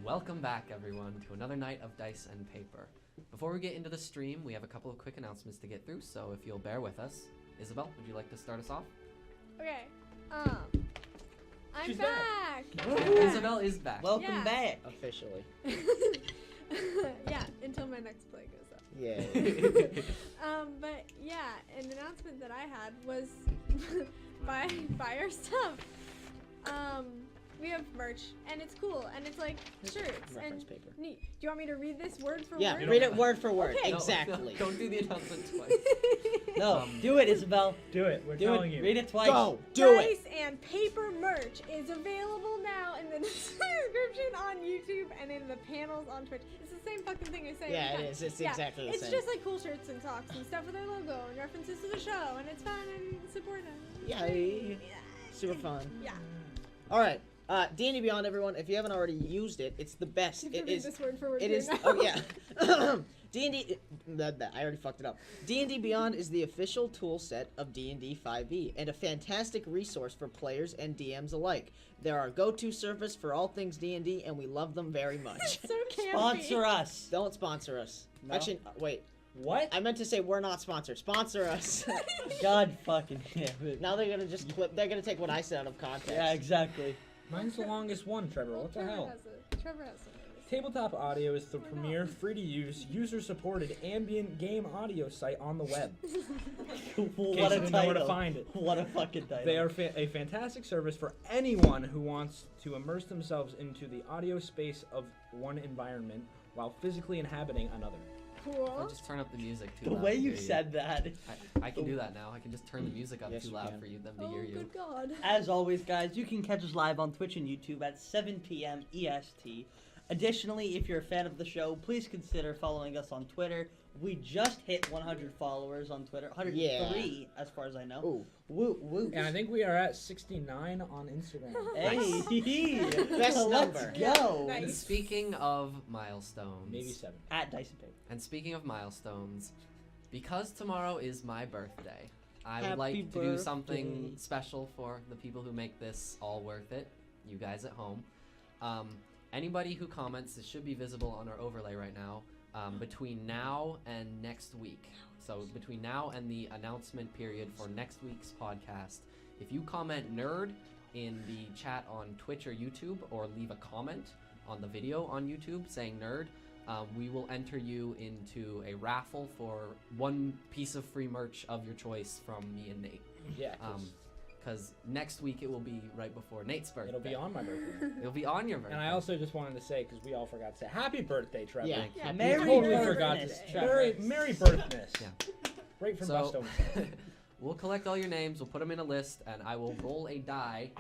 Welcome back, everyone, to another night of Dice and Paper. Before we get into the stream, we have a couple of quick announcements to get through, so if you'll bear with us. Isabel, would you like to start us off? Okay. I'm back. Isabel is back. Welcome back. Officially. Yeah, until my next play goes up. Yeah. But yeah, an announcement that I had was buy our stuff. We have merch, and it's cool, and it's like shirts Reference and paper. neat. Do you want me to read this word for Yeah, word? read it word for word. Okay. No, Exactly. no, don't do the announcement twice. No, do it, Isabel. Do it. We're Do telling it. you. Read it twice. Go. Do it. Dice and paper merch is available now in the description on YouTube and in the panels on Twitch. It's the same fucking thing I say. Yeah, every it time. is. It's Yeah, exactly the it's same. just like cool shirts and socks and stuff with our logo and references to the show, and it's fun and supportive. Yay. Super fun. Yeah. All right. D&D Beyond, everyone. If you haven't already used it, it's the best. You have It to read is. this word for word It here is. now. Oh yeah. D&D. I already fucked it up. D&D Beyond is the official tool set of D&D 5e and a fantastic resource for players and DMs alike. They're our go-to service for all things D&D, and we love them very much. So campy. Sponsor us. Don't sponsor us. No? Actually, wait. What? I meant to say we're not sponsored. Sponsor us. God fucking damn it. Now they're gonna just clip. They're gonna take what I said out of context. Yeah, exactly. Mine's the longest one, Trevor. Well, What the Trevor hell? has Trevor has some of this. Tabletop Audio is the Why premier, not? free-to-use, user-supported ambient game audio site on the web. What case a you didn't know where to title. find it. What a fucking title. They are a fantastic service for anyone who wants to immerse themselves into the audio space of one environment while physically inhabiting another. Or Cool. just turn up the music too The loud way to you hear said that. I can do that now. I can just turn the music up Yes, too you loud can. for them to Oh, hear you. good God. As always, guys, you can catch us live on Twitch and YouTube at 7 p.m. EST. Additionally, if you're a fan of the show, please consider following us on Twitter. We just hit 100 followers on Twitter. 103, as far as I know. Ooh. Woo, woo. And I think we are at 69 on Instagram. Hey, Best let's number. go. Nice. And speaking of milestones, Maybe 7. At Dice and Paper. and speaking of milestones, because tomorrow is my birthday, I would Happy like to do something birthday. special for the people who make this all worth it, you guys at home. Anybody who comments, this should be visible on our overlay right now, between now and next week. So between now and the announcement period for next week's podcast, if you comment nerd in the chat on Twitch or YouTube, or leave a comment on the video on YouTube saying nerd, we will enter you into a raffle for one piece of free merch of your choice from me and Nate. Yeah, 'cause Because next week it will be right before Nate's birthday. it'll be on my birthday. It'll be on your birthday. And I also just wanted to say, because we all forgot to say, happy birthday, Trevor. Yeah. Yeah, Merry Totally birthday, forgot to Trevor. Merry birthness. Yeah. Right from So, Busto. we'll collect all your names, we'll put them in a list, and I will roll a die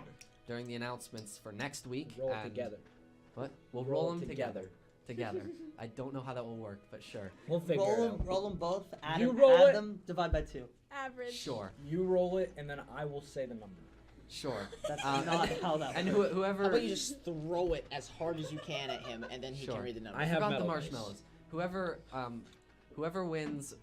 during the announcements for next week. Roll it and together. What? We'll Roll roll it them together. I don't know how that will work, but sure. We'll figure it out. Roll them both. Add, You them, roll add it. them, divide by 2. Average. Sure. You roll it, and then I will say the number. Sure. That's Uh, not how that And works. whoever... How about you just throw it as hard as you can at him, and then he Sure. can read the number. I have forgot the metal marshmallows. Whoever wins,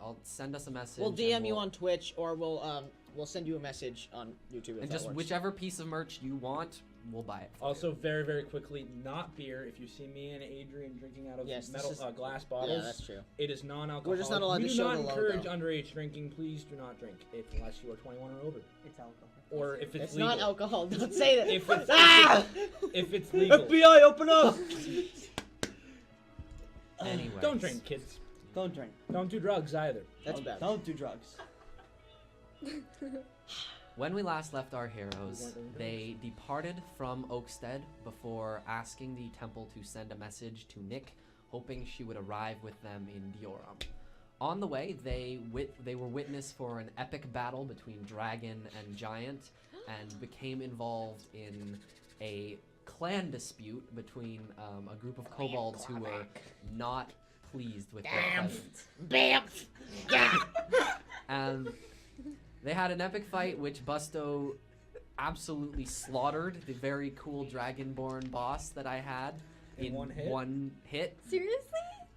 I'll send us a message. We'll and DM you on Twitch, or we'll send you a message on YouTube. If and that just works. whichever piece of merch you want, we'll buy it. For Also, very, very quickly, not beer. If you see me and Adrian drinking out of Yes, this metal is- glass Yeah, bottles, that's true. it is non-alcoholic. We're just not allowed we to do show not the logo. encourage underage drinking. Please do not drink unless you are 21 or over. It's alcohol. Or if it's It's legal. not alcohol. Don't say that. If it's- Ah! If it's legal. FBI, open up! Anyways. Don't drink, kids. Don't drink. Don't do drugs either. That's don't, bad. Don't do drugs. When we last left our heroes, they departed from Oakstead before asking the temple to send a message to Nick, hoping she would arrive with them in Deorumn. On the way, they were witness for an epic battle between dragon and giant, and became involved in a clan dispute between a group of kobolds who were not pleased with their presence. Bamf! And they had an epic fight, which Busto absolutely slaughtered the very cool Dragonborn boss that I had In one hit? one hit. Seriously?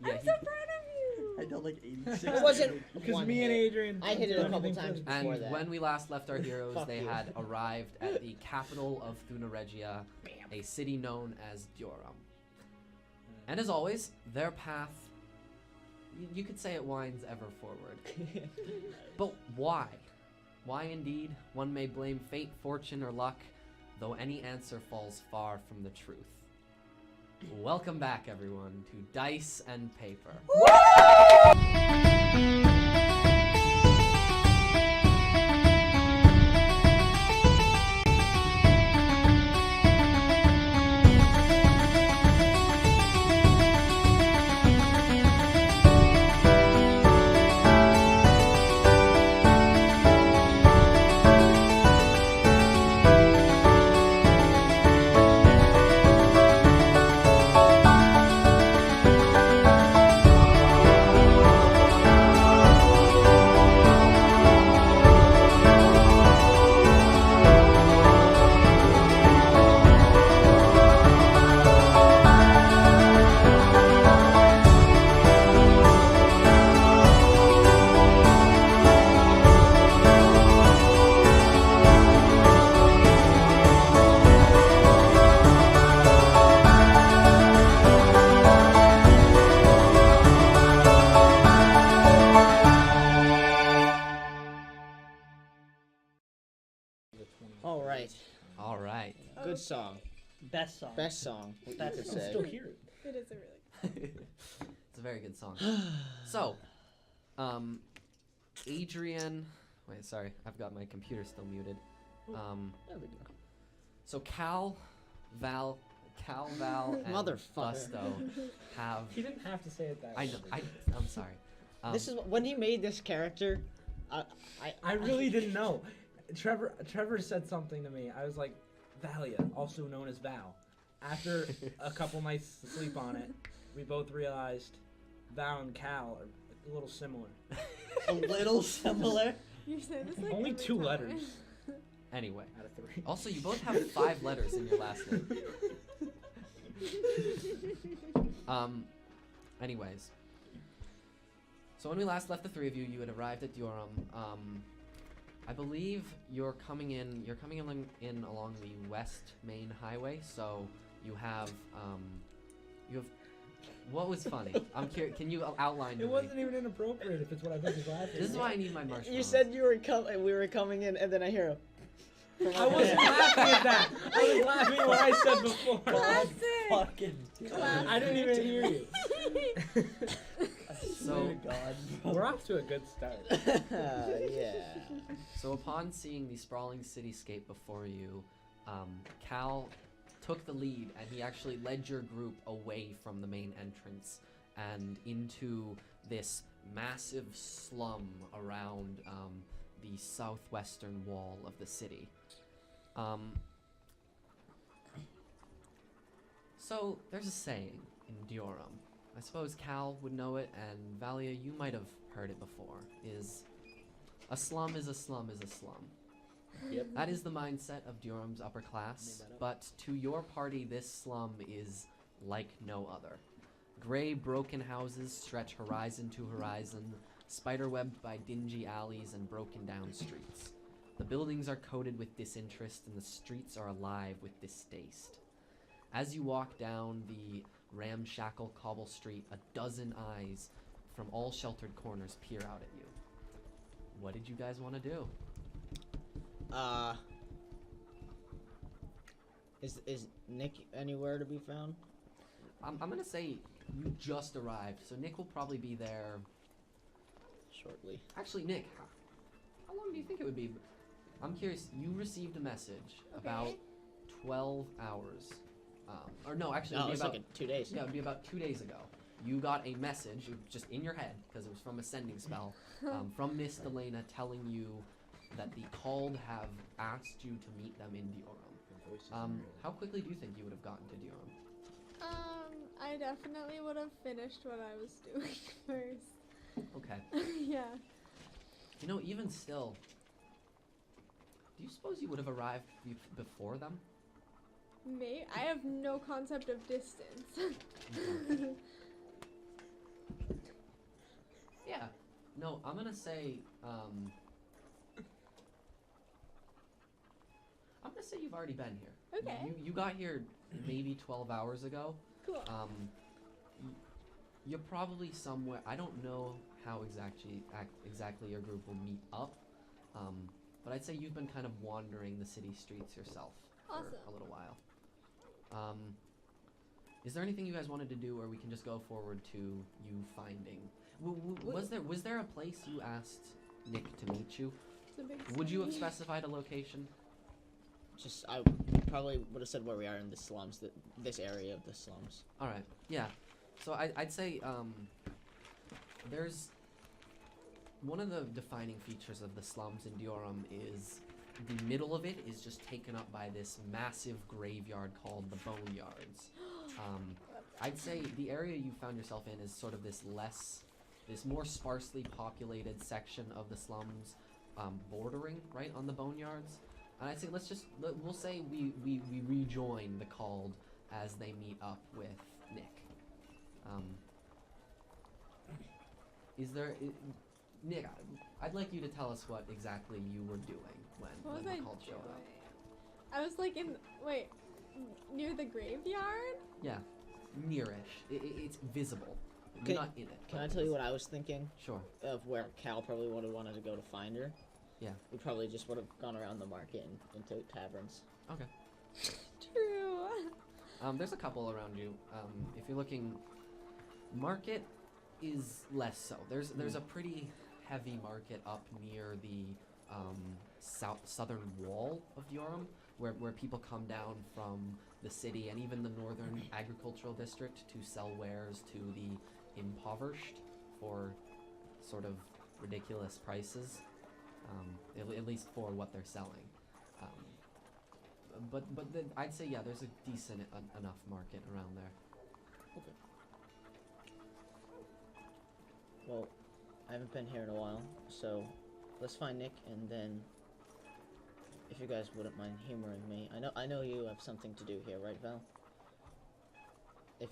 Yeah, I'm he- so proud of I you. know like 86. It wasn't Because one me and hit. Adrian. I hit it a don't couple think times so. before And that. when we last left our heroes, Fuck they you. had arrived at the capital of Thunica, a city known as Deorumn. And as always, their path, you could say it winds ever forward. But why? Why indeed? One may blame fate, fortune, or luck, though any answer falls far from the truth. Welcome back, everyone, to Dice and Paper. All right. All right. Good song. Best song. Best song. What you Best could song. say. Still hear it. It is a really It's a very good song. So, Adrian. Wait, sorry, I've got my computer still muted. There we go. So Val, and Motherfucker. Gusto have. He didn't have to say it that I way. know. I'm sorry. This is when he made this character. I really didn't know. Trevor said something to me. I was like, Valia, also known as Val. After a couple nights to sleep on it, we both realized Val and Cal are a little similar. A little similar. You say this like Only every 2 time. letters Anyway. out of 3. Also, you both have 5 letters in your last name. Anyways. So when we last left the 3 of you, you had arrived at Deorumn. I believe you're coming in along the west main highway, so you have what was funny? I'm curious, can you outline to It me? wasn't even inappropriate if it's what I think is laughing. This is why I need my marshmallows. You said you were we were coming in, and then I hear him. I wasn't laughing at that. I was laughing at what I said before. Classic. Fucking. Classic. I didn't even hear you. So God. We're off to a good start. Yeah. So upon seeing the sprawling cityscape before you, Cal took the lead, and he actually led your group away from the main entrance and into this massive slum around the southwestern wall of the city. So there's a saying in Deorumn. I suppose Cal would know it, and Valia, you might have heard it before, is a slum is a slum is a slum. Yep. That is the mindset of Deorumm's upper class, Made that up. but to your party, this slum is like no other. Gray, broken houses stretch horizon to horizon, spiderwebbed by dingy alleys and broken down streets. The buildings are coated with disinterest, and the streets are alive with distaste. As you walk down the ramshackle cobble street, a dozen eyes from all sheltered corners peer out at you. What did you guys want to do? Is Nick anywhere to be found? I'm gonna say you just arrived, so Nick will probably be there. Shortly. Actually, Nick, how long do you think it would be? I'm curious. You received a message about 12 hours, or no, actually, No, it'd be it's about like 2 days. yeah, it would be about 2 days ago. You got a message, it was just in your head because it was from a sending spell, from Miss Elena telling you that the called have asked you to meet them in Deorumn. How quickly do you think you would have gotten to Deorumn? I definitely would have finished what I was doing first. Okay. Yeah. You know, even still, do you suppose you would have arrived before them? Me? I have no concept of distance. Yeah. No, I'm gonna say, I'm gonna say you've already been here. Okay. You got here maybe 12 hours ago. Cool. You're probably somewhere. I don't know how exactly your group will meet up. But I'd say you've been kind of wandering the city streets yourself for Awesome. a little while. Is there anything you guys wanted to do, or we can just go forward to you finding? Was there a place you asked Nick to meet you? It's a big Would you have city. specified a location? Just I probably would have said where we are in the slums, this area of the slums. All right. Yeah. So I'd say there's one of the defining features of the slums in Deorumn is the middle of it is just taken up by this massive graveyard called the Boneyards. I'd say the area you found yourself in is sort of this more sparsely populated section of the slums, bordering right on the Boneyards. And I'd say we'll say we rejoin the Called as they meet up with Nick. Nick, I'd like you to tell us what exactly you were doing What when was I the Called showed up. doing? I was like near the graveyard? Yeah, nearish. It's visible. You're Can- not in it. Can but I tell you what I was thinking Sure. of where Cal probably would have wanted to go to find her? Yeah. We probably just would have gone around the market and into taverns. Okay. True. There's a couple around you. If you're looking, market is less so. There's a pretty heavy market up near the southern wall of Deorumn, where people come down from the city and even the northern agricultural district to sell wares to the impoverished for sort of ridiculous prices, at least for what they're selling. But I'd say, yeah, there's a decent enough market around there. Okay. Well, I haven't been here in a while, so let's find Nick, and then if you guys wouldn't mind humoring me, I know you have something to do here, right, Val? If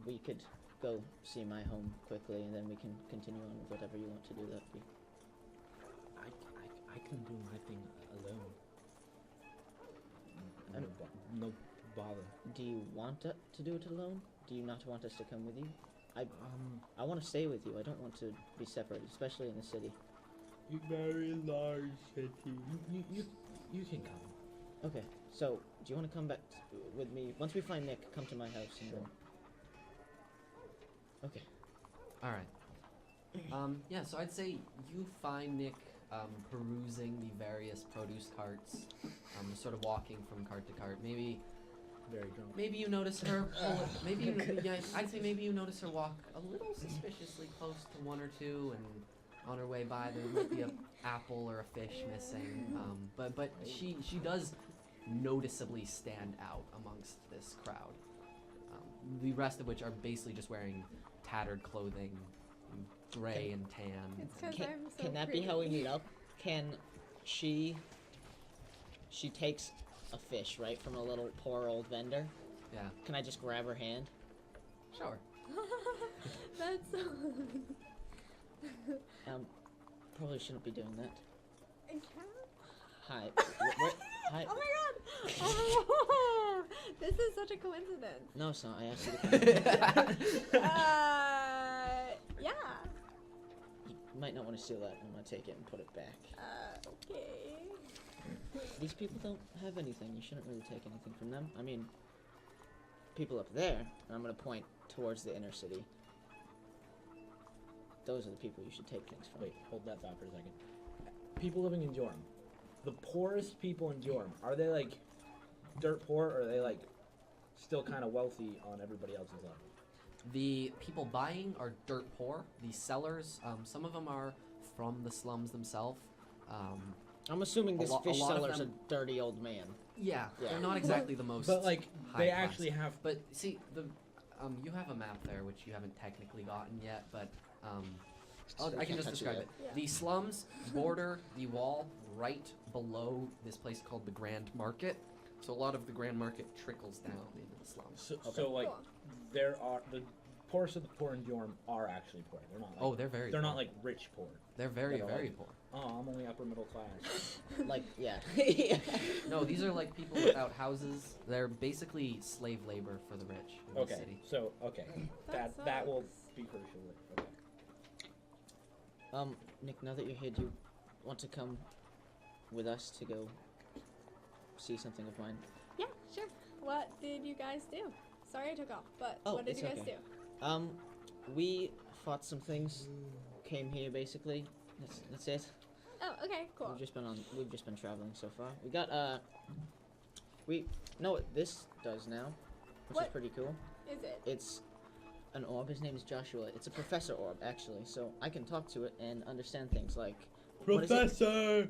we could go see my home quickly, and then we can continue on with whatever you want to do, that'd be. I can do my thing alone. Um, No bother. Do you want to do it alone? Do you not want us to come with you? I want to stay with you. I don't want to be separated, especially in the city. Very large city. You can come. Okay, so do you want to come back with me? Once we find Nick, come to my house and then. Okay. All right. Yeah, so I'd say you find Nick perusing the various produce carts, sort of walking from cart to cart. Very drunk. Maybe you notice her. I'd say maybe you notice her walk a little suspiciously close to one or two, and on her way by there might be an apple or a fish missing. But she does noticeably stand out amongst this crowd. The rest of which are basically just wearing tattered clothing, gray and tan. It's because Can, I'm so can that pretty. be how we meet up? Can she takes a fish, right, from a little poor old vendor? Yeah, Can I just grab her hand? sure. That's so. Probably shouldn't be doing that. I can't. Hi. Hi. Oh my god! Oh, this is such a coincidence. No, it's not. I asked you to come. Yeah. You might not want to steal that. I'm gonna take it and put it back. Okay. These people don't have anything. You shouldn't really take anything from them. I mean, people up there, and I'm gonna point towards the inner city. Those are the people you should take things from. Wait, hold that thought for a second. People living in Deorumn. The poorest people in Deorumn, are they like dirt poor, or are they like still kind of wealthy on everybody else's level? The people buying are dirt poor. The sellers, some of them are from the slums themselves. I'm assuming this A fish lot of seller's them- a dirty old man. Yeah, Yeah. they're not exactly the most. But like high they class. actually have. But see, you have a map there, which you haven't technically gotten yet, but I can just touch it describe yet. it. Yeah. The slums border the wall right below this place called the Grand Market. So a lot of the Grand Market trickles down into the slums. So, Okay. so like Cool. there are the poorest of the poor in Deorumn are actually poor. They're not. Like, Oh, they're very. They're poor. not like rich poor. They're very, They're very like- poor. Oh, I'm only upper middle class. Like, yeah. No, these are like people without houses. They're basically slave labor for the rich in the Okay, city. so That that will sucks. be crucial. Okay. Nick, now that you're here, do you want to come with us to go see something of mine? Yeah, sure. What did you guys do? Sorry I took off, but Oh, what did you it's guys okay. do? We fought some things, came here basically. That's it. Oh, okay, cool. We've just been traveling so far. We got we know what this does now, which is What? pretty cool. Is it? It's an orb. His name is Joshua. It's a professor orb actually, so I can talk to it and understand things like what is it? Professor.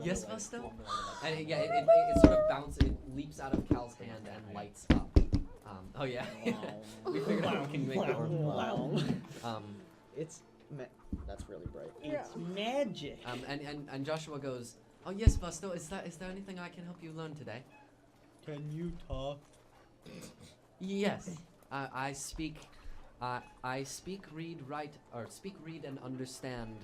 Yes, Run away, Busto? run away. And yeah, it sort of bounces. It leaps out of Cal's hand and lights up. Oh yeah. We figured out we can make the orb. Wow. Um, That's really bright. Yeah. It's magic. and Joshua goes, "Oh yes, Busto. Is there anything I can help you learn today?" Can you talk? Yes. I speak, read, write, or speak, read, and understand.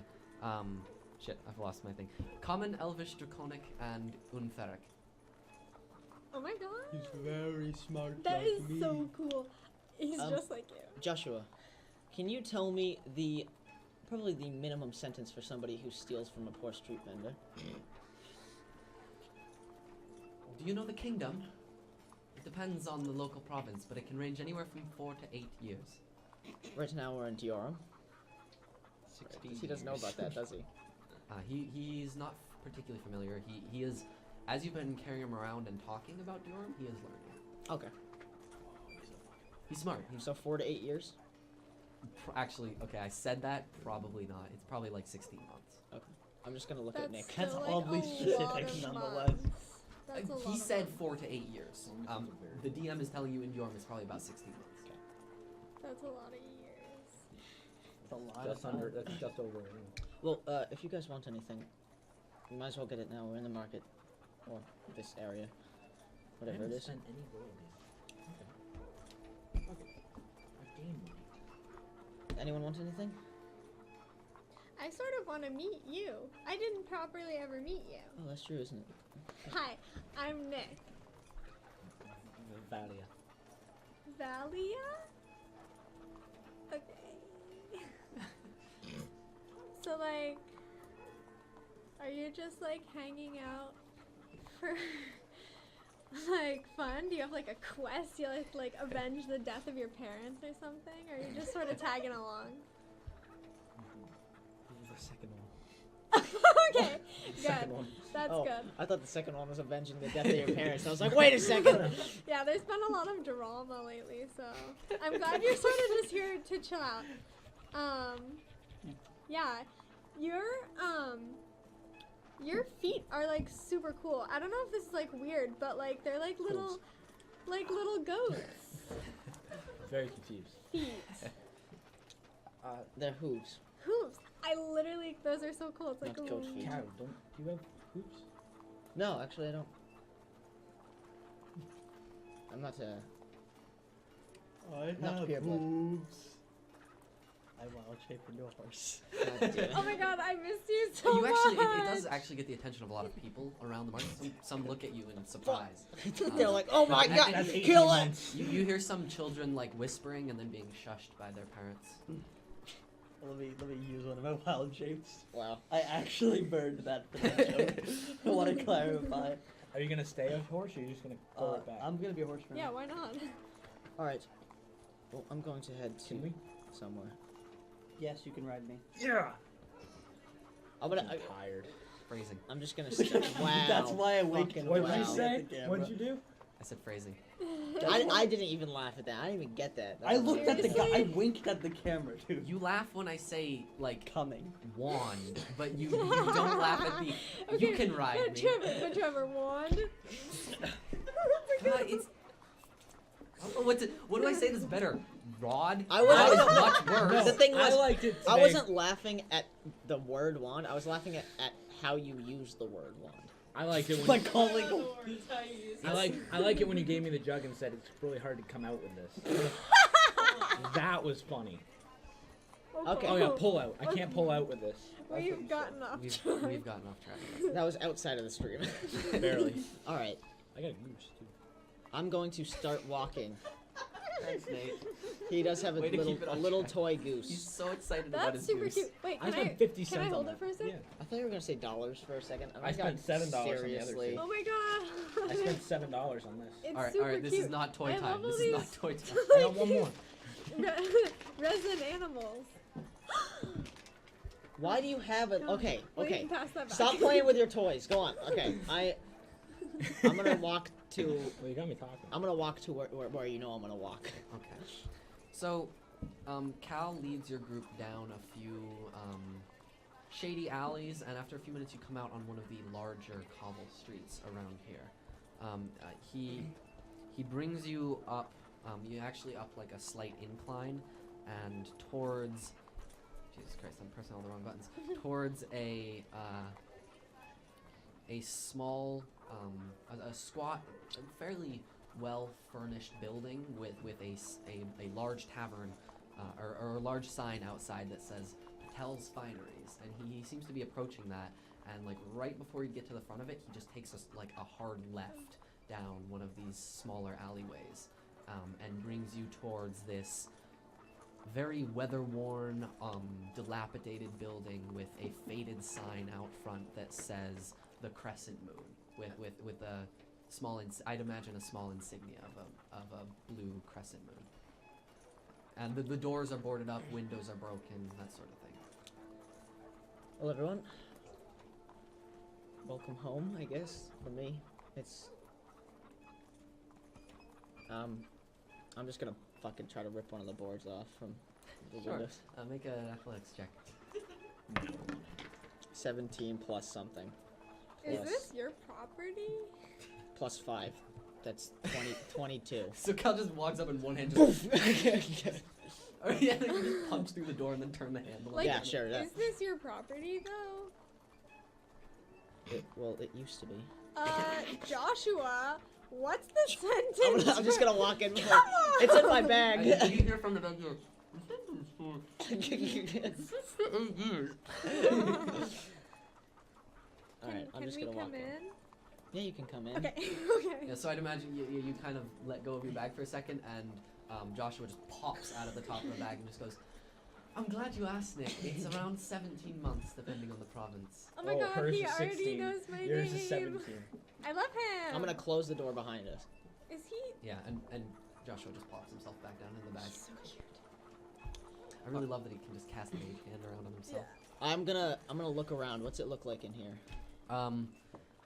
Shit, I've lost my thing. Common, Elvish, Draconic, and Untheric. Oh my god. He's very smart. That is so cool. He's Um, just like you. Joshua, can you tell me probably the minimum sentence for somebody who steals from a poor street vendor? Do you know the kingdom? It depends on the local province, but it can range anywhere from 4 to 8 years. Right now we're in Deorumn. 16 He doesn't know about that, does he? He's not particularly familiar. He is, as you've been carrying him around and talking about Deorumn, he is learning. Okay. He's smart. He's So 4 to 8 years? actually, okay, I said that, probably not. It's probably like 16 months. I'm just gonna look at Nick. That's still, oddly a specific lot of nonetheless. months. That's a lot He of said months. 4 to 8 years. The DM is telling you in Deorumn it's probably about 16 months. That's a lot of years. It's a lot Just of under. time. That's just over. Well, if you guys want anything, you might as well get it now. We're in the market. Or this area. Whatever it is. Spent any gold yet. Okay. A game money. Anyone want anything? I sort of want to meet you. I didn't properly ever meet you. Oh, that's true, isn't it? Hi, I'm Nick. Valia. Valia? Okay. So, like, are you just, like, hanging out for, like, fun? Do you have, like, a quest? You like avenge the death of your parents or something? Or are you just sort of tagging along? The second one. Okay, Second good. one. That's Oh, good. I thought the second one was avenging the death of your parents. I was like, wait a second. Yeah, there's been a lot of drama lately, so I'm glad you're sort of just here to chill out. Yeah, your feet are like super cool. I don't know if this is like weird, but like they're like little goats. Very confused. Feet, They're hooves. hooves. I literally, those are so cool. It's like Not a goat feet. Cow, do you have hoops? No, actually, I don't. I'm not I Not have pure blood. boobs. I wild shape into a horse. God damn it. Oh my god, I missed you so You much. actually, it does actually get the attention of a lot of people around the market. Some look at you in surprise. They're like, oh my And- god, That's 18 kill it! months. You hear some children like whispering and then being shushed by their parents. Let me use one of my wild shapes. Wow. I actually burned that for the joke. I want to clarify. Are you gonna stay a horse or are you just gonna go right back? I'm gonna be a horse for Yeah, now. why not? Alright. Well, I'm going to head to Can we? somewhere. Yes, you can ride me. Yeah. I'm tired. Phrasing. I'm just gonna wow. That's why I winked. Fucking What wow. did you say? At the camera. What did you do? I said phrasing. I didn't even laugh at that. I didn't even get that. I looked at the guy. I Seriously? winked at the camera, dude. You laugh when I say like Coming. wand, but you don't laugh at the. You can ride but me. Trevor, wand. God, it's. I don't know what do I say that's better? Rod? I wasn't- Rod is much worse. No. The thing was, I liked it today. I wasn't laughing at the word wand. I was laughing at how you use the word wand. I liked it when Like calling. I like it when you gave me the jug and said it's really hard to come out with this. That was funny. Okay. Oh yeah, pull out. I can't pull out with this. That's what We've you gotten off We've, track. we've gotten off track of that. That was outside of the stream. said. Barely. All right. I got a goose too. I'm going to start walking. Thanks, Nate. He does have a Way to little keep it a on little track. toy He's goose. so excited about That's his super goose. cute. Wait, I can spent I 50 can cents I on hold that. it for a second? Yeah. I thought you were gonna say dollars for a second. And I spent got $7 on the other seriously. two. Oh my god. I spent $7 on this. It's All right, super all right. This cute. is not toy I time. love all This is not these- toy time. I got one more. Resin animals. Why do you have it? No. Okay, Wait, you okay. can pass that back. Stop playing with your toys. Go on. Okay, I'm gonna walk to. Well, you got me talking. I'm gonna walk to where you know I'm gonna walk. Okay. So, Cal leads your group down a few shady alleys, and after a few minutes, you come out on one of the larger cobble streets around here. He brings you up. You actually up like a slight incline, and towards. Jesus Christ! I'm pressing all the wrong buttons. Towards a small, a squat, fairly well furnished building with a large tavern or a large sign outside that says Patel's Fineries, and he seems to be approaching that, and like right before you get to the front of it, he just takes a hard left down one of these smaller alleyways, and brings you towards this very weather-worn, dilapidated building with a faded sign out front that says the Crescent Moon with a small, I'd imagine a small insignia of a blue crescent moon. And the doors are boarded up, windows are broken, that sort of thing. Hello, everyone. Welcome home, I guess. For me, it's. I'm just gonna fucking try to rip one of the boards off from the Sure. windows. Make an athletics check. 17 plus something. Is Yes. this your property? Plus 5. That's 22. So Cal just walks up and one hand just. Poof! Oh yeah, then you just punch through the door and then turn the handle. Like, Yeah, sure, that- Is this your property though? Well, it used to be. Joshua, what's the sentence? I'm just gonna walk in. Come on! It's in my And bag. you hear from the back door. Alright, I'm Can just we gonna walk come in. in? Yeah, you can come in. Okay. Okay. Yeah, so I'd imagine you kind of let go of your bag for a second, and Joshua just pops out of the top of the bag and just goes, "I'm glad you asked, Nick. It's around 17 months, depending on the province." Oh my god, hers he is already 16. knows my Yours name. is 17. I love him. I'm gonna close the door behind us. Is he Yeah, and Joshua just plops himself back down in the bag. so cute? I really love that he can just cast the mage hand around on himself. I'm gonna look around. What's it look like in here?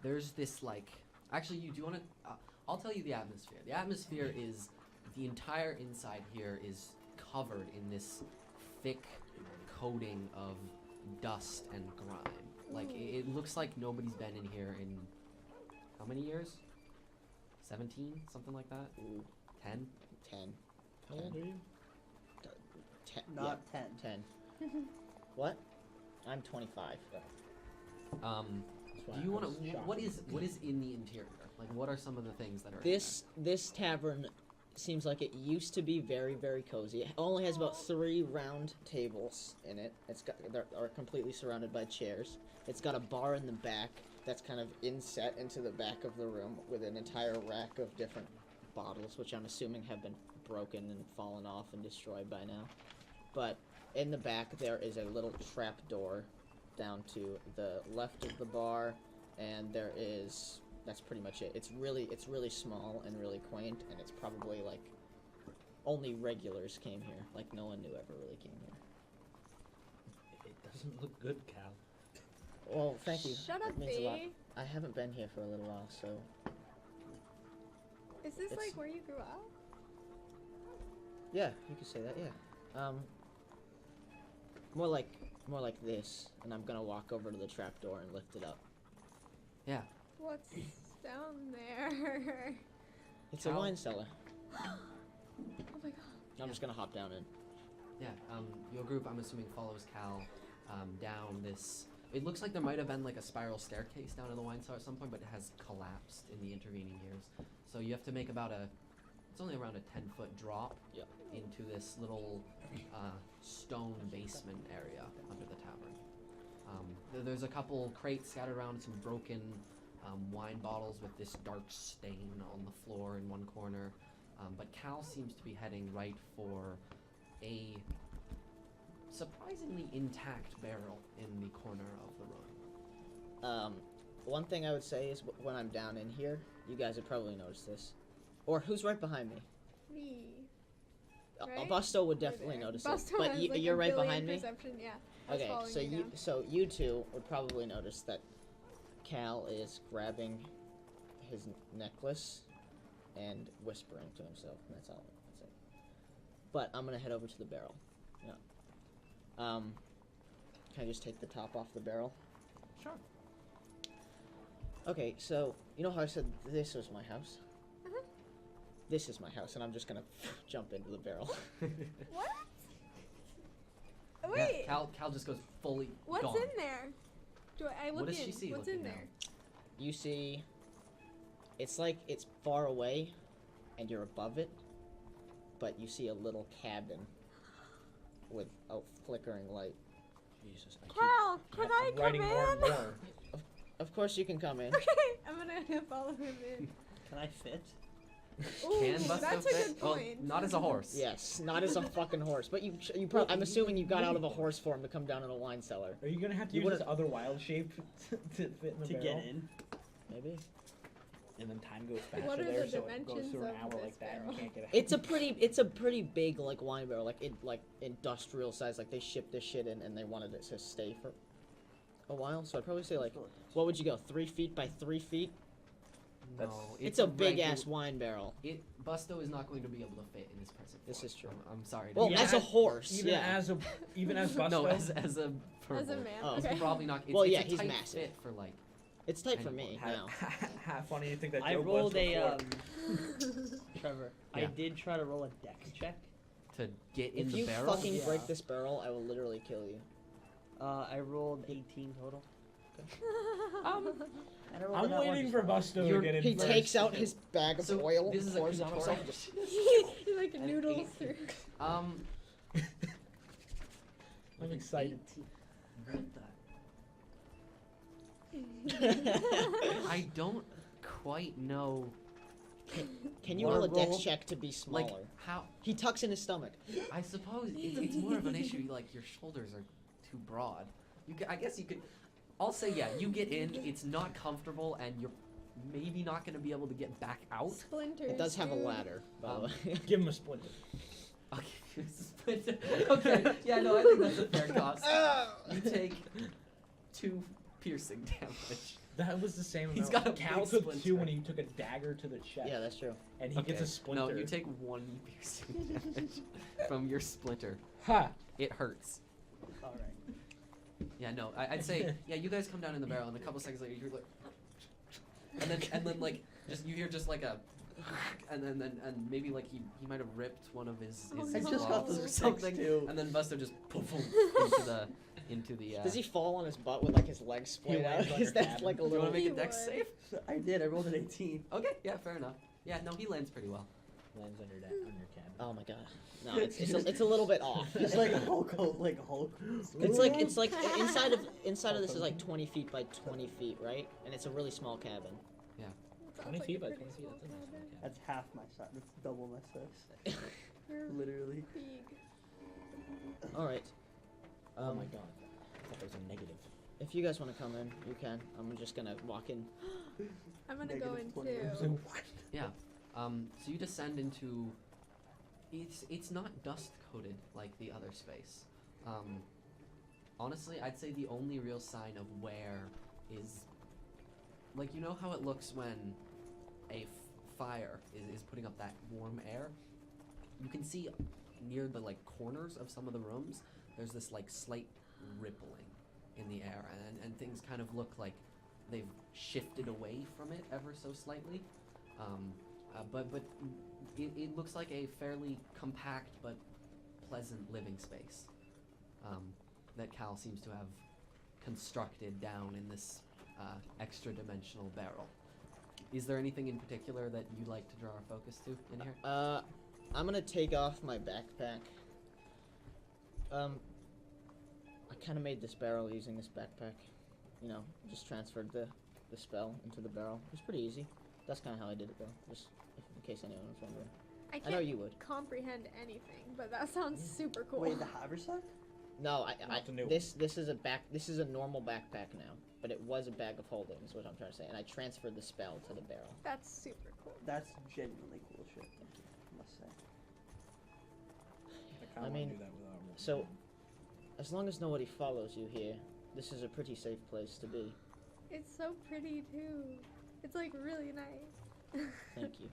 There's this like. Actually, do you want to? I'll tell you the atmosphere. The atmosphere is the entire inside here is covered in this thick coating of dust and grime. Like it looks like nobody's been in here in how many years? 17, something like that. Ooh, 10. 10. How old are you? 10. Not 10. 10. What? I'm 25. That's why Do you I want was to? shocked. What is in the interior? Like, what are some of the things that are This tavern seems like it used to be very, very cozy. It only has about 3 round tables in it. Are completely surrounded by chairs. It's got a bar in the back that's kind of inset into the back of the room with an entire rack of different bottles, which I'm assuming have been broken and fallen off and destroyed by now. But in the back there is a little trap door down to the left of the bar, and that's pretty much it. It's really small and really quaint, and it's probably like only regulars came here. Like no one new ever really came here. It doesn't look good, Cal. Well, thank you. Shut up, That means a lot. B. I haven't been here for a little while, so Is this It's- like where you grew up? yeah, you could say that. Yeah. More like this, and I'm gonna walk over to the trap door and lift it up. Yeah. What's down there? It's a How- wine cellar. Oh my god. I'm just gonna hop down in. Yeah, your group, I'm assuming, follows Cal down this. It looks like there might have been like a spiral staircase down to the wine cellar at some point, but it has collapsed in the intervening years. So you have to make about a it's only around a 10-foot drop Yep. into this little stone basement area under the tavern. There's a couple crates scattered around, some broken wine bottles with this dark stain on the floor in one corner. But Cal seems to be heading right for a surprisingly intact barrel in the corner of the room. One thing I would say is when I'm down in here, you guys have probably noticed this. Or who's right behind me? Me. Right? Busto would You're definitely there. notice Busto it. But has, you, like, you're a right billion behind me? perception, yeah. I was Okay, following so you down. you two would probably notice that Cal is grabbing his necklace and whispering to himself. And that's all. That's it. But I'm gonna head over to the barrel. Yeah. Can I just take the top off the barrel? Sure. Okay, so you know how I said this was my house? Uh-huh. This is my house, and I'm just gonna jump into the barrel. What? Yeah, Wait, Cal just goes fully what's gone. in there? I look What does in. she see What's looking in down? there? You see, it's like it's far away, and you're above it, but you see a little cabin with a flickering light. Jesus. Cal, can I I'm come writing more and in? more. Of course you can come in. Okay, I'm gonna follow him in. Can I fit? Ooh, Can Busto that's a fit? good Well, point. not as a horse. Yes, not as a fucking horse, but you probably. I'm assuming you got out of a horse form to come down in a wine cellar. Are you gonna have to You use this would've- other wild shape to fit in the To barrel? get in? Maybe. And then time goes faster What are there, the so it goes dimensions through an of hour this like that and barrel? you can't get out. It's a pretty big like wine barrel, like industrial size. Like they ship this shit in and they wanted it to stay for a while. So I'd probably say like, what would you go? 3 feet by 3 feet? No, It's a big regu- ass wine barrel. Busto is not going to be able to fit in his present form. This is true. I'm sorry. to Well, say. Yeah, as a horse, even yeah. even as Busto. no, as a As a purple. man. Oh. It's Okay. probably not. It's, Well, it's yeah, a he's tight massive. fit for like. It's tight for me Anyone. now. How funny you think that I joke rolled was a before. Trevor. I Yeah. did try to roll a dex check. To get in If the you barrel. fucking Yeah. break this barrel, I will literally kill you. I rolled 18 total. Um, And I rolled I'm a nat one waiting just for now. Busto to You're- get in He first. takes out his bag of So oil, this is a pours it on himself. tutorial. He like And noodles 18. through. um, I'm with an excited. 18 I don't quite know. Can you Or roll a dex roll- check to be smaller? Like how? He tucks in his stomach. I suppose it's more of an issue. Like your shoulders are too broad. I guess you could. I'll say yeah. You get in. It's not comfortable, and you're maybe not going to be able to get back out. Splinters. It does have a dude. ladder, by the way. Give him a splinter. Okay. Okay. Yeah. No, I think that's a fair cost. You take 2 piercing damage. That was the same amount. He's got a Cal big took splinter. 2 when he took a dagger to the chest. Yeah, that's true. And he gets a splinter. No, you take 1 piercing damage from your splinter. Ha! It hurts. All right. Yeah, no, I'd say, yeah, you guys come down in the barrel, and a couple seconds later, you're like, and then like, just you hear just like a, and then maybe like he might have ripped one of his Oh, I no. just got gloves the or six something, too. and then Buster just poof into the. Does he fall on his butt with like his legs splayed out? lands on Is your that cabin. like a Do you little? want to make a He dex would. save? I did. I rolled an 18. Okay, yeah, fair enough. Yeah, no, he lands pretty well. Lands on your cabin. Oh my god. No, it's a little bit off. It's like Hulk, like Hulk. It's like inside of this is like 20 feet by 20 feet, right? And it's a really small cabin. Sounds 20 like feet a by pretty 20 feet, small that's a nice cabin. little That's half my size. That's double my size. You're Literally. big. All right. Oh my god. I thought there was a negative. If you guys want to come in, you can. I'm just gonna walk in. I'm gonna go in Negative 20. too. What? Yeah. So you descend into. It's not dust coated like the other space. Honestly, I'd say the only real sign of wear is, like, you know how it looks when a fire is putting up that warm air. You can see near the like corners of some of the rooms. There's this like slight rippling in the air, and things kind of look like they've shifted away from it ever so slightly. But it looks like a fairly compact but pleasant living space that Cal seems to have constructed down in this extra dimensional barrel. Is there anything in particular that you like to draw our focus to in here? I'm gonna take off my backpack. I kind of made this barrel using this backpack. You know, just transferred the spell into the barrel. It was pretty easy. That's kind of how I did it, though. Just in case anyone was wondering. I I know can't you would. comprehend anything, but that sounds super cool. Wait, the haversack? No, Not the new this is a this is a normal backpack now, but it was a bag of holding, is what I'm trying to say, and I transferred the spell to the barrel. That's super cool. That's genuinely cool shit. I must say. I mean, do that without rolling. So, as long as nobody follows you here, this is a pretty safe place to be. It's so pretty too. It's like really nice. Thank you.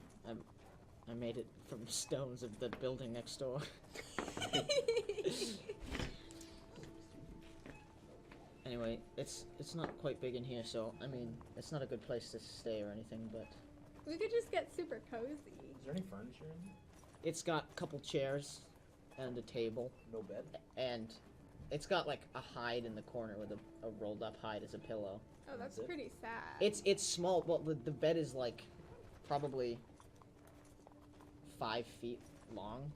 I made it from stones of the building next door. Anyway, it's not quite big in here, so I mean, it's not a good place to stay or anything, but We could just get super cozy. Is there any furniture in here? it's got a couple chairs and a table, No bed. and it's got like a hide in the corner with a rolled up hide as a pillow. Oh, that's That's it? pretty sad. It's small. Well, the bed is like probably 5 feet long.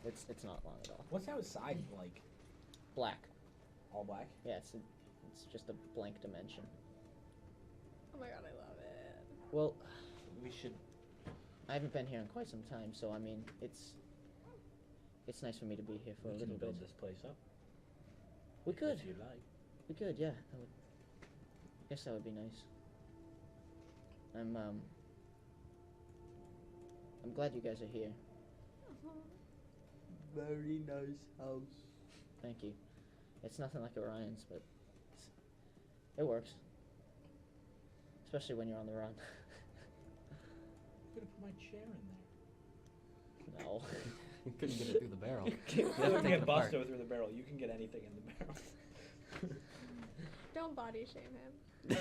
It's not long at all. What's outside like? Black. All black? Yeah, it's just a blank dimension. Oh my god, I love it. Well, We should. I haven't been here in quite some time, so I mean, it's nice for me to be here for a We little can build bit. this place up. We could. If you like. We could, yeah. That would. Guess that would be nice. I'm glad you guys are here. Very nice house. Thank you. It's nothing like Orion's, but it works. Especially when you're on the run. I'm gonna put my chair in there. No. You couldn't get it through the barrel. I You have to would take it get apart. Busto through the barrel. You can get anything in the barrel. Don't body shame him. You're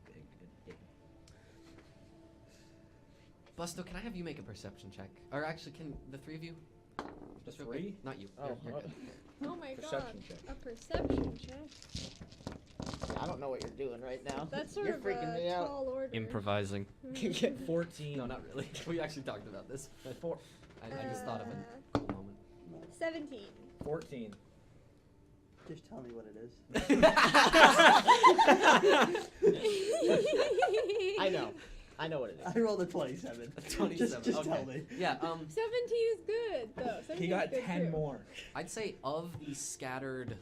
big and big. Busto, can I have you make a perception check? Or actually, can the three of you? Just Real quick. three? Not you. Oh, You're good. Oh my god. Perception check. A perception check. I don't know what you're doing right now. That's sort you're of freaking a me out. tall order. Improvising. 14. No, not really. We actually talked about this. But I just thought of a cool moment. 17. 14. Just tell me what it is. I know what it is. I rolled a 27. 27. Just okay. tell me. Yeah. 17 is good though. 17 He got is good 10 too. more. I'd say of the scattered,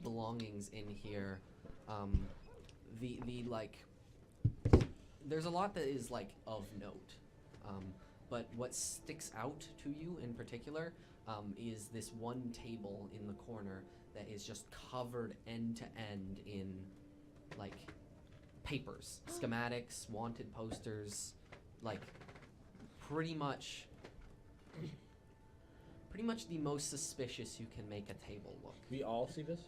belongings in here, the like, there's a lot that is like of note, but what sticks out to you in particular is this one table in the corner that is just covered end to end in like papers, schematics, wanted posters, like pretty much the most suspicious you can make a table look. We all see this?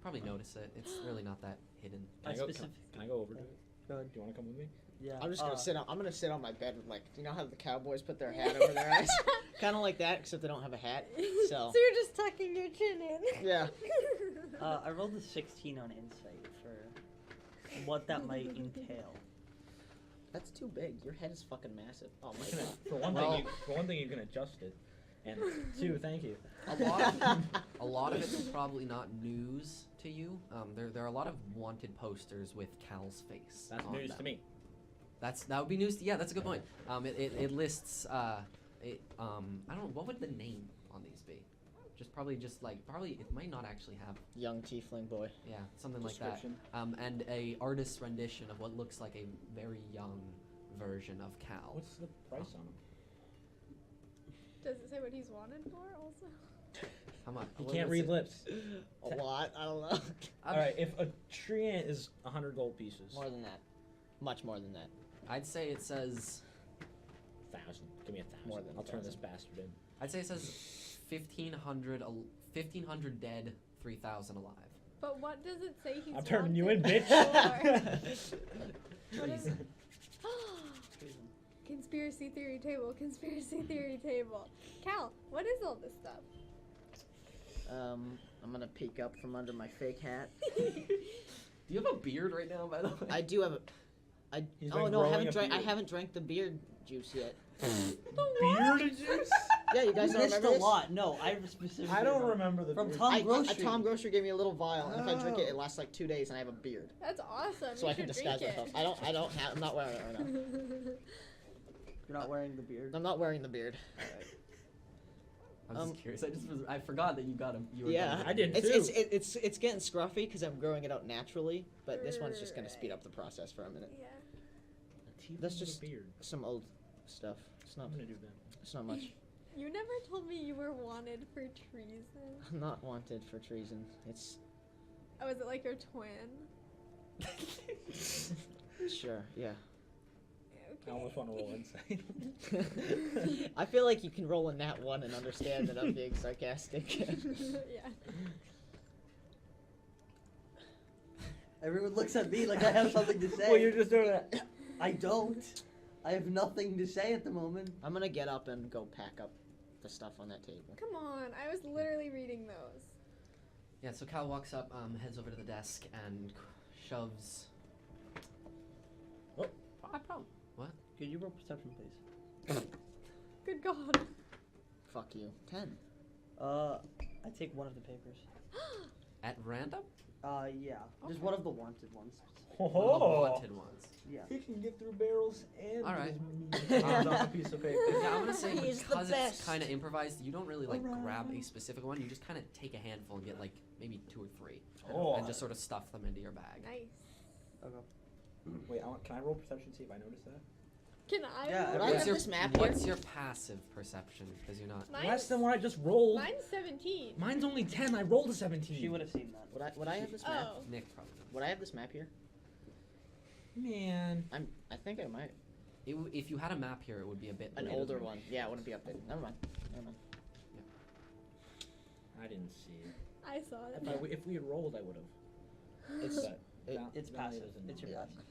Probably notice it. It's really not that hidden. Can I go over to it? Go ahead. Do you want to come with me? Yeah. I'm just gonna sit on. I'm gonna sit on my bed with like. You know how the cowboys put their hat over their eyes? Kind of like that, except they don't have a hat. So. So you're just tucking your chin in. Yeah. I rolled a 16 on insight for what that might entail. That's too big. Your head is fucking massive. Oh my For god. one for one thing, you can adjust it. And two, thank you. A lot of it's probably not news to you. There are a lot of wanted posters with Cal's face. That's on news them. to me. That would be news. Yeah, that's a good point. It lists. I don't know, what would the name on these be? Probably it might not actually have. Young tiefling boy. Yeah, something like that. Description. And a artist's rendition of what looks like a very young version of Cal. What's the price on them? Does it say what he's wanted for also? How much? He can't read lips. A lot. I don't know. All right, if a tree ant is 100 gold pieces. More than that. Much more than that. I'd say it says. 1,000. Give me 1,000. More than I'll turn 1,000. this bastard in. I'd say it says 1,500 dead, 3,000 alive. But what does it say he's I'm turning you in, wanted bitch. for? What is Treason. it? Conspiracy theory table. Conspiracy theory table. Cal, what is all this stuff? I'm gonna peek up from under my fake hat. Do you have a beard right now, by the way? I do have a. He's Oh been no, I growing haven't a drank. I beard. haven't drank the beard juice yet. Beard juice? Yeah, you guys You don't missed remember a this? lot. No, I specifically. I don't remember the From beard. Tom Grocery. Tom Grocery gave me a little vial, and if I drink it, Oh. it lasts like 2 days, and I have a beard, That's awesome. so you I can should disguise drink myself. it. I don't have. I'm not wearing it right now. You're not wearing the beard. I'm not wearing the beard. I was just curious. I forgot that you got him. You were Yeah, gonna- I did It's getting scruffy because I'm growing it out naturally, but this one's just gonna speed up the process for a minute. Yeah. That's just- beard. Some old stuff. It's not. I'm gonna do that. It's not much. You never told me you were wanted for treason. I'm not wanted for treason. It's Oh, is it like your twin? sure, yeah. I almost want to roll insane. I feel like you can roll a nat 1 and understand that I'm being sarcastic. Yeah. Everyone looks at me like I have something to say. Well, you're just doing that. I don't. I have nothing to say at the moment. I'm gonna get up and go pack up the stuff on that table. Come on, I was literally reading those. Yeah, so Cal walks up, heads over to the desk, and shoves. Oh. I problem. What? Could you roll perception, please? Good God. Fuck you. 10. I take one of the papers. At random? Yeah. Just Okay. one of the wanted ones. One of the wanted ones. Yeah. He can get through barrels and All right. his hands off a piece of paper. Yeah, I'm gonna say He's the because it's best. kind of improvised, you don't really like grab a Around. specific one. You just kind of take a handful and get like maybe 2 or 3, Oh. and just sort of stuff them into your bag. Nice. Okay. Wait, can I roll perception see if I notice that? Can I? Yeah, roll? Would I What's have your this map here? What's your passive perception? Because you're not. Less than what I just rolled. Mine's 17. Mine's only 10. I rolled a 17. She would have seen that. Would I have this map? Oh. Nick probably. Would I have this map here? Man. I think I might. If you had a map here, it would be a bit. An later older than- one. Yeah, it wouldn't be updated. Never mind. Never mind. I didn't see it. I saw it. If we had rolled, I would have. It's But It's Valley passive. doesn't It's know. your Yeah. passive.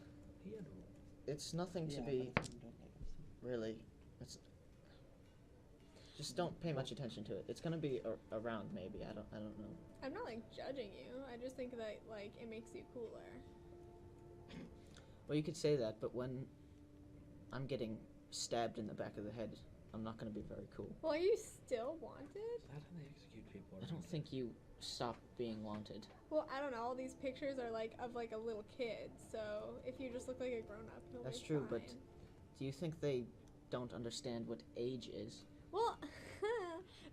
He had to roll. it's nothing to Yeah, be but you don't make it. really. It's just don't pay much attention to it. It's gonna be around maybe. I don't know. I'm not like judging you. I just think that like it makes you cooler. Well, you could say that, but when I'm getting stabbed in the back of the head, I'm not gonna be very cool. Well, are you still wanted? Is that how they execute people? I don't think you stop being wanted. Well, I don't know. All these pictures are like of like a little kid. So if you just look like a grown up, you'll That's be true, but fine. do you think they don't understand what age is? Well,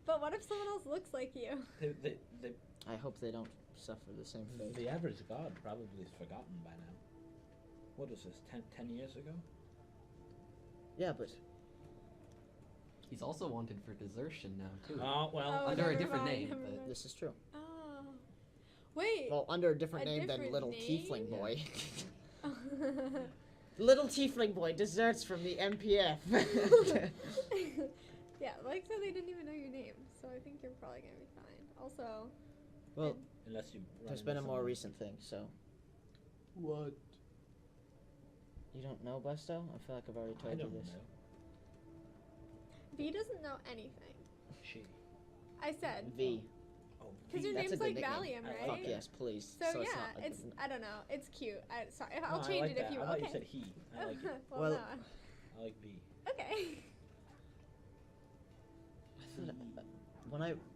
but what if someone else looks like you? They, I hope they don't suffer the same fate. the average god probably is forgotten by now. What is this, 10 years ago? Yeah, but He's also wanted for desertion now too. Oh, well. Oh, Under a never different mind, name, never but- mind. this is true. Oh, wait. Well, under a different A name than different Little name? Tiefling Yeah. Boy. Little Tiefling Boy deserts from the MPF. Yeah, like so they didn't even know your name, so I think you're probably gonna be fine. Also, Well, Unless you. there's been a more recent thing, so. What? You don't know, Busto? I feel like I've already I told you don't this. know. V doesn't know anything. She. I said, V. Oh, because your That's a name's good like nickname. Valium, I right? Fuck yes, please. So, it's yeah, not like it's I don't know, it's cute. Sorry, I'll No, I change like it that. if you I thought okay. you said he. I like it. well, Well- no. I like B. Okay.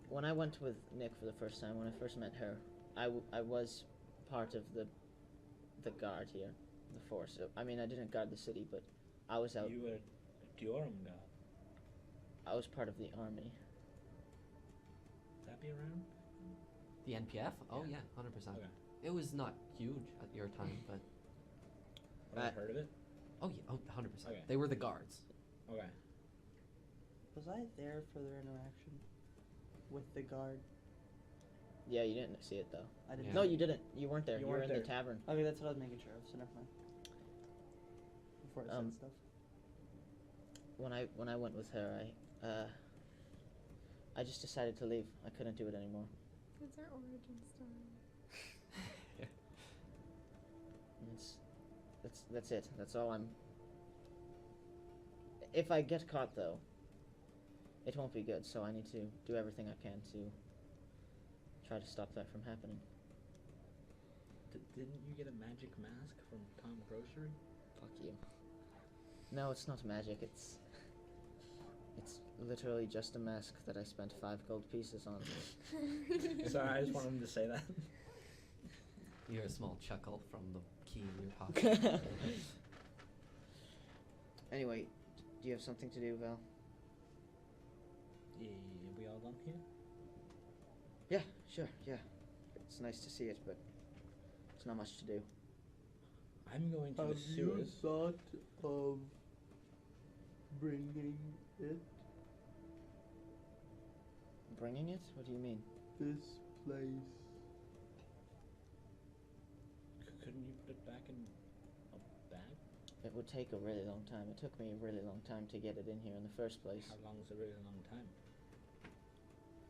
When I went with Nick for the first time, when I first met her, I was part of the guard here, the force. I mean, I didn't guard the city, but I was out. You were a Deorumn god. I was part of the army. That be around? The NPF? Oh Yeah. yeah, 100%. Okay. It was not huge at your time, but Have I heard of it? oh yeah, oh 100%. Okay. They were the guards. Okay. Was I there for their interaction with the guard? Yeah, you didn't see it though. I didn't. Yeah. No, you didn't. You weren't there. You You, were weren't in the there. tavern. Okay, that's what I was making sure of. So never mind. Before I said stuff. When I went with her, I just decided to leave. I couldn't do it anymore. It's our origin story. And that's it. That's all I'm. if I get caught though, it won't be good. So I need to do everything I can to try to stop that from happening. Didn't you get a magic mask from Tom Grocery? Fuck you. No, it's not magic. It's literally just a mask that I spent 5 gold pieces on. Sorry, I just wanted him to say that. You hear a small chuckle from the key in your pocket. Anyway, do you have something to do, Val? Yeah, we all done here? Yeah, sure, yeah. It's nice to see it, but there's not much to do. I'm going to the Have you sewers. thought of bringing it, Bringing it? What do you mean? this place? Couldn't you put it back in a bag? It would take a really long time. It took me a really long time to get it in here in the first place. How long is a really long time?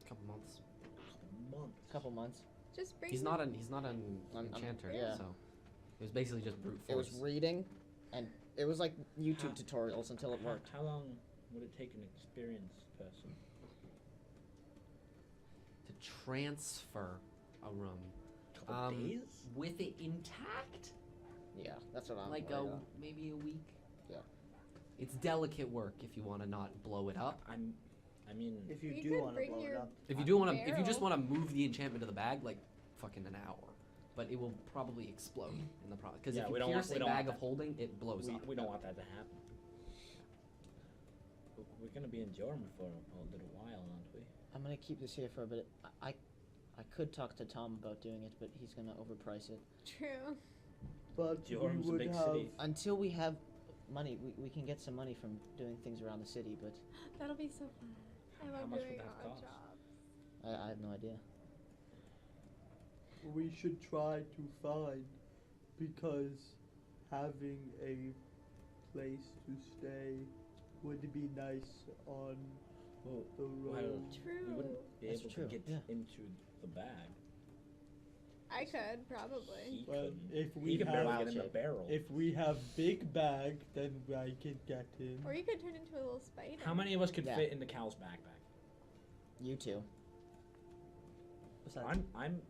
Couple months. Months. Couple months. Just bring He's them. not an enchanter, yeah. so it was basically just brute It force. was reading, and it was like YouTube tutorials until it worked. How long would it take an experienced person? To transfer a room. Couple days? With it intact? Yeah, that's what I'm Like worried about. maybe a week? Yeah. It's delicate work if you want to not blow it up. I mean, If you You do could want to bring blow it your- up. If you do want to, if you just barrel. want to move the enchantment to the bag, like fucking an hour, but it will probably explode in the process. Because Yeah, if you we don't want- pierce we a don't bag want of holding, it blows up. we don't want that to happen. We're gonna be in Deorumn for a little while, aren't we? I'm gonna keep this here for a bit. I could talk to Tom about doing it, but he's gonna overprice it. True. But Deorum's we a would big have city. Until we have money, we can get some money from doing things around the city, but That'll be so fun. I How love much would doing that odd cost? jobs. I have no idea. we should try to find, because having a place to stay would be nice on Well, the road. True. we wouldn't be That's able true, to get yeah. into the bag. I could probably. He Well, couldn't. if He we could barely have get in the barrel. if we have big bag, then I can get in. Or you could turn into a little spider. How many of us could Yeah. fit in the cow's backpack? You two. What's that? I'm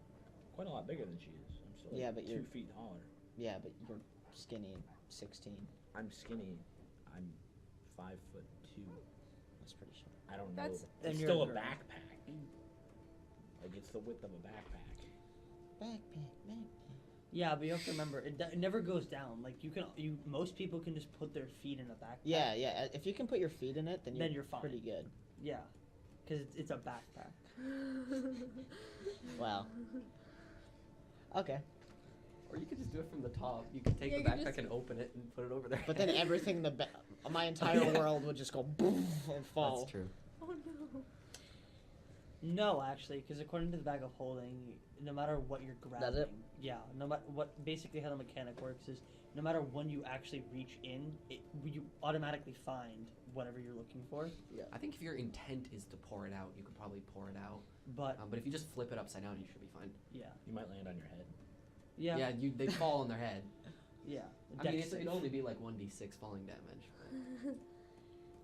quite a lot bigger than she is. I'm still like Yeah, but 2 you're- feet taller. Yeah, but you're skinny and 16. I'm skinny. I'm 5'2". That's pretty short. I don't know. That's- Then It's you're still a a girl. backpack. Like it's the width of a backpack. Backpack. Yeah, but you have to remember, it never goes down. Like most people can just put their feet in a backpack. Yeah. If you can put your feet in it, then you're fine. pretty good. Yeah, because it's a backpack. Wow. Okay. Or you could just do it from the top. You could take Yeah, the you could backpack just- and open it and put it over there. But then everything, my entire world would just go boom and fall. That's true. Oh no. No, actually, because according to the bag of holding, no matter what you're grabbing, Does it? yeah, no matter what, basically how the mechanic works is, no matter when you actually reach in, you automatically find whatever you're looking for. I think if your intent is to pour it out, you could probably pour it out. But But if you just flip it upside down, you should be fine. yeah, You might land on your head. yeah, Yeah, they fall on their head. yeah. I mean, Dex it'd save. only be like 1d6 falling damage. But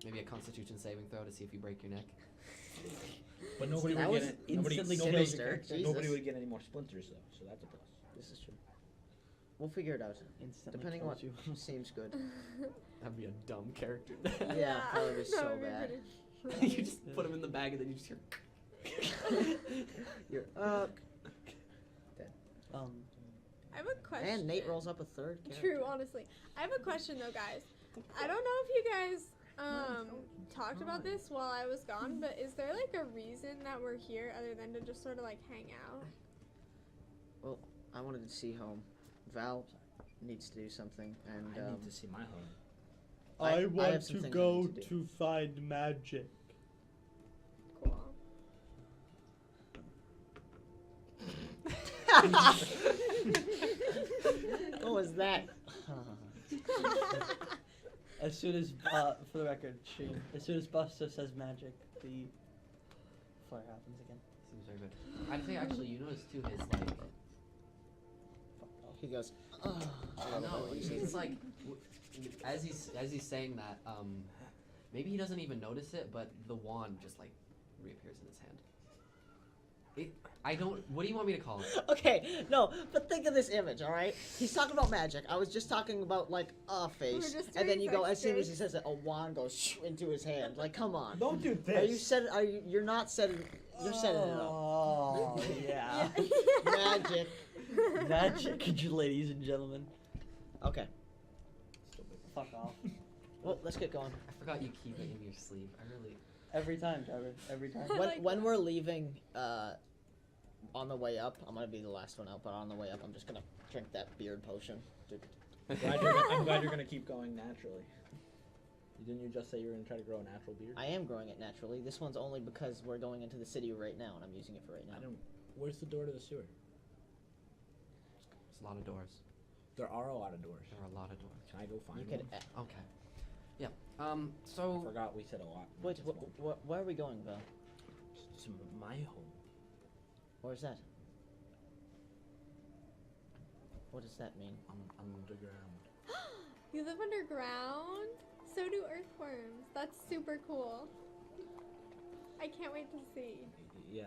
maybe a Constitution saving throw to see if you break your neck. But nobody That would was get it. Nobody, instantly nobody, sinister. nobody Jesus. would get any more splinters though, so that's a plus. This is true. We'll figure it out. Instantly Depending on what kills you. seems good. That'd be a dumb character. Yeah, probably that so would be bad. pretty You just put them in the bag and then you just hear. You're up. I have a question. And Nate rolls up a third character. True, honestly. I have a question though, guys. I don't know if you guys talked about this while I was gone, but is there like a reason that we're here other than to just sort of like hang out? Well, I wanted to see home. Val needs to do something, and I need to see my home. I I want have some to things I go need to do. to find magic. Cool. what was that? As soon as, for the record, Shane, as soon as Buster says magic, the flare happens again. Seems very good. I'd say actually, you notice too his like. He goes. Oh. No, it's like as he's saying that. Maybe he doesn't even notice it, but the wand just like reappears in his hand. I don't. What do you want me to call it? Okay, no, but think of this image, all right? He's talking about magic. I was just talking about like a face, just and then doing you go sex as soon as he jokes. says it, a wand goes into his hand. Like, come on. Don't do this. Are you set? Are you? You're not setting. You're setting it up. Oh, yeah. Magic. Magic, ladies and gentlemen. Okay. Fuck off. Well, let's get going. I forgot you keep it in your sleeve. I really. Every time, Trevor. Every time. I When like when that. we're leaving, on the way up, I'm gonna be the last one out. But on the way up, I'm just gonna drink that beard potion. I'm glad you're gonna keep going naturally. Didn't you just say you were gonna try to grow a natural beard? I am growing it naturally. This one's only because we're going into the city right now, and I'm using it for right now. I don't. Where's the door to the sewer? There's a lot of doors. There are a lot of doors. There are a lot of doors. Can I go find You one? could. Okay. Yeah. I So forgot we said a lot. not Wait, just one. where are we going, Val? It's my home. Where's that? What does that mean? I'm underground. You live underground? So do earthworms. That's super cool. I can't wait to see. Yes.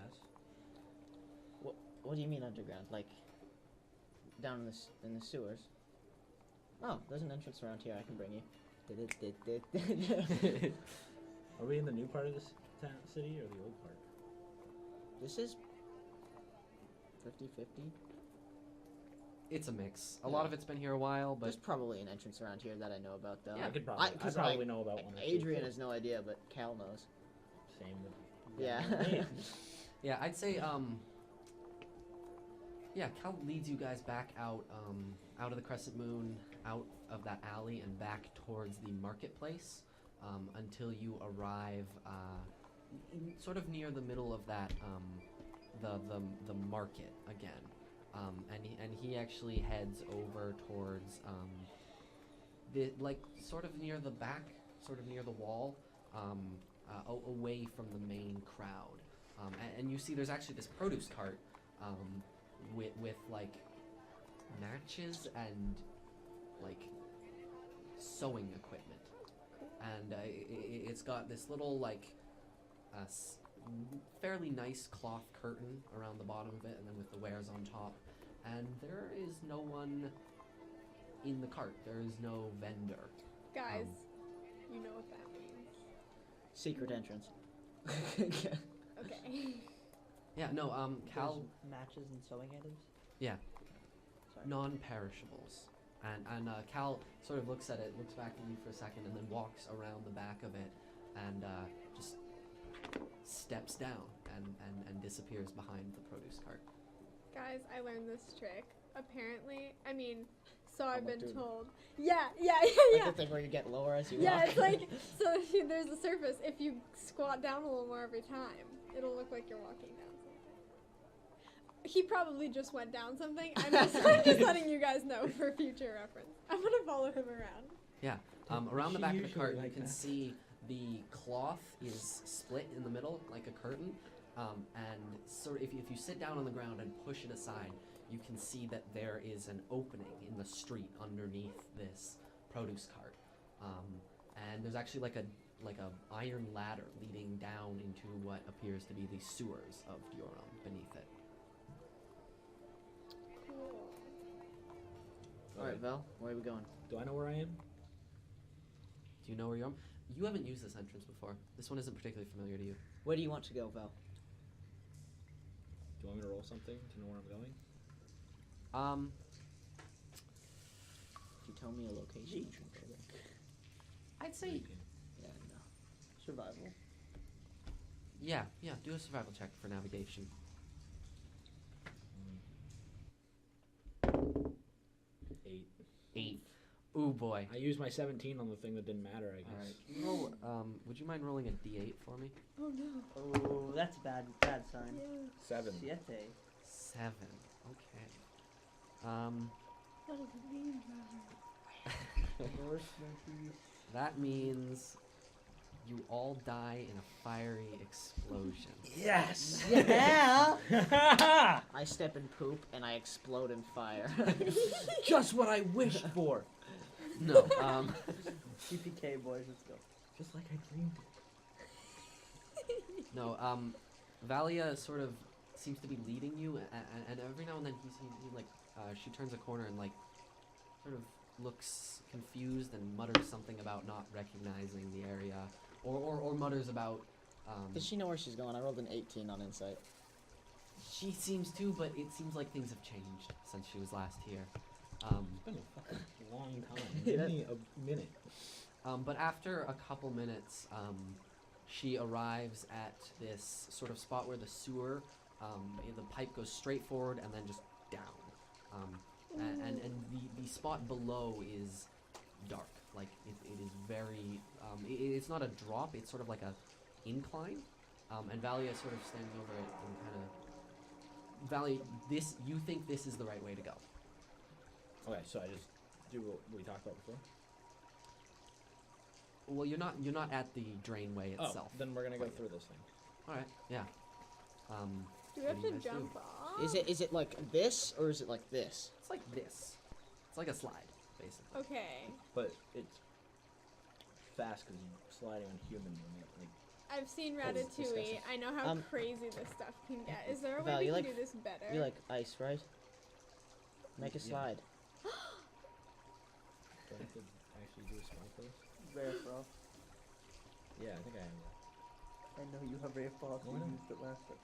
What do you mean underground? Like down in the sewers? Oh, there's an entrance around here. I can bring you. Are we in the new part of this city or the old part? This is 50-50. it's a mix. A lot of it's been here a while, but There's probably an entrance around here that I know about, though. Yeah, I could probably. I 'cause, probably like, know about one. Or two. Adrian has no idea, but Cal knows. Same with. Yeah. yeah, I'd say yeah, Cal leads you guys back out out of the Crescent Moon, out of that alley, and back towards the marketplace until you arrive sort of near the middle of that the market again. And he actually heads over towards the like sort of near the back, sort of near the wall, away from the main crowd. And you see there's actually this produce cart with like matches and like sewing equipment, and it's got this little like fairly nice cloth curtain around the bottom of it, and then with the wares on top. And there is no one in the cart. There is no vendor. Guys, you know what that means. Secret entrance. Okay. Yeah, no, Cal, There's matches and sewing items. Yeah. Sorry. non-perishables. And Cal sort of looks at it, looks back at you for a second, and then walks around the back of it, and just steps down and disappears behind the produce cart. Guys, I learned this trick. Apparently, I mean, so I've like been doing- told. Yeah. Like the thing where you get lower as you Yeah, walk. it's like, so if there's a surface. If you squat down a little more every time, it'll look like you're walking down something. He probably just went down something. I'm just letting you guys know for future reference. I'm gonna follow him around. Yeah. Around the She back of the usually cart, like you can that. see the cloth is split in the middle like a curtain. And sort of if you sit down on the ground and push it aside, you can see that there is an opening in the street underneath this produce cart. And there's actually like a iron ladder leading down into what appears to be the sewers of Deorumn beneath it. Cool. Alright, Val, where are we going? Do I know where I am? Do you know where you're? You haven't used this entrance before. This one isn't particularly familiar to you. Where do you want to go, Val? Do you want me to roll something to know where I'm going? If you tell me a location. I'd say Yeah, no. Survival. yeah. Do a survival check for navigation. 8. 8. Ooh boy. I used my 17 on the thing that didn't matter, I All guess. right. Roll. Would you mind rolling a D8 for me? Oh no. Oh, that's bad sign. Yeah. 7. Siete. 7. Okay. What does it mean, That means you all die in a fiery explosion. Yes! Yeah. I step in poop and I explode in fire. Just what I wished for. No. CPK boys, let's go. Just like I dreamed. No, Valia sort of seems to be leading you, and every now and then he like, she turns a corner and like, sort of looks confused and mutters something about not recognizing the area, or mutters about, Does she know where she's going? I rolled an 18 on insight. she seems to, but it seems like things have changed since she was last here. It's been a fucking long time. Give me a minute. But after a couple minutes, she arrives at this sort of spot where the sewer, the pipe goes straight forward and then just down. And the spot below is dark. Like, it is very, it's not a drop, it's sort of like a incline. And Valia sort of stands over it and kind of, Valia, you think this is the right way to go. Okay, so I just do what we talked about before. Well, you're not at the drainway itself. Oh, then we're gonna go through this thing. All right, yeah. Do we have what do to you guys jump do? off? Is it like this or is it like this? It's like this. It's like a slide, basically. Okay. But it's fast because you're sliding on human limit. Like, I've seen That was disgusting. Ratatouille. I know how Um, crazy this stuff can get. Is there a way Val, we you can like- do this better? You like ice, right? Make a Yeah. slide. do I have to actually do a slide for this? Rare frost. Yeah, I think I have that. I know you have rare frost. You Why not? used it last episode.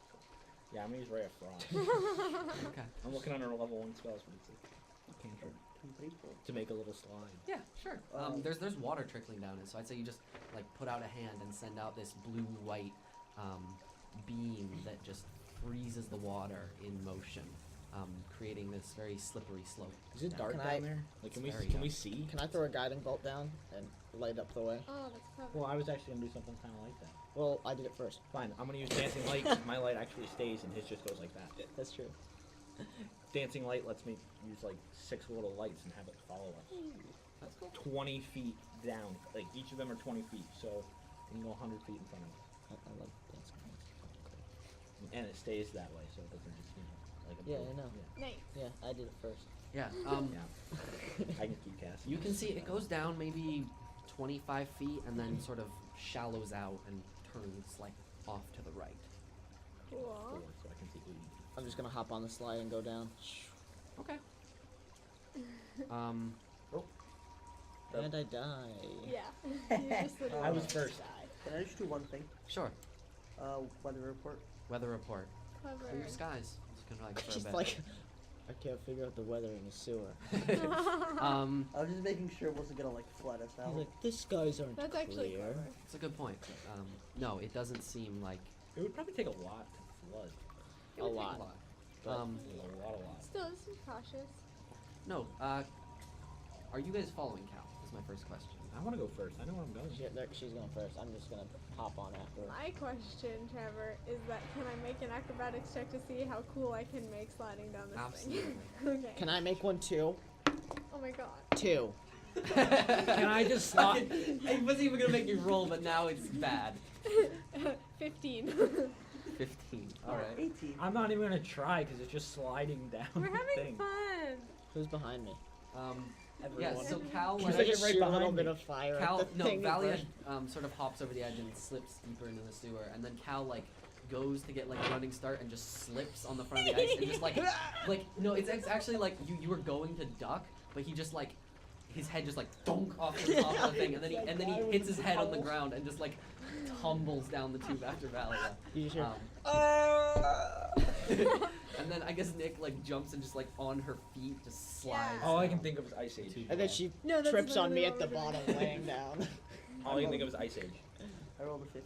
Yeah, I'm gonna use Ray of Frost. Okay. I'm looking under level 1 spells, but it's a cantrip to make a little slide. Yeah, sure. There's water trickling down it, so I'd say you just like put out a hand and send out this blue-white beam that just freezes the water in motion, creating this very slippery slope. Is it down. dark Can down I- there? Like, can we It's very can we dark. see? Can I throw a guiding bolt down and light up the way? Oh, that's clever. Well, I was actually gonna do something kind of like that. Well, I did it first. Fine, I'm gonna use dancing light. My light actually stays, and his just goes like that. That's true. Dancing light lets me use like 6 little lights and have it follow us. That's cool. 20 feet down, like each of them are 20 feet, so we can go 100 feet in front of us, I love dancing. and it stays that way, so it doesn't just like a Yeah, boat. I know. Nice. Yeah, I did it first. Yeah. Yeah, I can keep casting. You can see it goes down maybe 25 feet and then sort of shallows out and turns like off to the right. Cool. 4, so I can see 80. I'm just gonna hop on the slide and go down. Okay. And I die. Yeah. You just literally I was first. die. Can I just do one thing? Sure. Weather report. Weather report. Clever. Clear skies. Just gonna like for a Just bit. like, I can't figure out the weather in the sewer. I was just making sure it wasn't gonna like flood us out. He's like, the skies aren't That's actually clear. clever. It's a good point. No, it doesn't seem like It would probably take a lot to flood. it A would take lot. a lot. But- A lot. Still, this is cautious. No. Are you guys following Cal? Is my first question. I want to go first. I know where I'm going. She's going first. I'm just gonna hop on after her. My question, Trevor, is that can I make an acrobatics check to see how cool I can make sliding down this Absolutely. thing? Okay. Can I make one too? Oh my god. 2. Can I just slide? I wasn't even gonna make you roll, but now it's bad. 15. 15. All right. 18. I'm not even gonna try because it's just sliding down. We're the having thing. fun. Who's behind me? Yeah. Everyone. So Cal, Can She's I like, like just right shoot a little behind bit me. of fire Cal, at the no, thing? Valia sort of hops over the edge and slips deeper into the sewer, and then Cal like goes to get like a running start and just slips on the front of the ice and just like no, it's actually like you were going to duck, but he just like his head just like thunk off the top of the thing, and then he hits his head on the ground and just like tumbles down the tube after Valia. You just hear, And then I guess Nick like jumps and just like on her feet just slides. Yeah. All I can down. think of is Ice Age. and then she No, that's trips on me literally at the what we're bottom, doing. laying down. All I can think of is Ice Age. I rolled a 15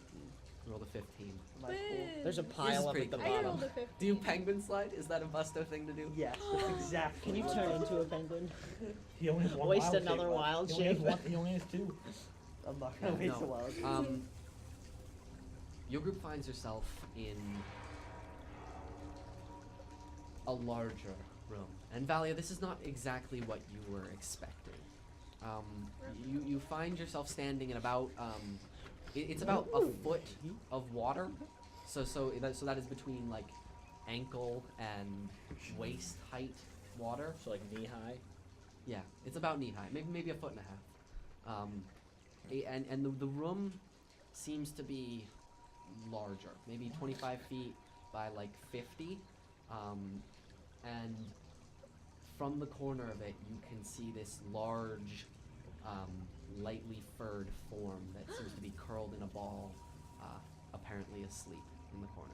Roll the 15. for my school. There's a pile up pretty at the cool. I bottom. rolled a 15. Do you penguin slide? Is that a Busto thing to do? Yes, that's exactly. Can you what turn I into a penguin? He only has one Waste wild another shape left. wild He only has shape. one- He only has 2. I'm not gonna waste No. a while. Your group finds yourself in a larger room. And Valia, this is not exactly what you were expecting. You find yourself standing in about it's about a foot of water. So that is between like ankle and waist height water. So like knee high. Yeah, it's about knee high, maybe a foot and a half. And the room seems to be larger, maybe 25 feet by like 50, and from the corner of it you can see this large, lightly furred form that seems to be curled in a ball, apparently asleep in the corner.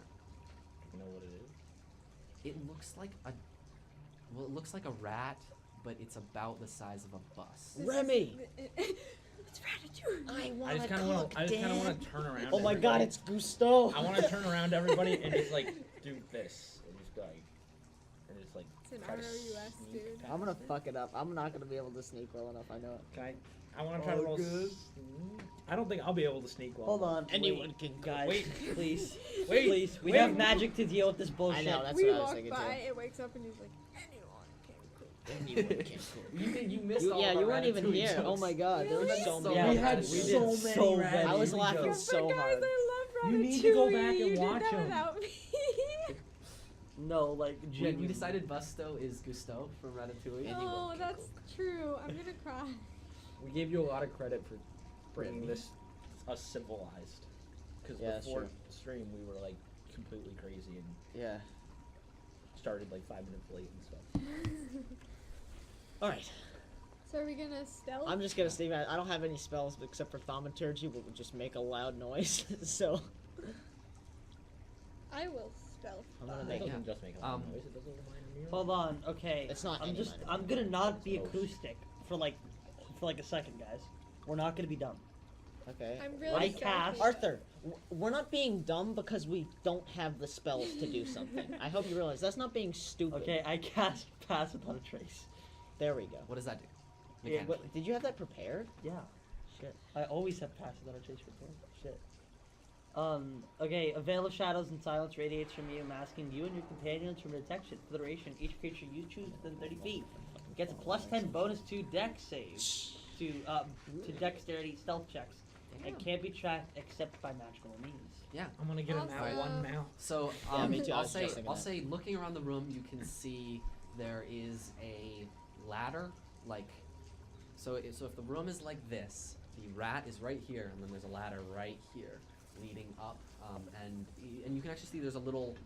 You know what it is? It looks like it looks like a rat, but it's about the size of a bus. Remy! It's Ratatouille. I I want just to kind of want cook, to. I just kind of Dad. want to turn around. Oh my God, everybody. it's Gusto. I want to turn around to everybody and just like do this and just go like, and just like. It's an try to ROUS, sneak dude. past I'm gonna it. fuck it up. I'm not gonna be able to sneak well enough. I know it. Can I want to try to roll. Good. I don't think I'll be able to sneak well. Hold on. Anyone wait, can cook. guys. Wait. Please. Wait, Please. We wait. have magic to deal with this bullshit. I know, that's We what I was walk thinking by, too. it wakes up and he's like, anyone can cook. Anyone can cook. You missed You, all yeah, of you our weren't even Ratatouille here. Oh jokes. my God, there were Really? so So many. we Yeah, had we so did many. so many. Ratatouille I was laughing jokes. so but guys, hard. I love You Ratatouille. need to go back and You did watch that 'em. without me. No, like We genuinely. decided Busto is Gusto from Ratatouille. Anyone Oh, can that's true. I'm gonna cry. We gave you a lot of credit for bringing this us civilized. Because Yeah, before sure. stream we were like completely crazy and Yeah. started like 5 minutes late and stuff. All right. So are we gonna stealth? I'm just gonna stay back. I don't have any spells except for thaumaturgy, which would just make a loud noise. So I will stealth. I'm gonna It make doesn't it. just make a loud Um, noise, it does a minor mirror. Hold on. Okay. It's not I'm any just. minor I'm gonna not be Oh, acoustic for like a second, guys. We're not gonna be dumb. Okay. I'm really I stealthy. cast- Arthur, we're not being dumb because we don't have the spells to do something. I hope you realize that's not being stupid. Okay. I cast pass without a trace. There we go. What does that do? Yeah, Mechanically. What, did you have that prepared? Yeah. Shit. I always have pass without a trace prepared. Shit. Okay, a veil of shadows and silence radiates from you, masking you and your companions from detection. For the duration, each creature you choose within 30 feet gets a +10 bonus to dex saves, to dexterity stealth checks, and can't be tracked except by magical means. Yeah. I'm gonna get an Awesome. at one now. So Yeah, me too. I I'll was say just thinking I'll that. say looking around the room you can see there is a ladder, like so if the room is like this, the rat is right here and then there's a ladder right here leading up, and you can actually see there's a little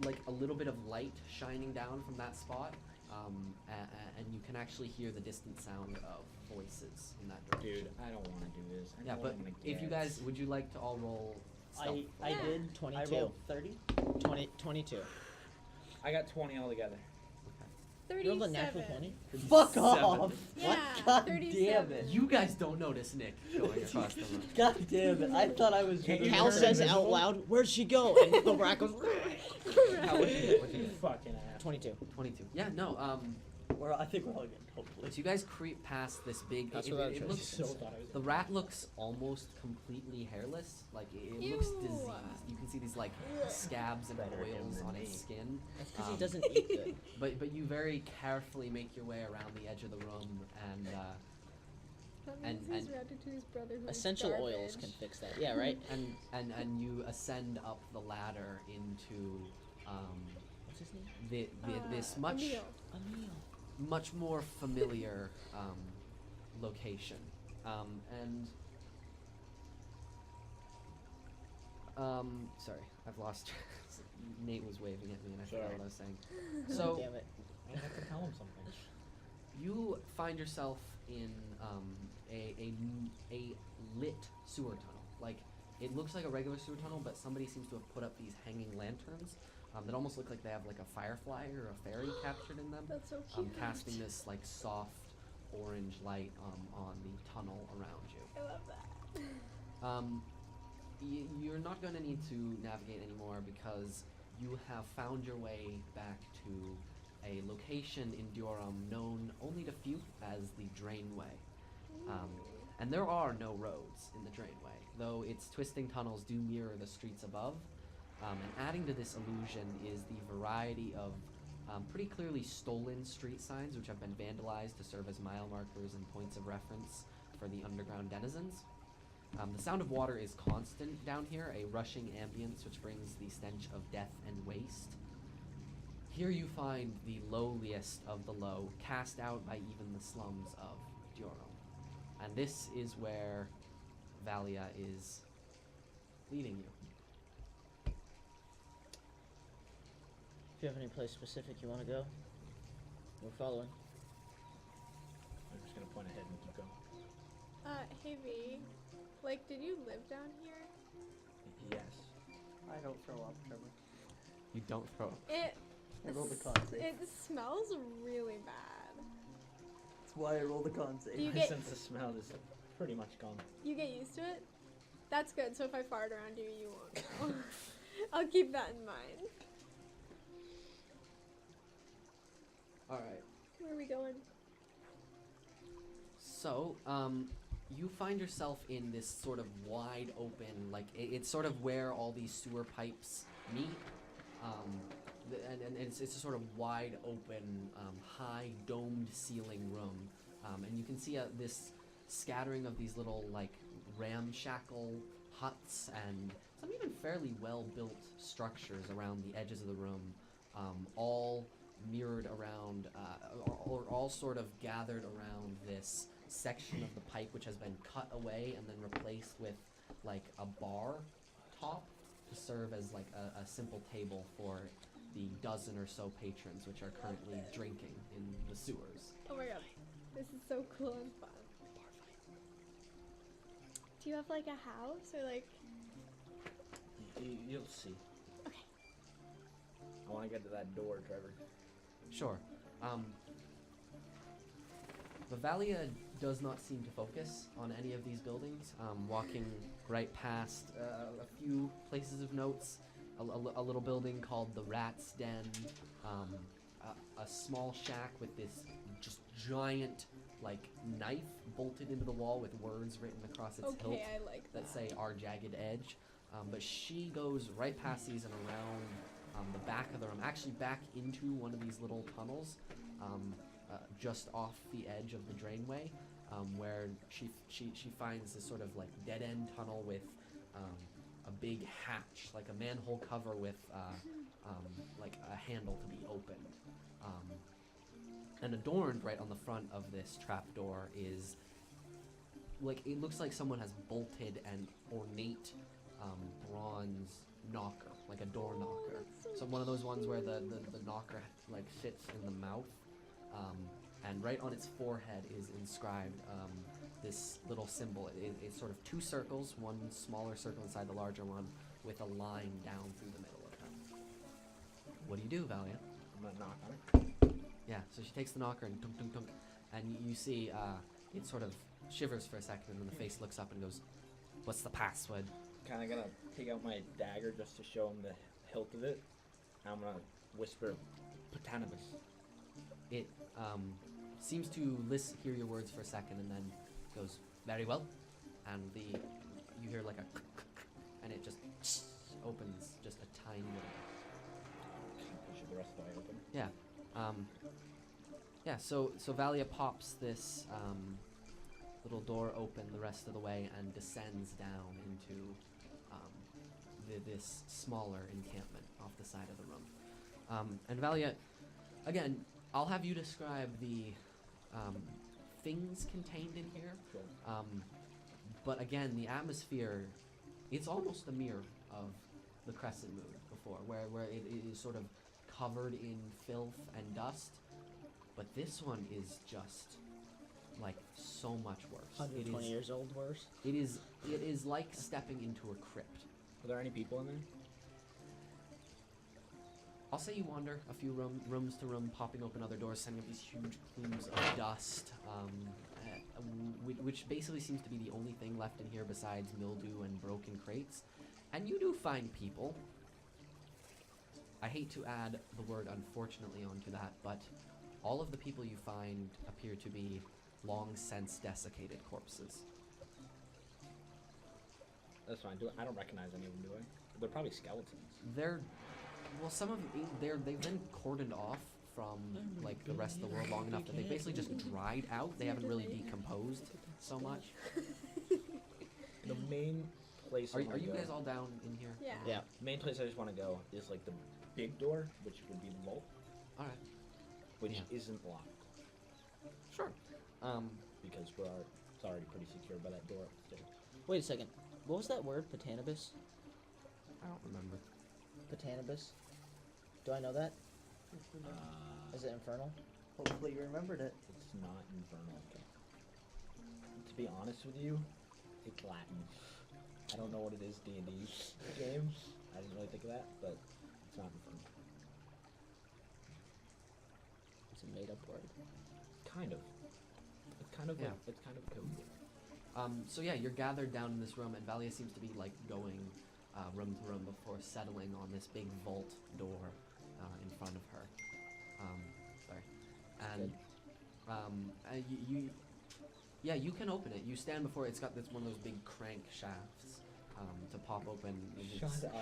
like a little bit of light shining down from that spot, and you can actually hear the distant sound of voices in that direction. Dude, I don't want to do this. I Yeah, know but I'm gonna if you get- guys would you like to all roll stealth? I Yeah. did. I 22. rolled 30. 22. I got 20 altogether. You rolled a natural 37. 20? Fuck 37. off! Yeah, God 37. damn it! You guys don't notice Nick going across the room. God damn it! I thought I was. Can't gonna you Cal turn says invisible? out loud, "Where'd she go?" And the rat goes. How would you get? What'd you You get? fucking ass. 22. 22. Yeah, no. I think we're all good. Hopefully. So you guys creep past this big. That's It, what I it was looks. So thought I was The rat looks almost completely hairless. Like it looks Ew. diseased. You can see these like scabs and Better him oils than on me. its skin. That's because he Um, doesn't eat good. But you very carefully make your way around the edge of the room, and That And- means he's Ratatouille's brother who Essential is oils garbage. can fix that. Yeah, right. and you ascend up the ladder into What's his name? this much Emil. Emil. much more familiar location, and sorry, I've lost. Nate was waving at me, and I forgot Sorry. what I was saying. God So damn it. I have to tell him something. you find yourself in a lit sewer tunnel. Like it looks like a regular sewer tunnel, but somebody seems to have put up these hanging lanterns that almost look like they have like a firefly or a fairy captured in them, That's so cute. casting this like soft orange light on the tunnel around you. I love that. You're not going to need to navigate anymore because you have found your way back to a location in Deorumn known only to few as the Drainway. And there are no roads in the Drainway, though its twisting tunnels do mirror the streets above. And adding to this illusion is the variety of pretty clearly stolen street signs which have been vandalized to serve as mile markers and points of reference for the underground denizens. The sound of water is constant down here, a rushing ambience which brings the stench of death and waste. Here you find the lowliest of the low, cast out by even the slums of Deorumn. and this is where Valia is leading you. If you have any place specific you want to go, we're following. I'm just gonna point ahead and keep going. Hey V, like, did you live down here? Yes. I don't throw up, Trevor. You don't throw. It I rolled a con save. it smells really bad. That's why I rolled a con save. Do you My get sense of smell is pretty much gone. you get used to it? That's good. So if I fart around you, you won't know. I'll keep that in mind. All right. Where are we going? So, you find yourself in this sort of wide open, like it's sort of where all these sewer pipes meet, and it's a sort of wide open, high domed ceiling room, and you can see this scattering of these little like ramshackle huts and some even fairly well built structures around the edges of the room, all mirrored around, or all sort of gathered around this section of the pipe which has been cut away and then replaced with like a bar top to serve as like a simple table for the dozen or so patrons which are currently drinking in the sewers. Oh my god, this is so cool and fun. Do you have like a house or like? You'll see. Okay. I want to get to that door, Trevor. Sure. Valia does not seem to focus on any of these buildings. Walking right past a few places of notes, a little building called the Rat's Den, a small shack with this just giant like knife bolted into the wall with words written across its hilt Okay, I like that say "Our Jagged Edge." But she goes right past these and around the back of the room, actually back into one of these little tunnels, just off the edge of the drainway, where she finds this sort of like dead end tunnel with a big hatch, like a manhole cover with like a handle to be opened. And adorned right on the front of this trapdoor is like it looks like someone has bolted an ornate bronze knocker, like a door knocker. So one of those ones where the knocker like sits in the mouth, and right on its forehead is inscribed this little symbol. It's sort of two circles, one smaller circle inside the larger one, with a line down through the middle of them. What do you do, Valia? I'm gonna knock on it. Yeah, so she takes the knocker and tunk tunk tunk, and you see it sort of shivers for a second, and then the face looks up and goes, "What's the password?" Kind of gonna take out my dagger just to show him the hilt of it. I'm gonna whisper, "Patanibus." It seems to hear your words for a second, and then goes, "Very well," and you hear like a and it just opens just a tiny little. Push it the rest of the way open. Yeah. Yeah, so Valia pops this little door open the rest of the way and descends down into this smaller encampment off the side of the room. And Valia, again, I'll have you describe the things contained in here. Sure. But again, the atmosphere, it's almost a mirror of the Crescent Moon before, where it is sort of covered in filth and dust, but this one is just like so much worse. 120 years old worse. It is like stepping into a crypt. Are there any people in there? I'll say you wander a few rooms to room, popping open other doors, sending up these huge plumes of dust, which basically seems to be the only thing left in here besides mildew and broken crates. And you do find people. I hate to add the word unfortunately onto that, but all of the people you find appear to be long since desiccated corpses. That's fine. I don't recognize any of them, do I? They're probably skeletons. Some of them, they've been cordoned off from like the rest of the world long enough that they basically just dried out. They haven't really decomposed so much. The main place. Are I wanna you go- guys all down in here? Yeah. Yeah. The main place I just want to go is like the big door, which would be the vault, All right. which Yeah. isn't locked Sure. because we're our It's already pretty secure by that door upstairs. Wait a second. What was that word? Patanibus? I don't remember. Patanibus? Do I know that? Is it infernal? Hopefully you remembered it. It's not infernal. To be honest with you, it's Latin. I don't know what it is D&D game. I didn't really think of that, but it's not infernal. It's a made-up word. Kind of. It's kind of Yeah. it's kind of code. So yeah, you're gathered down in this room, and Valia seems to be like going room to room before settling on this big vault door in front of her. Sorry, and you can open it. You stand before it. It's got this one of those big crank shafts to pop open. Shut It's- up.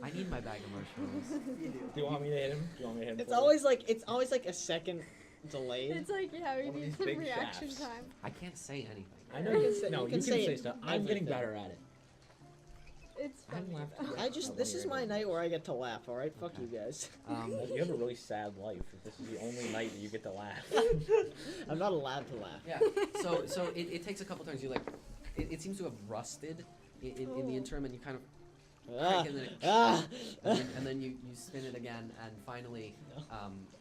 I need my bag of marshmallows. You do. Do you want me to hit him? Do you want me to hit him? It's for you? always like a second delayed. It's like, yeah, we One of need these some big reaction shafts. time. I can't say anything. I know you can say You no. can You can say say it. stuff. I'm getting Everything. better at it. It's I'm funny. laughing. I just this is my night where I get to laugh. All right, fuck Okay. you guys. You have a really sad life. If this is the only night that you get to laugh. I'm not allowed to laugh. Yeah. So it takes a couple turns. You like, it seems to have rusted in the Oh. interim, and you kind of Ah, and then it- ah, and then you spin it again, and finally,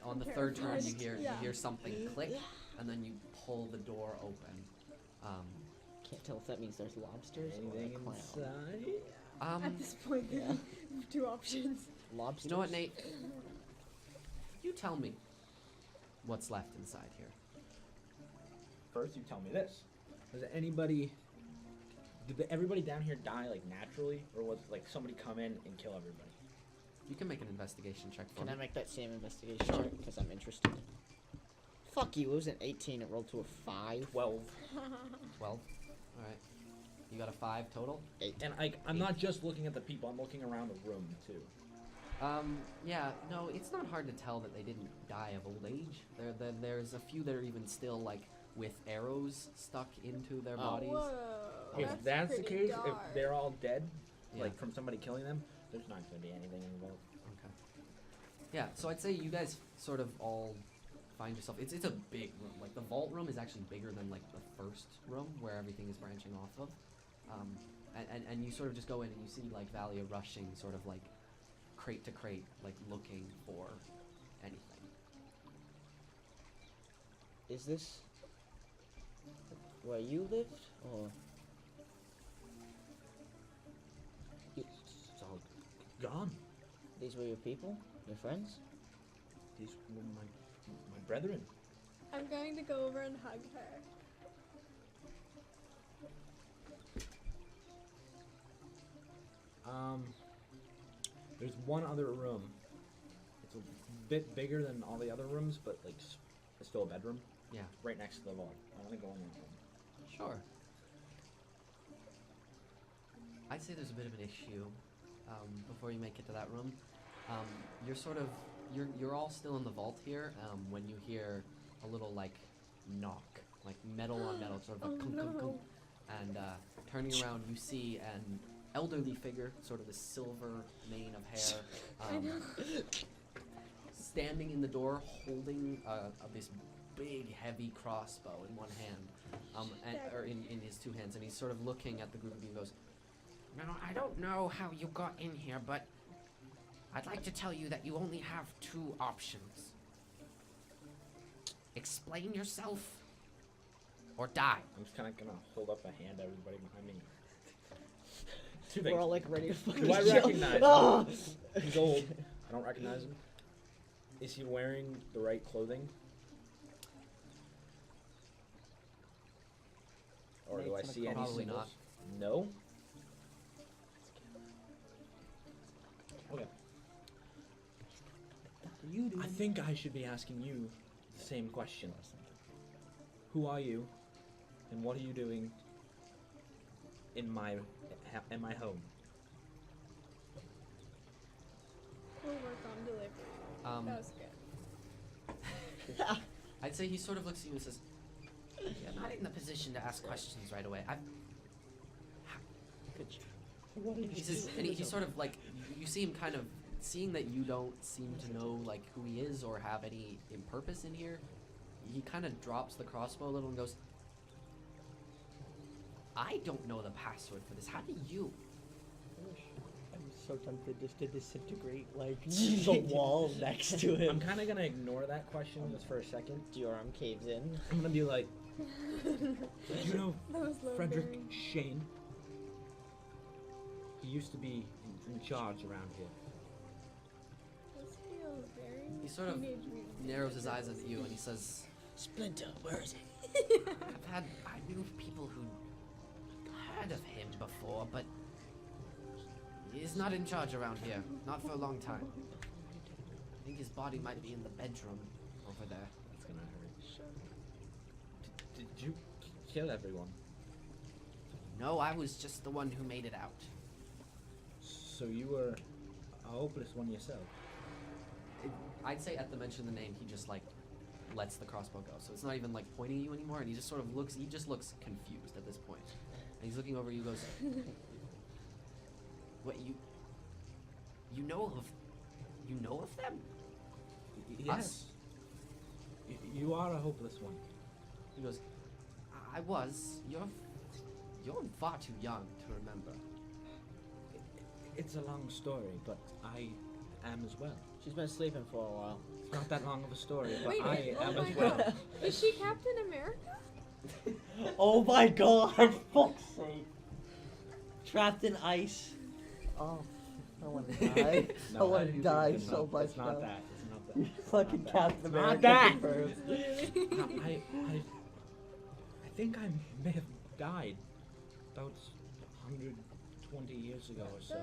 on the third turn, you Yeah. hear something click, and then you pull the door open. Can't tell if that means there's lobsters or a Anything clown. inside? At this point, Yeah. two options. Lobsters. You know what, Nate? You tell me what's left inside here. First, you tell me this: Does anybody? Did everybody down here die like naturally, or was like somebody come in and kill everybody? You can make an investigation check for Can me. I make that same investigation Sure. check? Because I'm interested. Fuck you. It was an 18. It rolled to a 5. 12. 12. All right. You got a 5 total. 8. And I'm not just looking at the people; I'm looking around the room too. Yeah, no, it's not hard to tell that they didn't die of old age. There's a few that are even still like with arrows stuck into their Oh. bodies. Whoa. If that's the pretty case, if dark. they're all dead, Yeah. like from somebody killing them, there's not going to be anything involved. Okay. Yeah, so I'd say you guys sort of all find yourself. It's a big room. Like the vault room is actually bigger than like the first room where everything is branching off of. And you sort of just go in and you see like Valia rushing, sort of like crate to crate, like looking for anything. Is this where you lived? Or It's all gone. these were your people? Your friends? These were my brethren. I'm going to go over and hug her. There's one other room. It's a bit bigger than all the other rooms, but like it's still a bedroom. Yeah. Right next to the vault. I want to go in that room. Sure. I'd say there's a bit of an issue before you make it to that room. You're sort of you're all still in the vault here when you hear a little like knock, like metal on metal, sort of like Oh, kunk, kunk, no. kunk. And turning around, you see an elderly figure, sort of a silver mane of hair, I know. standing in the door, holding this big, heavy crossbow in one hand, or in his two hands, and he's sort of looking at the group of you and goes, "Now, I don't know how you got in here, but I'd like to tell you that you only have 2 options. Explain yourself, or die." I'm just kind of gonna hold up a hand at everybody behind me. Two We're things. all like ready to fucking Do I kill. recognize him? Ah! He's old. I don't recognize him. Is he wearing the right clothing? Or do I Nate's see gonna any Probably symbols? not. No? Okay. You do. I think I should be asking you the same question. Who are you, and what are you doing in my home? We'll work on delivery. That was good. I'd say he sort of looks at you and says, "You're not in the position to ask questions right away. Good job. He says, and he sort of like, you see him kind of, seeing that you don't seem to know like who he is or have any purpose in here, he kind of drops the crossbow a little and goes, I don't know the password for this. How do you? I'm so tempted just to disintegrate like the wall next to I'm him. kind of gonna ignore that question just for a second. Deorumn caves in. I'm gonna be like, do you know Those low Frederick bearing. Shane? He used to be in charge around here. This feels very He sort of Teenage Mutant narrows his Ninja eyes at you and he Turtles. says, Splinter, where is he? I knew people who heard of him before, but he's not in charge around here. Not for a long time. I think his body might be in the bedroom over there. That's gonna hurt. Did you kill everyone? No, I was just the one who made it out. So you were a hopeless one yourself. I'd say at the mention of the name, he just like lets the crossbow go. So it's not even like pointing at you anymore, and he just sort of looks. He just looks confused at this point, and he's looking over at you. Goes, "What you know of them? Yes. Us?" You are a hopeless one. He goes, "I was. You're far too young to remember." It's a long story, but I am as well. She's been sleeping for a while. It's not that long of a story, but Wait, I oh am my as well. God. Is she Captain America? Oh my god, fuck's sake. Trapped in ice. Oh, I want to die. I No, want to die it's so not- much It's not now. that. It's not You that. fucking Captain It's not America. that. confirmed. Really? I think I may have died about 120 years ago or so.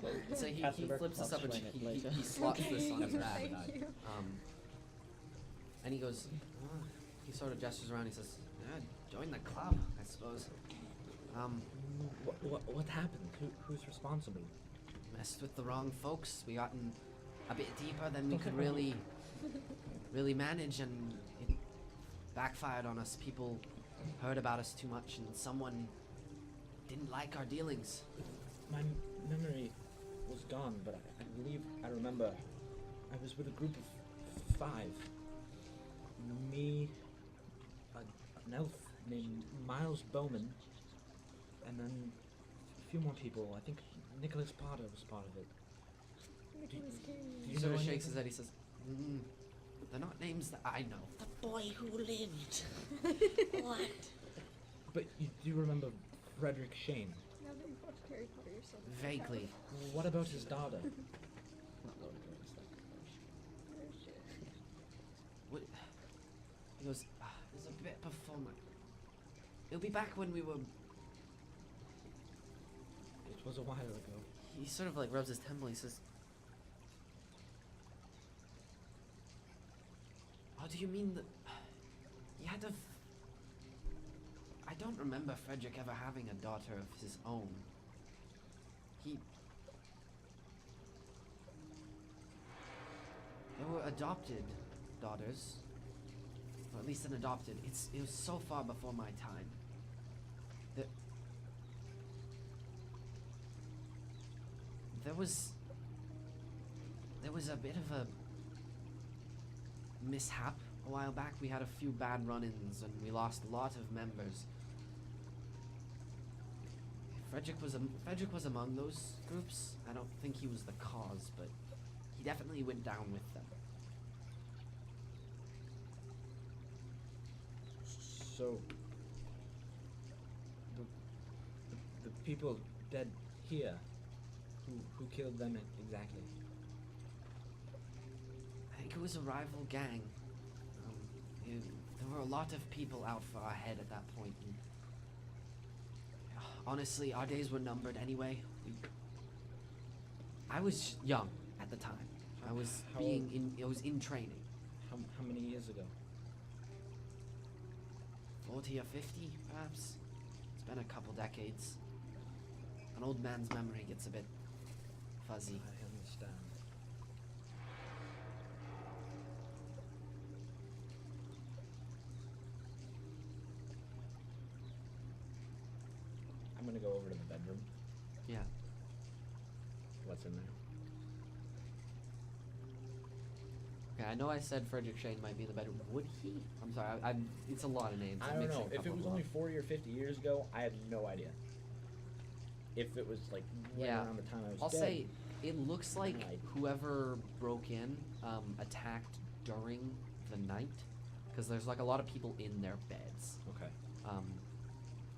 The fuck? So he Captain America flips this up and explain it he later. slots this on his Okay, rabbit thank eye. you. And he goes, he sort of gestures around. He says, "Join the club, I suppose." What happened? Who's responsible? Messed with the wrong folks. We gotten a bit deeper than we could really manage, and it backfired on us. People heard about us too much, and someone didn't like our dealings. My memory was gone, but I believe I remember. I was with a group of 5. Me, an elf named Miles Bowman, and then a few more people. I think Nicholas Potter was part of it. Nicolas Cage. Do He you sort know of any shakes of his head. He says, "They're not names that I know." The boy who lived. What? But you do remember Frederick Shane? Now that you've watched Harry Potter, you're so Vaguely. What about his daughter? Oh, shit. What? He goes, "It was a bit before my. It'll be back when we were." It was a while ago. He sort of like rubs his temple. He says, "Oh, do you mean that he had a? I don't remember Frederick ever having a daughter of his own. They were adopted daughters, or at least an adopted. It was so far before my time. That there was a bit of a mishap a while back. We had a few bad run-ins and we lost a lot of members. Frederick was among those groups. I don't think he was the cause, but he definitely went down with them. So the people dead here, who killed them exactly? I think it was a rival gang. There were a lot of people out for our head at that point. And honestly, our days were numbered anyway. I was young at the time. I was I was in training. How many years ago? 40 or 50, perhaps. It's been a couple decades. An old man's memory gets a bit fuzzy. I understand. I'm gonna go over to the bedroom. Yeah. What's in there? Okay, I know I said Frederick Shane might be in the bedroom. Would he? I'm sorry, it's a lot of names. I I'm don't mixing know. a If couple it was of only them 40 or 50 years ago, I have no idea. If it was like right Yeah. around the time I was I'll dead. say it looks like Right. whoever broke in attacked during the night, because there's like a lot of people in their beds. Okay.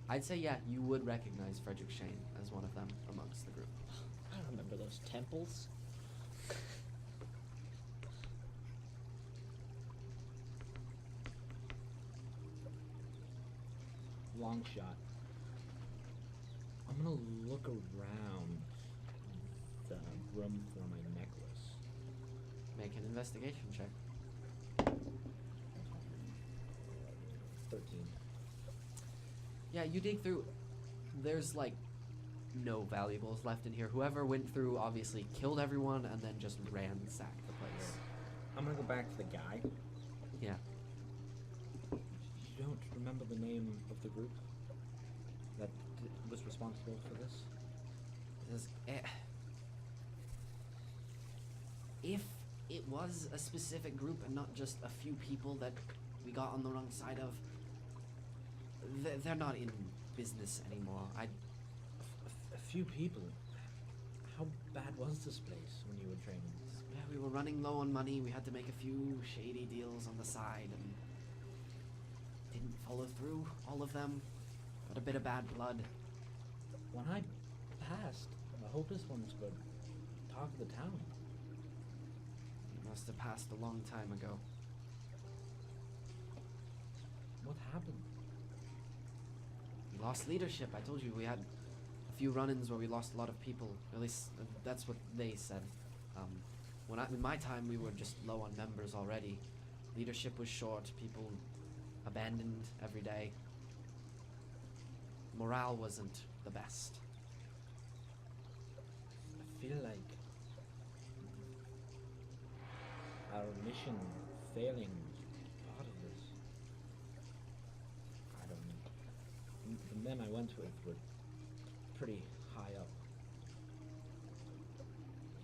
I'd say yeah, you would recognize Frederick Shane as one of them amongst the group. I don't remember those temples. Long shot. I'm gonna look around the room for my necklace. Make an investigation check. 13. Yeah, you dig through. There's like no valuables left in here. Whoever went through obviously killed everyone and then just ransacked the place. I'm gonna go back to the guy. Yeah. You don't remember the name of the group that was responsible for this? If it was a specific group and not just a few people that we got on the wrong side of, they're not in business anymore. A few people. How bad was this place when you were training? Yeah, we were running low on money. We had to make a few shady deals on the side and didn't follow through. All of them got a bit of bad blood. When I passed, I hope this one's good. Talk of the town. It must have passed a long time ago. What happened? We lost leadership. I told you we had a few run-ins where we lost a lot of people. At least that's what they said. In my time, we were just low on members already. Leadership was short. People abandoned every day. Morale wasn't the best. I feel like our mission failing is part of this. I don't know. The men I went with were pretty high up.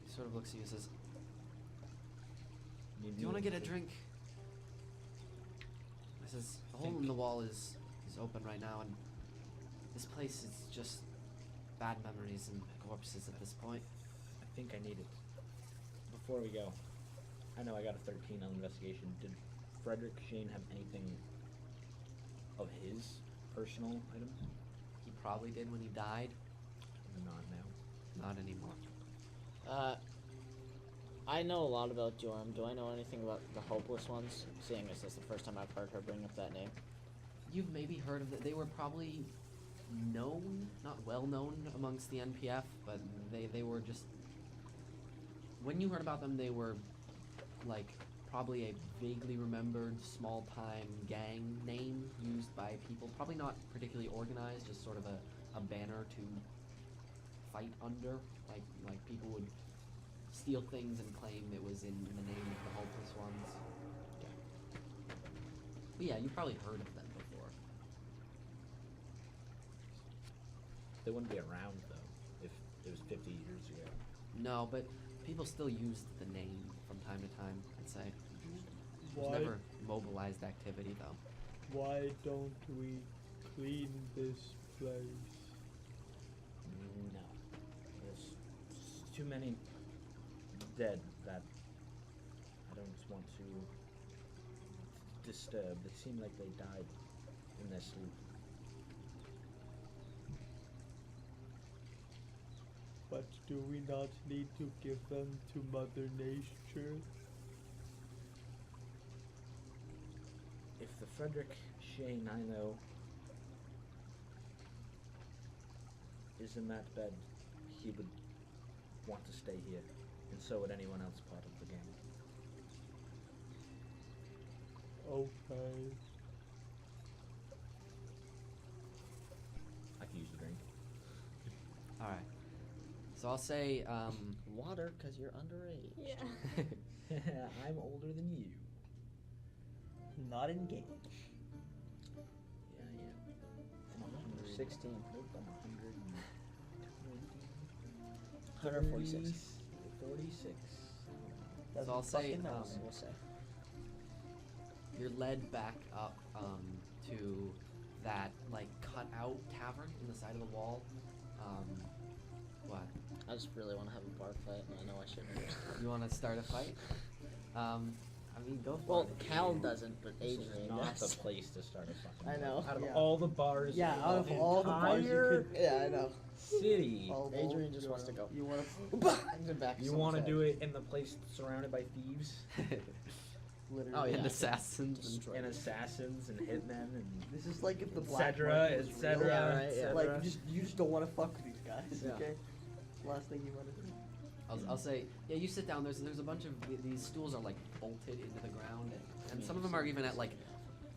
He sort of looks at you and says, You "Do you want to knew get a it. drink?" I says, "The hole in the wall is open right now, and this place is just bad memories and corpses at this point." I think I need it. Before we go, I know I got a 13 on investigation. Did Frederick Shane have anything of his personal items? He probably did when he died. Not now. Not anymore. I know a lot about Deorumn. Do I know anything about the Hopeless Ones? Seeing as this is the first time I've heard her bring up that name. You've maybe heard of it. They were probably known, not well known amongst the NPF, but they were just. When you heard about them, they were like probably a vaguely remembered small-time gang name used by people. Probably not particularly organized, just sort of a banner to fight under. Like people would steal things and claim it was in the name of the Hopeless Ones. But yeah, you've probably heard of them before. They wouldn't be around though if it was 50 years ago. No, but people still used the name from time to time, I'd say. There's Why, never mobilized activity, though. why don't we clean this place? No. There's too many dead that I don't want to disturb. They seem like they died in their sleep. But do we not need to give them to Mother Nature? If the Frederick Shane I know is in that bed, he would want to stay here, and so would anyone else part of the gang. Okay. I could use a drink. All right. So I'll say, Water, because you're underage. Yeah. I'm older than you. Not engaged. Yeah, I am. I'm 100. 16. Nope, I'm 120. 146. 46. That's So I'll say, fucking nice. We'll say. you're led back up to that like cut out tavern in the side of the wall. What? I just really want to have a bar fight, and I know I shouldn't. You want to start a fight? I mean, go for Well, it. Cal doesn't, but This Adrian is not does. the place to start a fucking I know. Out of Yeah. all the bars. Yeah, in out of all the bars you entire could- Yeah, I know. city. Adrian just wants to go. You want to Back You want to do it in the place surrounded by thieves literally. Oh, yeah. And assassins. Destroy and it. assassins and hitmen and This is like if the et black cetera, market et was real. cetera, Yeah, right, et yeah. cetera. Like you just don't want to fuck with these guys. Yeah. Okay. Last thing you want to do. I'll say, yeah, you sit down. There's a bunch of these stools are like bolted into the ground, and some of them are even at like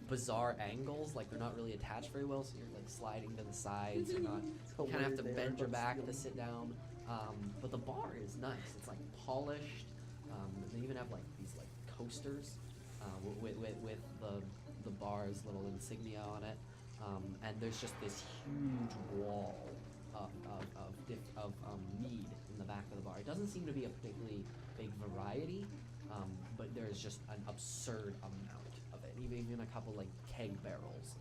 bizarre angles, like they're not really attached very well. So you're like sliding to the sides. You're not. You kind of have to bend your back to sit down. But the bar is nice. It's like polished. They even have like these like coasters with the bar's little insignia on it. And there's just this huge wall of mead in the back of the bar. It doesn't seem to be a particularly big variety, but there's just an absurd amount of it. Even a couple like keg barrels,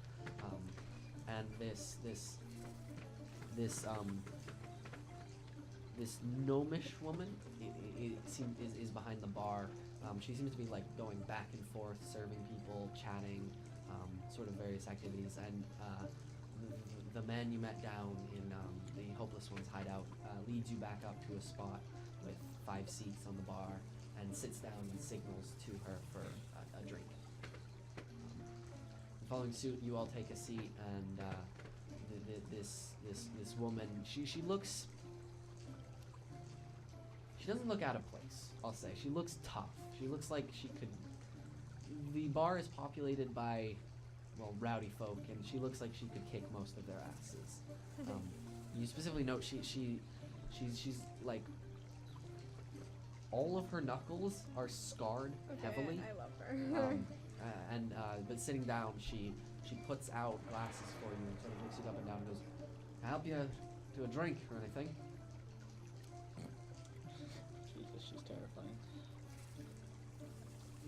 and this gnomish woman is behind the bar. She seems to be like going back and forth, serving people, chatting, sort of various activities. And the man you met down in the Hopeless One's hideout leads you back up to a spot with 5 seats on the bar and sits down and signals to her for a drink. Following suit, you all take a seat, and this woman, she looks. She doesn't look out of place, I'll say. She looks tough. She looks like she could. The bar is populated by, well, rowdy folk, and she looks like she could kick most of their asses. You specifically note she's like. All of her knuckles are scarred heavily. I love her. But sitting down, she puts out glasses for you and sort of looks you up and down and goes, "Can I help you to a drink or anything?" Jesus, she's terrifying.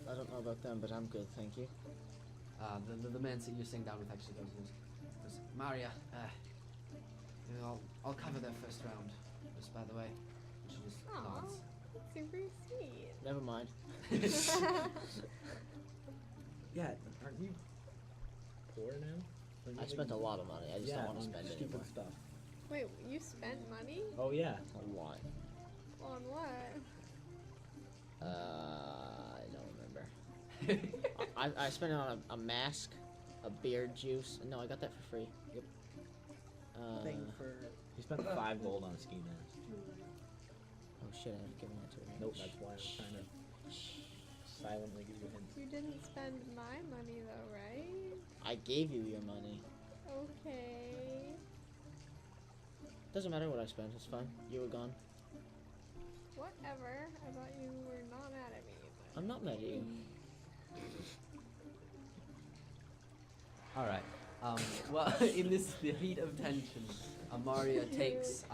I don't know about them, but I'm good, thank you. The man you're sitting down with actually goes, "Maria, you know, I'll cover their first round, just by the way." And she just Aw, nods. that's super sweet. Never mind. Yeah, aren't you poor now? Aren't you I spent a making- lot of money. I just yeah, don't want to on spend stupid anymore. stuff. Wait, you spent money? Oh yeah. A lot. On what? I don't remember. I spent it on a mask, a beard juice. No, I got that for free. Yep. Thing for He spent 5 gold on a ski mask. Oh shit, I have given that to her. Nope, that's why I was trying to silently give you hints. You didn't spend my money though, right? I gave you your money. Okay. Doesn't matter what I spent, it's fine. You were gone. Whatever. I thought you were not mad at me. But I'm not mad at you. All right. Well, in this the heat of tension, Amaria takes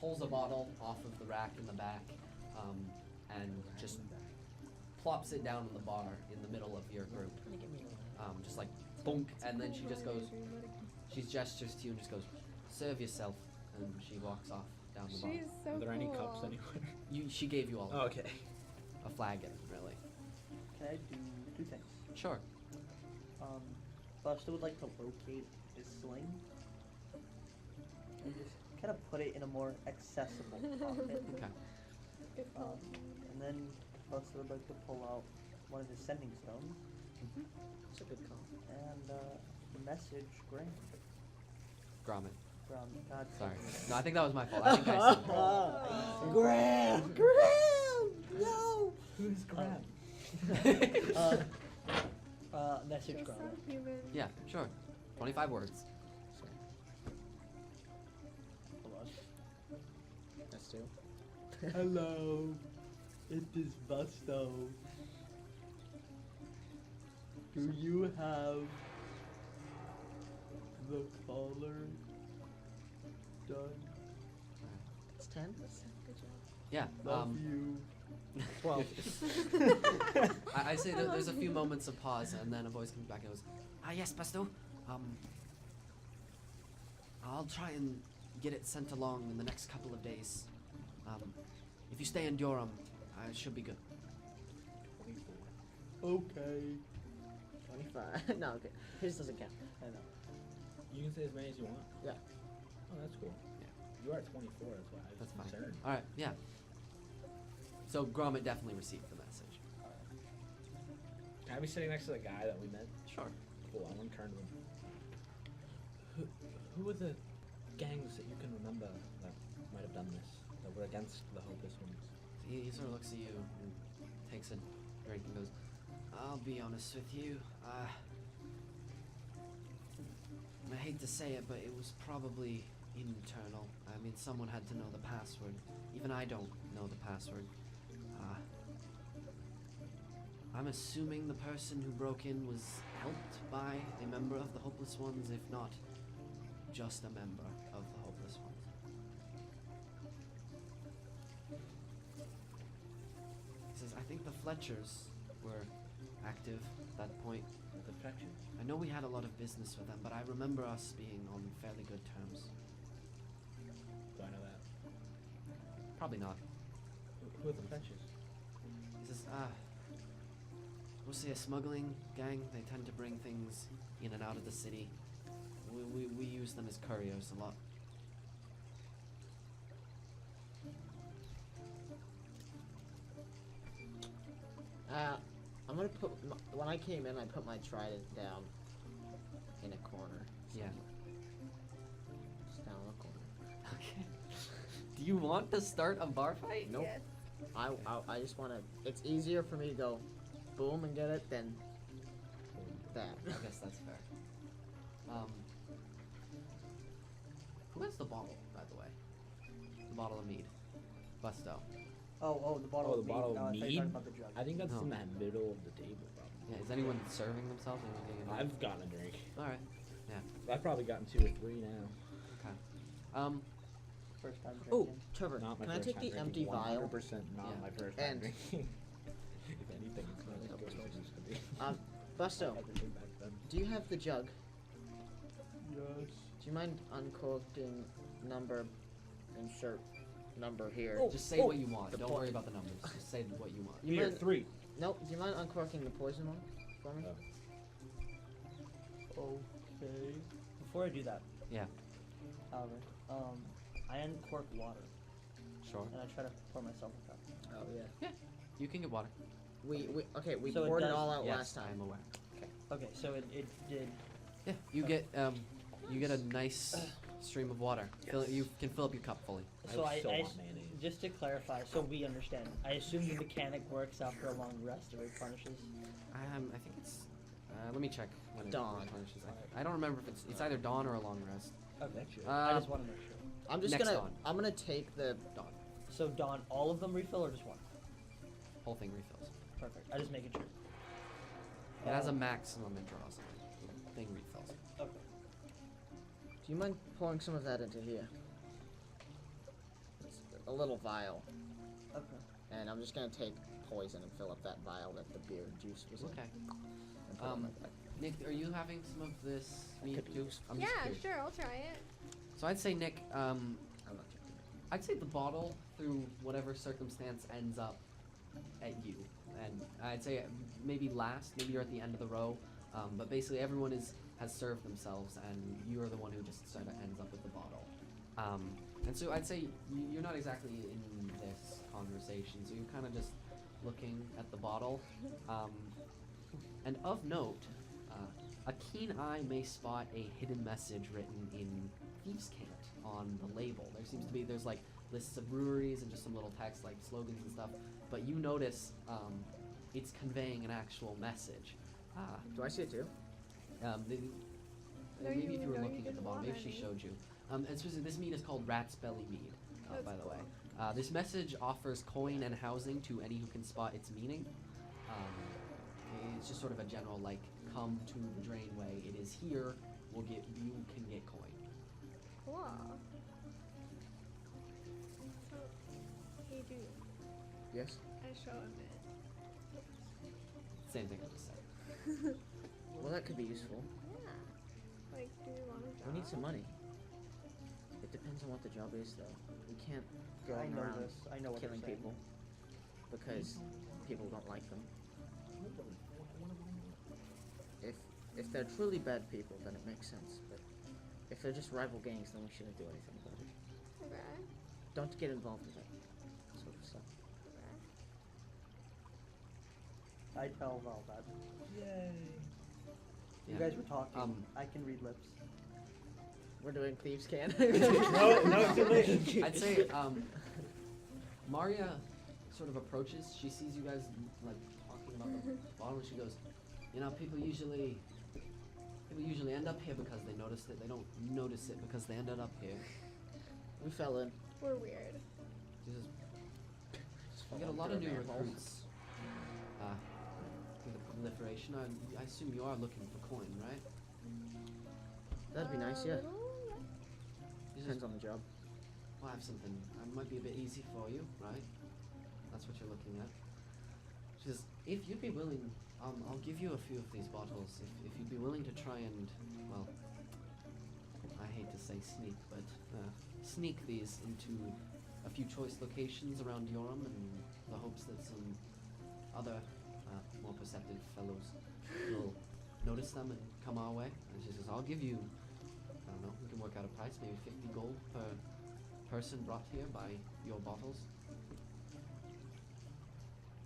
pulls a bottle off of the rack in the back, and just plops it down on the bar in the middle of your group. Just like bonk, and then she just goes. She gestures to you and just goes, "Serve yourself," and she walks off down the bar. She's so Are there any cool. cups anywhere? She gave you all Oh, okay. a flagon, really. Can I do 2 things? Sure. First, I would like to locate this sling and just kind of put it in a more accessible pocket. Okay. Good call. And then first, I would like to pull out one of the sending stones It's a good call. and the message Graham Gromit. from God. Sorry. No, I think that was my fault. I think I said. Graham! No. Who's Graham? Message Just Graham. so human. Yeah, sure. 25 words. Hold on. That's 2. Hello, it is Busto. Do you have the collar done? It's 10? Yeah. Love you. 12. I say that there's a few moments of pause, and then a voice comes back and goes, "Ah, yes, Pesto. I'll try and get it sent along in the next couple of days. If you stay in Deorumn, it should be good." 24. Okay. 25. No, okay. His doesn't count. I know. You can say as many as you want. Yeah. Oh, that's cool. Yeah. You are at 24. That's why I was That's fine. concerned. All right, yeah. So Gromit definitely received the message. Can I be sitting next to the guy that we met? Sure. Cool. I want to turn to him. Who are the gangs that you can remember that might have done this? That were against the hopeless ones? He sort of looks at you and takes a drink and goes, "I'll be honest with you. I hate to say it, but it was probably internal. I mean, someone had to know the password. Even I don't know the password. I'm assuming the person who broke in was helped by a member of the Hopeless Ones, if not just a member of the Hopeless Ones." He says, "I think the Fletchers were active at that point. The Fletchers. I know we had a lot of business with them, but I remember us being on fairly good terms." Do I know that? Probably not. Who are the Fletchers? He says, we'll say a smuggling gang. They tend to bring things in and out of the city. We use them as couriers a lot. I'm gonna put when I came in, I put my trident down in a corner. Yeah. Just down in a corner. Okay. Do you want to start a bar fight? Nope. Yes. I just wanna. It's easier for me to go, boom and get it than that. I guess that's fair. Who has the bottle, by the way? The bottle of mead. Busto. Oh, the bottle Oh, the of mead. bottle of No, I thought you were mead? talking about the jug. I think that's No. in that middle of the table, probably. Yeah, is anyone serving themselves? Anyone getting a drink? I've gotten a drink. Alright. I've probably gotten 2 or 3 now. Okay. First time Oh, drinking. Trevor, Not my can I first take time the drinking, empty vial? 100% not Yeah. my first time And- drinking. If anything, it's not as good as it used to be. Busto, Everything back then. do you have the jug? Yes. Do you mind uncorking number, insert number here? Oh. Just say what you want. The Don't po- worry about the numbers. Just say what you want. You Here, mind, 3. Nope. Do you mind uncorking the poison one for me? Oh. Okay. Before I do that, Yeah. however, I uncork water Sure. and I try to pour myself a cup. Oh yeah. You can get water. We So it poured it does- all out Yes, last time. I'm aware. Okay, so it did. Yeah. You get a nice stream of water. You can fill up your cup fully. So I I want mayonnaise. just to clarify, so we understand. I assume the mechanic works after a long rest or it punishes. I think it's. Let me check when it Dawn. replenishes. I don't remember if it's either dawn or a long rest. Okay. Sure. I just want to make sure. I'm just Next gonna. dawn. I'm gonna take the. Dawn. So Dawn, all of them refill or just one? Whole thing refills. Perfect. I just making sure. It has a maximum it draws on it. The thing refills. Okay. Do you mind pouring some of that into here? It's a little vial, Okay. and I'm just gonna take poison and fill up that vial that the beer juice was in. Okay. And put it on my Um, back. Nick, are you having some of this meat could be too? useful. I'm just Yeah, curious. sure. I'll try it. So I'd say Nick, I'm not taking I'd say the bottle, through whatever circumstance, ends up at you. And I'd say maybe last, maybe you're at the end of the row, but basically everyone has served themselves, and you're the one who just sort of ends up with the bottle. And so I'd say you're not exactly in this conversation, so you're kind of just looking at the bottle. And of note, a keen eye may spot a hidden message written in thieves' cant on the label. There's like lists of breweries and just some little text like slogans and stuff, but you notice it's conveying an actual message. Do I see it too? Maybe if you were no, you looking at the didn't bottom, maybe want she any. showed you. And specifically, this mead is called Rat's Belly Mead, That's by the way. cool. This message offers coin and housing to any who can spot its meaning. It's just sort of a general like, come to the Drainway. It is here. You can get coin. Cool. So, hey dude, Yes. I show him Same thing I just said. it. Well, that could be useful. Yeah. Like, do we want a job? We need some money. It depends on what the job is, though. We can't go I know around this. I know what killing you're saying. people because people don't like them. If they're truly bad people, then it makes sense. But if they're just rival gangs, then we shouldn't do anything about it. Okay. Don't get involved with that sort of stuff. Okay. I tell Val that. Yay. You Yeah. guys were talking. Um, I can read lips. We're doing thieves' can. No, too late. I'd say Maria sort of approaches. She sees you guys like talking about the bottle, and she goes, "You know, people usually end up here because they noticed it. They don't notice it because they ended up here." We fell in. We're weird. She says, Just "We fell get a lot of into new manhole. recruits through the proliferation. I assume you are looking for coin, right?" That'd be nice, yeah. Little, yeah. She Depends says, on the job. "Well, I have something. Might be a bit easy for you, right? That's what you're looking at." She says, "If you'd be willing, I'll give you a few of these bottles. If you'd be willing to try and, well, I hate to say sneak, but sneak these into a few choice locations around Deorumn in the hopes that some other more perceptive fellows will notice them and come our way." And she says, "I'll give you, I don't know, we can work out a price, maybe 50 gold per person brought here by your bottles."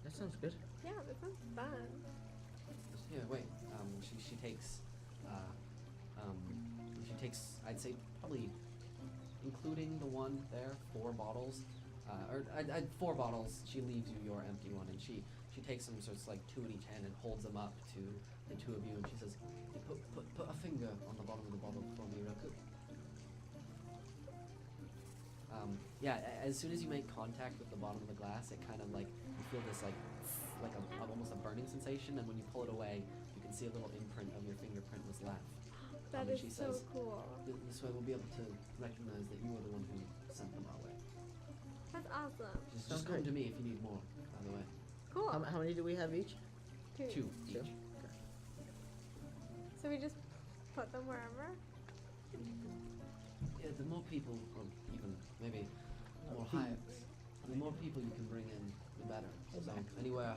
That sounds good. Yeah, that sounds fun. Here, wait. She takes, I'd say probably, including the one there, 4 bottles, or 4 bottles. She leaves you your empty one, and she takes them, so it's like 2 in each hand, and holds them up to the 2 of you, and she says, "Hey, put a finger on the bottom of the bottle for me, real quick." Yeah, as soon as you make contact with the bottom of the glass, it kind of like, you feel this like almost a burning sensation, and when you pull it away, you can see a little imprint of your fingerprint was left. That And is she so says, cool. This way we'll be able to recognize that you were the one who sent them our way. That's awesome. Just Sounds come great. to me if you need more, by the way. Cool. How many do we have each? 2. 2 Two. each. So we just put them wherever? Yeah, the more people, or even maybe more high, the more people you can bring in, the better. So anywhere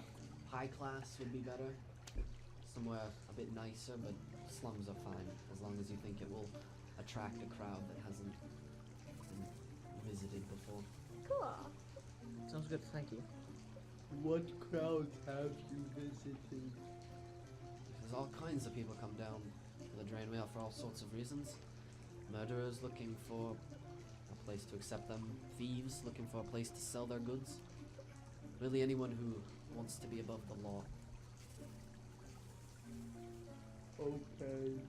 high class would be better. Somewhere a bit nicer, but slums are fine, as long as you think it will attract a crowd that hasn't been visited before. Cool. Sounds good, thank you. What crowds have you visited? There's all kinds of people come down to the drain wheel for all sorts of reasons. Murderers looking for a place to accept them, thieves looking for a place to sell their goods. Really anyone who wants to be above the law. Okay.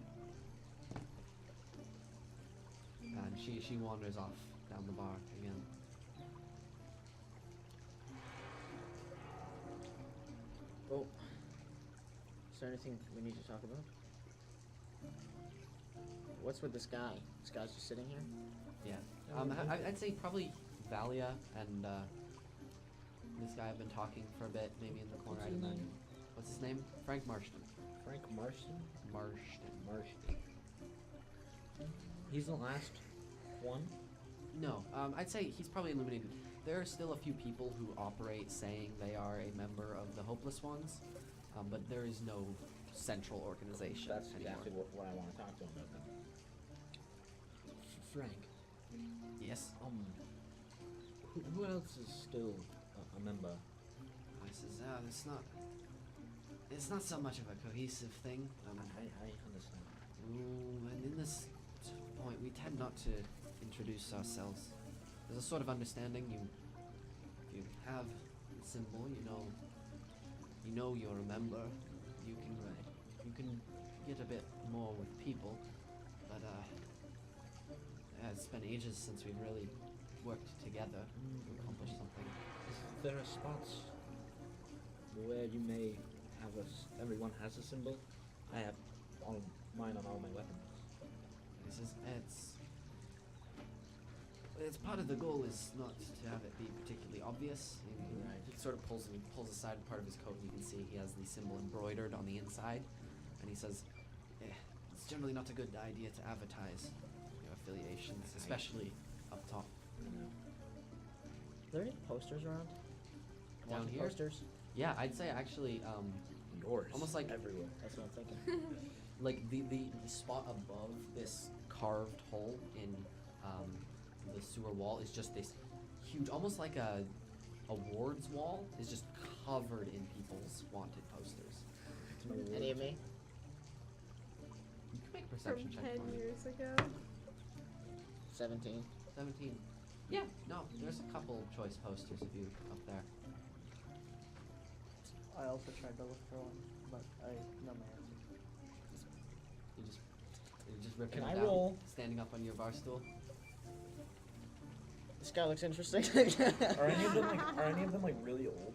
And she wanders off down the bar again. Oh. Is there anything we need to talk about? What's with this guy? This guy's just sitting here? Yeah. I'd say probably Valia and this guy have been talking for a bit, maybe in the corner. What's his name? What's his name? Frank Marston. Frank Marston? Marston. He's the last one? No, I'd say he's probably eliminated. There are still a few people who operate saying they are a member of the Hopeless Ones, but there is no central organization That's anymore. exactly what I want to talk to him about then. Frank, Yes. who else is still a member? I says, it's not so much of a cohesive thing. I understand. And in this point, we tend not to introduce ourselves. There's a sort of understanding if you have a symbol, you know you're a member. You can get a bit more with people, but it's been ages since we've really worked together to accomplish something. Is there a spot where you may have everyone has a symbol? I have all mine on all my weapons. He says, it's part of the goal is not to have it be particularly obvious. He sort of pulls aside part of his coat, and you can see he has the symbol embroidered on the inside. And he says, it's generally not a good idea to advertise your affiliations, especially up top. Are there any posters around? Down Wanted here? Posters? Yeah, I'd say actually, Doors. almost like everywhere. That's what I'm thinking. like the spot above this carved hole in the sewer wall is just this huge, almost like a awards wall, is just covered in people's wanted posters. Any of me? You can make a From perception check 10 for me. years ago. 17. 17. Yeah, no, there's a couple choice posters of you up there. I also tried to look for one, but I know my answer. You just ripping Can it I down, roll? standing up on your bar stool. This guy looks interesting. Are any of them like really old?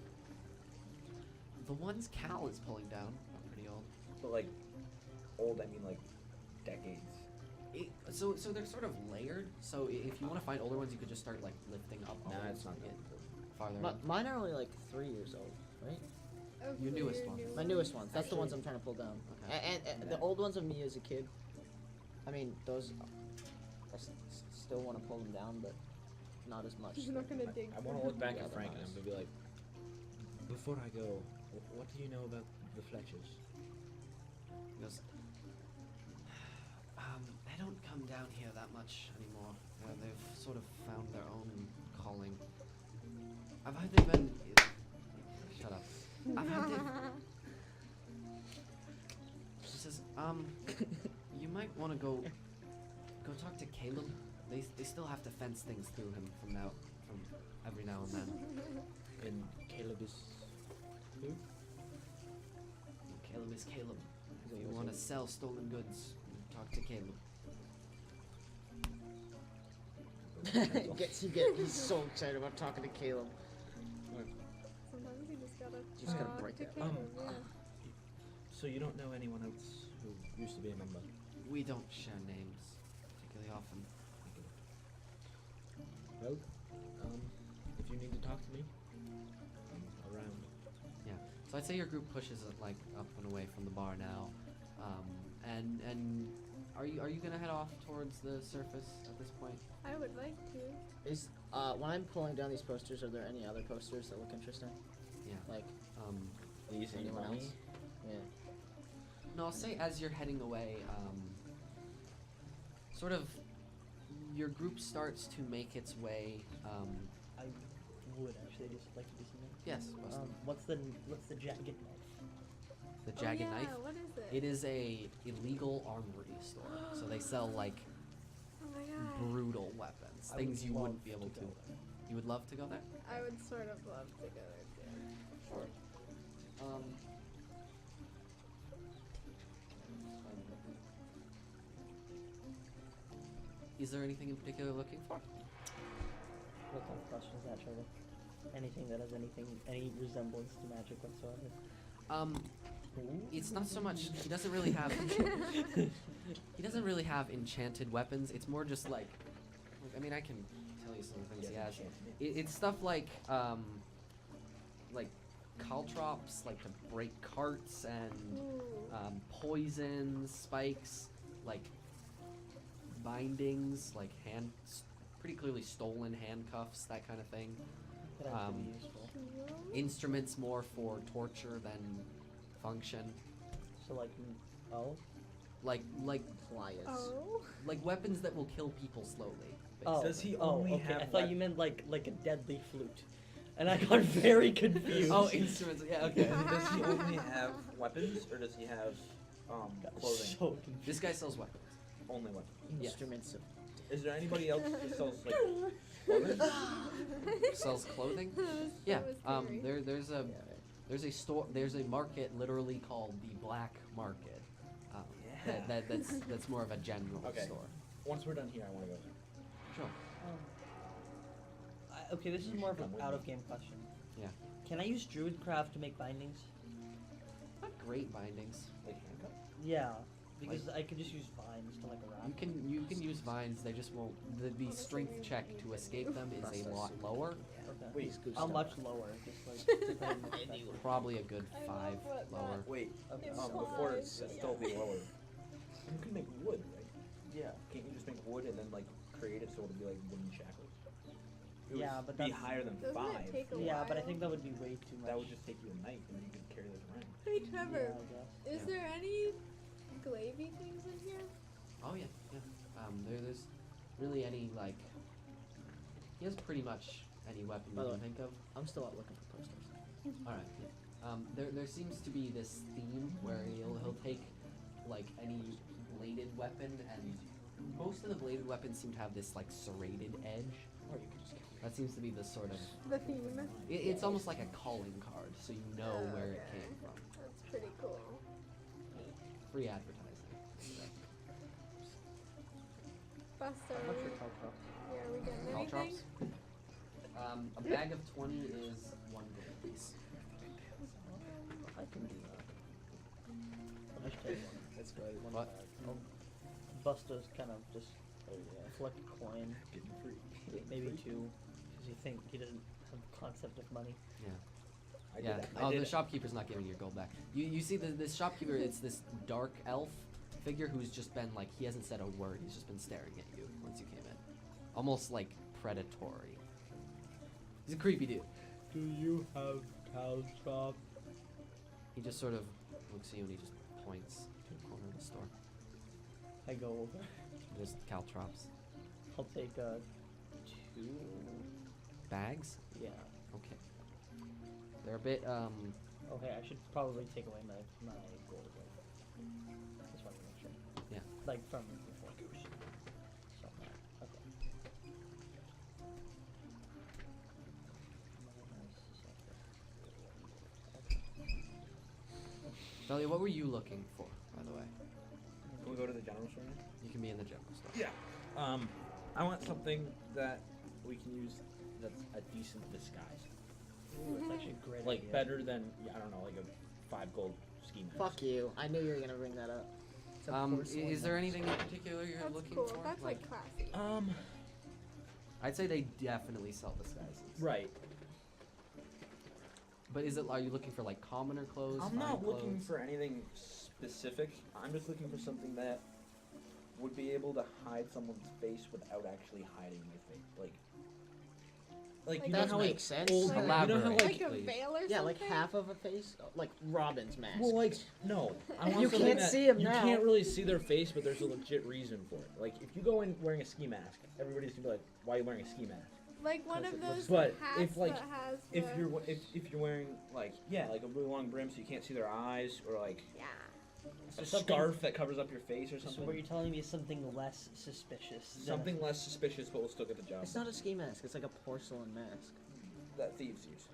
The ones Cal is pulling down are pretty old. But like old, I mean like decades. So they're sort of layered. So if you want to find older ones, you could just start like lifting up. Nah, all it's not get that farther. Mi- up. mine are only like 3 years old, right? Your newest one. My newest ones. That's the ones Actually- I'm trying to pull down. Okay. And the old ones of me as a kid. I mean, those. I still want to pull them down, but not as much. He's not gonna dig. I want to look back Yeah, at Frank and they're I'm gonna be like, before I go, what do you know about the Fletchers? He goes, they don't come down here that much anymore. They've sort of found their own calling. I've heard they've been. Shut up. I've heard they've. He says, you might want to go talk to Caleb. They still have to fence things through him from every now and then. And Caleb is who? Caleb is Caleb. If you want to sell stolen goods, talk to Caleb. He's so excited about talking to Caleb. Sometimes you just gotta Just gotta talk break to it. Caleb, yeah. So you don't know anyone else who used to be a member? We don't share names particularly often. Well, if you need to talk to me, I'm around. Yeah. So I'd say your group pushes it like up and away from the bar now. And are you gonna head off towards the surface at this point? I would like to. Is when I'm pulling down these posters, are there any other posters that look interesting? Yeah. Like These anyone money? else? Yeah. No, I'll say as you're heading away, sort of your group starts to make its way. I would actually just like to do something. Yes. What's the jagged knife? The jagged oh, yeah, knife. What is it? It is a illegal armory store, so they sell like Oh my god. brutal weapons, I things would you love wouldn't be able to. go there. You would love to go there. I would sort of love to go there too. Sure. Is there anything in particular you're looking for? What kind of question is that, Trevor? Anything that has any resemblance to magic whatsoever? It's not so much. He doesn't really have. He doesn't really have enchanted weapons. It's more just like. I mean, I can tell you some of the things he has. It's stuff like caltrops, like to break carts, and Ooh. poisons, spikes, like bindings, like pretty clearly stolen handcuffs, that kind of thing. That I could be useful. Cool. Instruments more for torture than function. So like, Like Pliers. Oh. like weapons that will kill people slowly. oh, Does he oh, only okay. have I thought wep- you meant like a deadly flute, and I got very confused. Oh, instruments. Yeah, okay. Does he only have weapons, or does he have Got clothing? so confused. This guy sells weapons. Only weapons. Yes. Instruments of. Is there anybody else that sells like clothing? Sells clothing. That Yeah. was scary. There's a store. There's a market literally called the Black Market. Yeah. That's more of a general Okay. store. Once we're done here, I want to go. Sure. Okay, this is You more should of come an with out-of-game question. Yeah. Can I use Druidcraft to make bindings? Not great bindings. Like handcuffs? Yeah. Because I could just use vines to like wrap. You can use vines. They just won't. The strength check to escape them is a lot lower. Okay. Wait, How much lower? Just like depending on the effect. Probably a good I 5 love what lower. Wait, Okay. before it's Implies, still be lower. You can make wood, right? Yeah. Can't you just make wood and then like create it so it'll be like wooden shackles? It Yeah, would but be that's- higher than Doesn't 5. it take a Yeah, but I while? think that would be way too much. That would just take you a night, and you could carry those around. Hey Yeah, Trevor, I guess. is Yeah. there any glavy things in here? Oh yeah, yeah. There's really any like. He has pretty much any weapon By you the can way. think of. I'm still out looking for posters. All right. Yeah. There seems to be this theme where he'll take like any bladed weapon, and most of the bladed weapons seem to have this like serrated edge. Or you could just That seems to be the sort of. The theme. It's almost like a calling card, so you know Oh, where it okay. came from. That's pretty cool. Free advertising. Buster, How much are caltrops? yeah, are we getting anything? Caltrops. A bag of 20 is 1 gold piece. I can do that. I'll just take one. That's great. One What? bag. I'll Busta's kind of just flick a coin, Getting free. maybe 2, because you think he doesn't have the concept of money. Yeah. I did Yeah. that. Oh, I did the it. shopkeeper's not giving your gold back. You see this shopkeeper? It's this dark elf figure who's just been like he hasn't said a word. He's just been staring at you once you came in, almost like predatory. He's a creepy dude. Do you have caltrop? He just sort of looks at you and he just points to the corner of the store. I go over. Just caltrops. I'll take 2. Bags? Yeah. Okay. They're a bit Okay, I should probably take away my gold. Like, just want to make sure. Yeah. Like from before. So, okay. Delia, what were you looking for, by the way? Can we go to the general store now? You can be in the general store. Yeah. I want something that we can use that's a decent disguise. Ooh, that's actually a great Like idea. better than I don't know, like a 5 gold ski mask. Fuck you. I knew you were gonna bring that up. It's a porcelain Is there mask. anything in particular you're That's looking cool. for? That's like classy. I'd say they definitely sell disguises. Right. But are you looking for like commoner clothes? I'm fine not looking clothes? for anything specific. I'm just looking for something that would be able to hide someone's face without actually hiding my face. Like you know That how makes sense. old, Like- you know how Elaborate. Like a please. veil or Yeah, something? like half of a face, like Robin's mask. well, like no, I want You something can't that see 'em you now. can't really see their face, but there's a legit reason for it. Like if you go in wearing a ski mask, everybody's gonna be like, "Why are you wearing a ski mask?" Like one Because of it looks- those But hats if, like, that has If the- you're if you're wearing like like a really long brim so you can't see their eyes, or like Yeah. So a something- scarf that covers up your face or So something. what you're telling me is something less suspicious. than a- Something less suspicious, but will still get the job. It's not a ski mask. It's like a porcelain mask. that thieves use.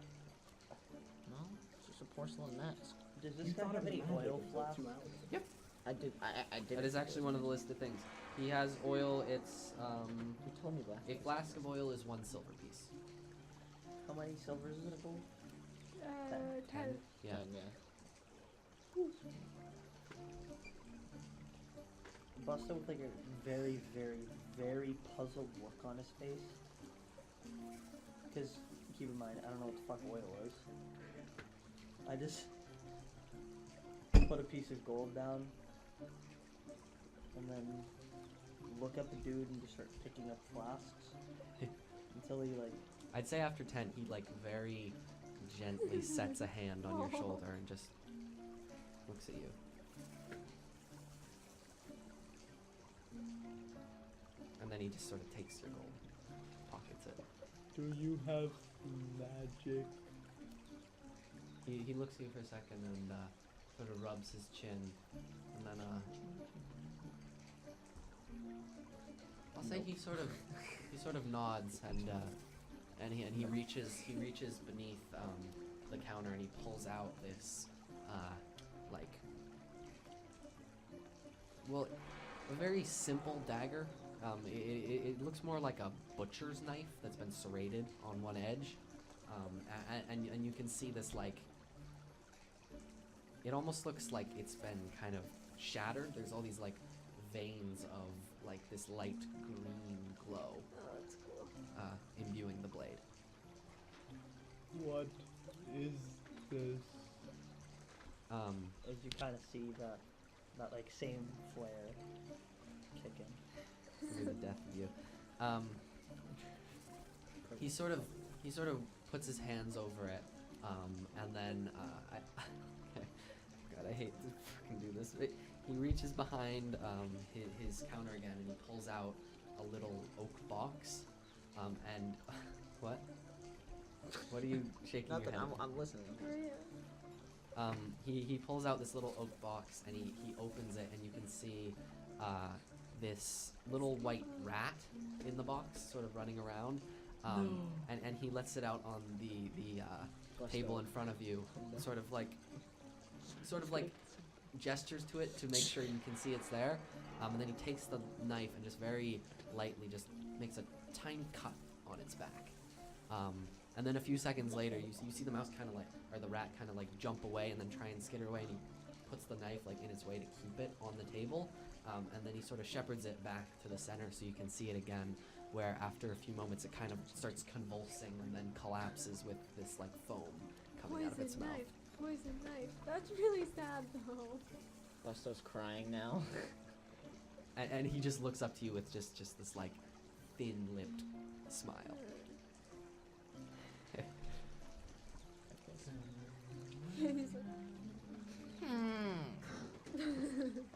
No, it's just a porcelain mask. Does You this guy thought have of any it now, oil like, flasks? 2 hours. I did. I did. That is actually one of the listed things. He has oil. It's You told me that. a flask of oil is 1 silver piece. How many silvers is it a gold? 10. Yeah. Yeah. Busta with like a very, very, very puzzled look on his face. Because, keep in mind, I don't know what the fuck oil is. I just put a piece of gold down and then look at the dude and just start picking up flasks until he like I'd say after 10, he like very gently sets a hand on your Aw. shoulder and just looks at you. And then he just sort of takes your gold, pockets it. Do you have magic? He looks at you for a second and sort of rubs his chin, and then I'll say he sort of nods and he reaches beneath the counter and he pulls out this like a very simple dagger. It looks more like a butcher's knife that's been serrated on one edge, and you can see this like. It almost looks like it's been kind of shattered. There's all these like veins of like this light green glow Oh, that's cool. imbuing the blade. What is this? As you kind of see that like same flare kicking. Through the death of you. He sort of puts his hands over it, and then God, I hate to fucking do this. But he reaches behind his counter again, and he pulls out a little oak box, and what? What are you shaking your Nothing. head? I'm listening. Oh, yeah. He pulls out this little oak box, and he opens it, and you can see this little white rat in the box, sort of running around. And he lets it out on the table in front of you, sort of like gestures to it to make sure you can see it's there. And then he takes the knife and just very lightly just makes a tiny cut on its back. And then a few seconds later, you see the mouse kind of like, or the rat kind of like jump away and then try and skitter away, and he puts the knife like in its way to keep it on the table. And then he sort of shepherds it back to the center so you can see it again, where after a few moments it kind of starts convulsing and then collapses with this like foam coming out of its Poison mouth. knife. Poison knife. That's really sad though. Busto's crying now. And he just looks up to you with just this like thin-lipped smile. He's like,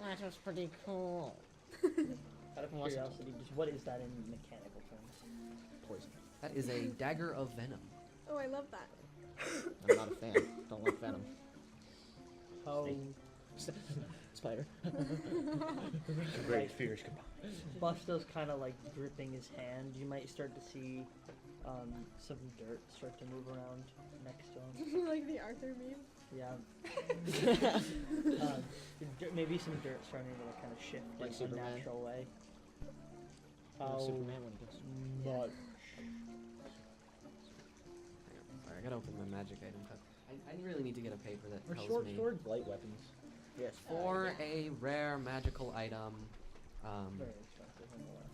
That was pretty cool. Out of curiosity, just what is that in mechanical terms? Poison. That is a dagger of venom. oh, I love that. I'm not a fan. Don't like Venom. How? Spider. Great fears combined. Busto's kind of like gripping his hand. You might start to see some dirt start to move around next to him. Like the Arthur meme. Yeah. Maybe some dirt starting to like kind of shift Like in a Superman? natural way. How Superman when he gets. much? Hang on. Sorry, I gotta open my magic item cup. I really need to get a paper that Or tells me. sword light weapons. Yes. For a rare magical item, Very expensive in the way.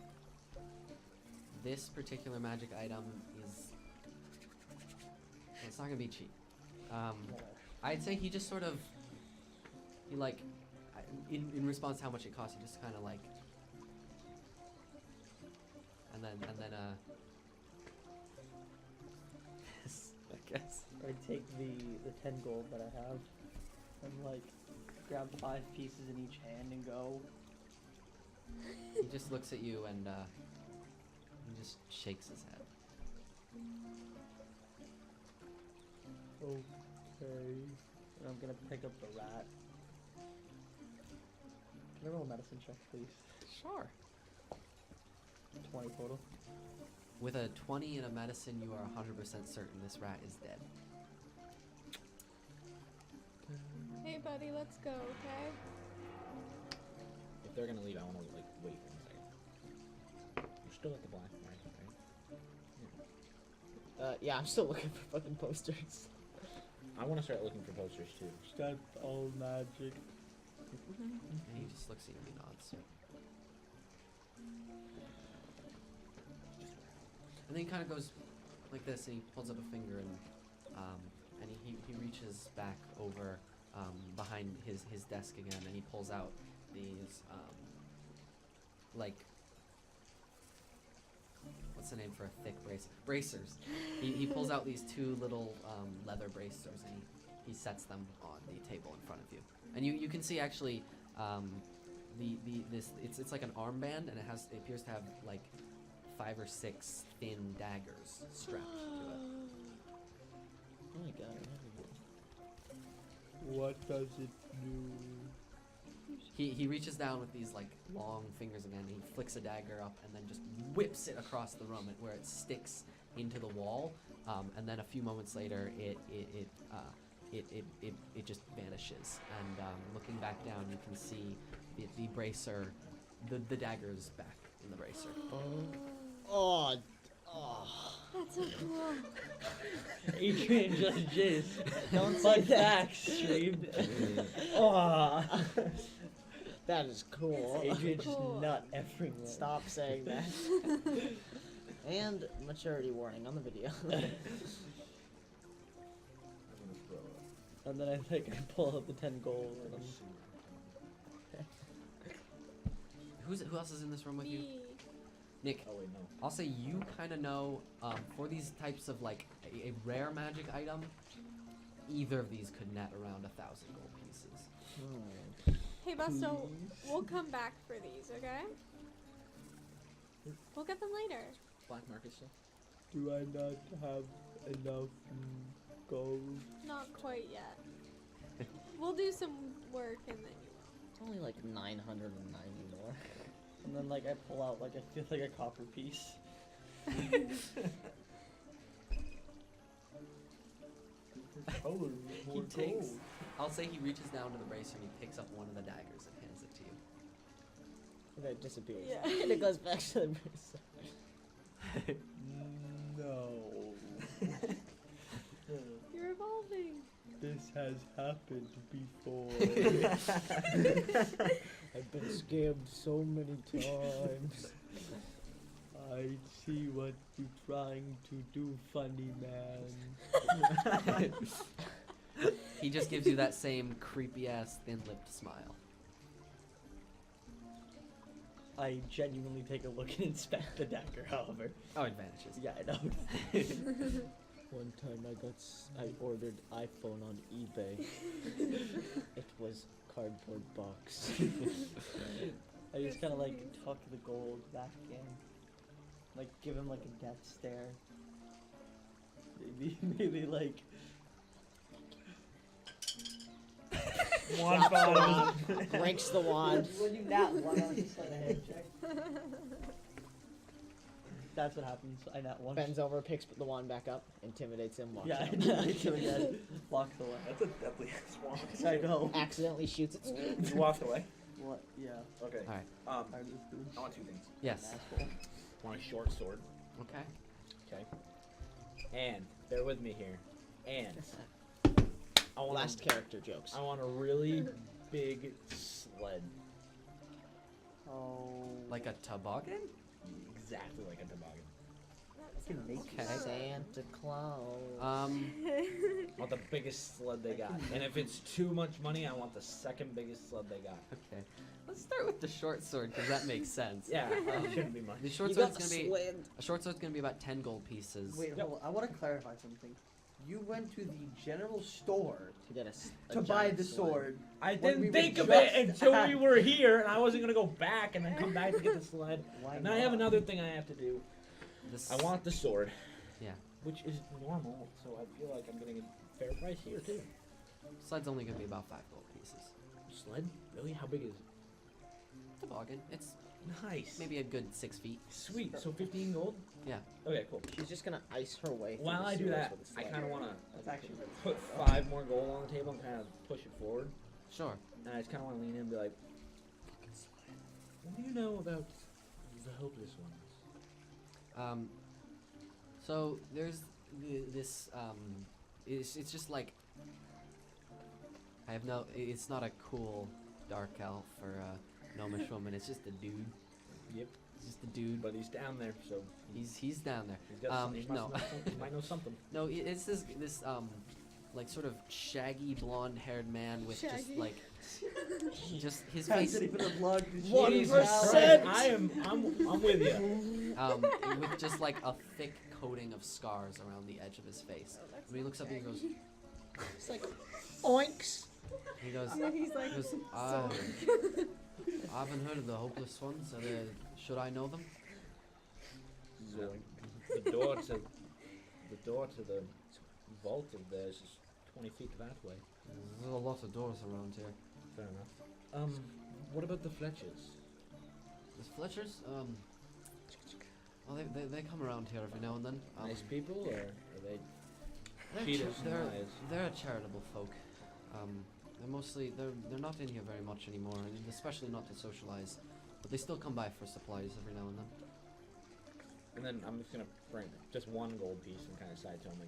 this particular magic item is. Well, it's not gonna be cheap. I'd say he just sort of. He like. In response to how much it costs, he just kind of like. And then I guess. I take the 10 gold that I have and like grab 5 pieces in each hand and go. He just looks at you and he just shakes his head. Okay. And I'm gonna pick up the rat. Can I roll a medicine check, please? Sure. 20 total. With a 20 in a medicine, you are 100% certain this rat is dead. Hey, buddy, let's go, okay? If they're gonna leave, I wanna like wait 1 second. You're still at the black market, right? Yeah, I'm still looking for fucking posters. I wanna start looking for posters too. That's all magic. And he just looks at you and he nods. And then he kind of goes like this, and he pulls up a finger, and he reaches back over behind his desk again, and he pulls out these like, what's the name for a thick brace? Bracers. He pulls out these 2 little leather bracers, and he sets them on the table in front of you. And you can see actually it's like an armband, and it appears to have like 5 or 6 thin daggers strapped to it. Oh my god. What does it do? He reaches down with these like long fingers again, and he flicks a dagger up and then just whips it across the room where it sticks into the wall, and then a few moments later it just vanishes, and looking back down you can see the bracer, the dagger's back in the bracer. Oh. That's so cool. Adrian just jizzed. Don't say Fun that. fact, stream. Oh. That is cool. Adrian just Cool. nut everywhere. Stop saying that. And maturity warning on the video. And then I think I pull out the 10 gold. And Who else is in this room with you? Me. Nick, Oh wait, no. I'll say you kind of know, for these types of like a rare magic item, either of these could net around 1,000 gold pieces. Hey, Busto, we'll come back for these, okay? We'll get them later. Black market stuff. Do I not have enough gold? Not quite yet. We'll do some work and then you It's only like 990 more. And then like I pull out like I feel like a copper piece. Oh, He takes. I'll say he reaches down to the bracer and he picks up one of the daggers and hands it to you. And then it disappears. Yeah. And it goes back to the bracer. No. You're evolving. This has happened before. I've been scammed so many times. I see what you're trying to do, funny man. He just gives you that same creepy ass thin-lipped smile. I genuinely take a look and inspect the dagger, however. Oh, it vanishes. Yeah, I know. One time I ordered iPhone on eBay. It was cardboard box. I just kind of like tuck the gold back in. Like give him like a death stare. Maybe like One bottom. Breaks the wand. when you nat one, I'll just like a head check. That's what happens. I nat one. Bends over, picks the wand back up, intimidates him, walks Yeah, out. I kill again. Walks away. That's a deadly swamp. I know. Accidentally shoots it. You walked away. What? Yeah. Okay. All right. Um, I just do. I want two things. Yes. Asshole. I want a short sword. Okay. Okay. And bear with me here. And I want Last character jokes. I want a really big sled. Oh. Like a toboggan? Exactly like a toboggan. I can make Okay. Santa Claus. I want the biggest sled they got. And if it's too much money, I want the second biggest sled they got. Okay. Let's start with the short sword because that makes sense. Yeah, it shouldn't be much. The short You sword's got gonna the be sled. a short sword's gonna be about 10 gold pieces. Wait, hold on. I want to clarify something. You went to the general store To get a to buy giant the sled. sword. I When we didn't were think of it just until at- we were here, and I wasn't gonna go back and then come back to get the sled. Why And then I have not? another thing I have to do. This, I want the sword. Yeah. Which is normal, so I feel like I'm getting a fair price here too. sled's only gonna be about 5 gold pieces. Sled? Really? How big is it? Toboggan. It's Nice. maybe a good 6 feet. Sweet. So 15 gold? Yeah. Okay, cool. She's just gonna ice her way through While the I do sewers that, with a I sled. kind of want to That's actually really put 5 more gold on the table and kind of push it forward. Sure. And I just kind of want to lean in and be like, what do you know about the hopeless ones? So there's this. It's just like. It's not a cool dark elf or a gnomish woman. It's just a dude. Yep. It's just a dude. But he's down there, so He's down there. he's got some, he, must no. know something, he might know something. No, it's this like sort of shaggy blonde-haired man with just Shaggy. like just his Has face it even a blood? Jesus 1%. Christ, I'm with you. with just like a thick coating of scars around the edge of his face. Oh, that's When he looks up and he goes, It's like, oinks. he goes, Yeah, he's like, he goes, I haven't heard of the hopeless ones. Should I know them? The door to the vault of theirs is 20 feet that way. There's a lot of doors around here. Fair enough. What about the Fletchers? The Fletchers, well, they come around here every now and then. Nice people, or are they They're, cheaters and they're, liars? they're a charitable folk. They're not in here very much anymore, and especially not to socialize. But they still come by for supplies every now and then. And then I'm just gonna bring just one gold piece and kind of side tell me.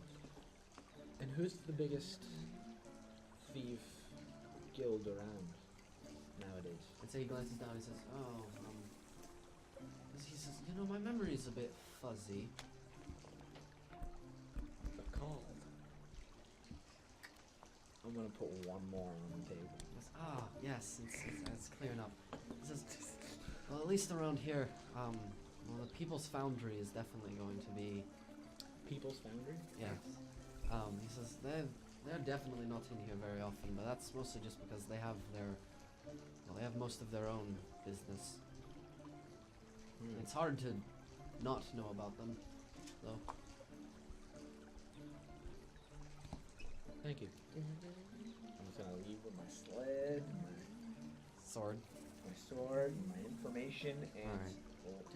And who's the biggest thief guild around? nowadays. And so he glances down and says, "Oh, he says, you know, my memory's a bit fuzzy." Called. I'm gonna put one more on the table. He goes, "Ah, yes, it's clear enough." He says, "Well, at least around here, well, the People's Foundry is definitely going to be, People's Foundry? yes." He says, they're definitely not in here very often, but that's mostly just because they have they have most of their own business. It's hard to not know about them, though. Thank you. I'm just gonna leave with my sled, Sword. my sword, my information, and Alright.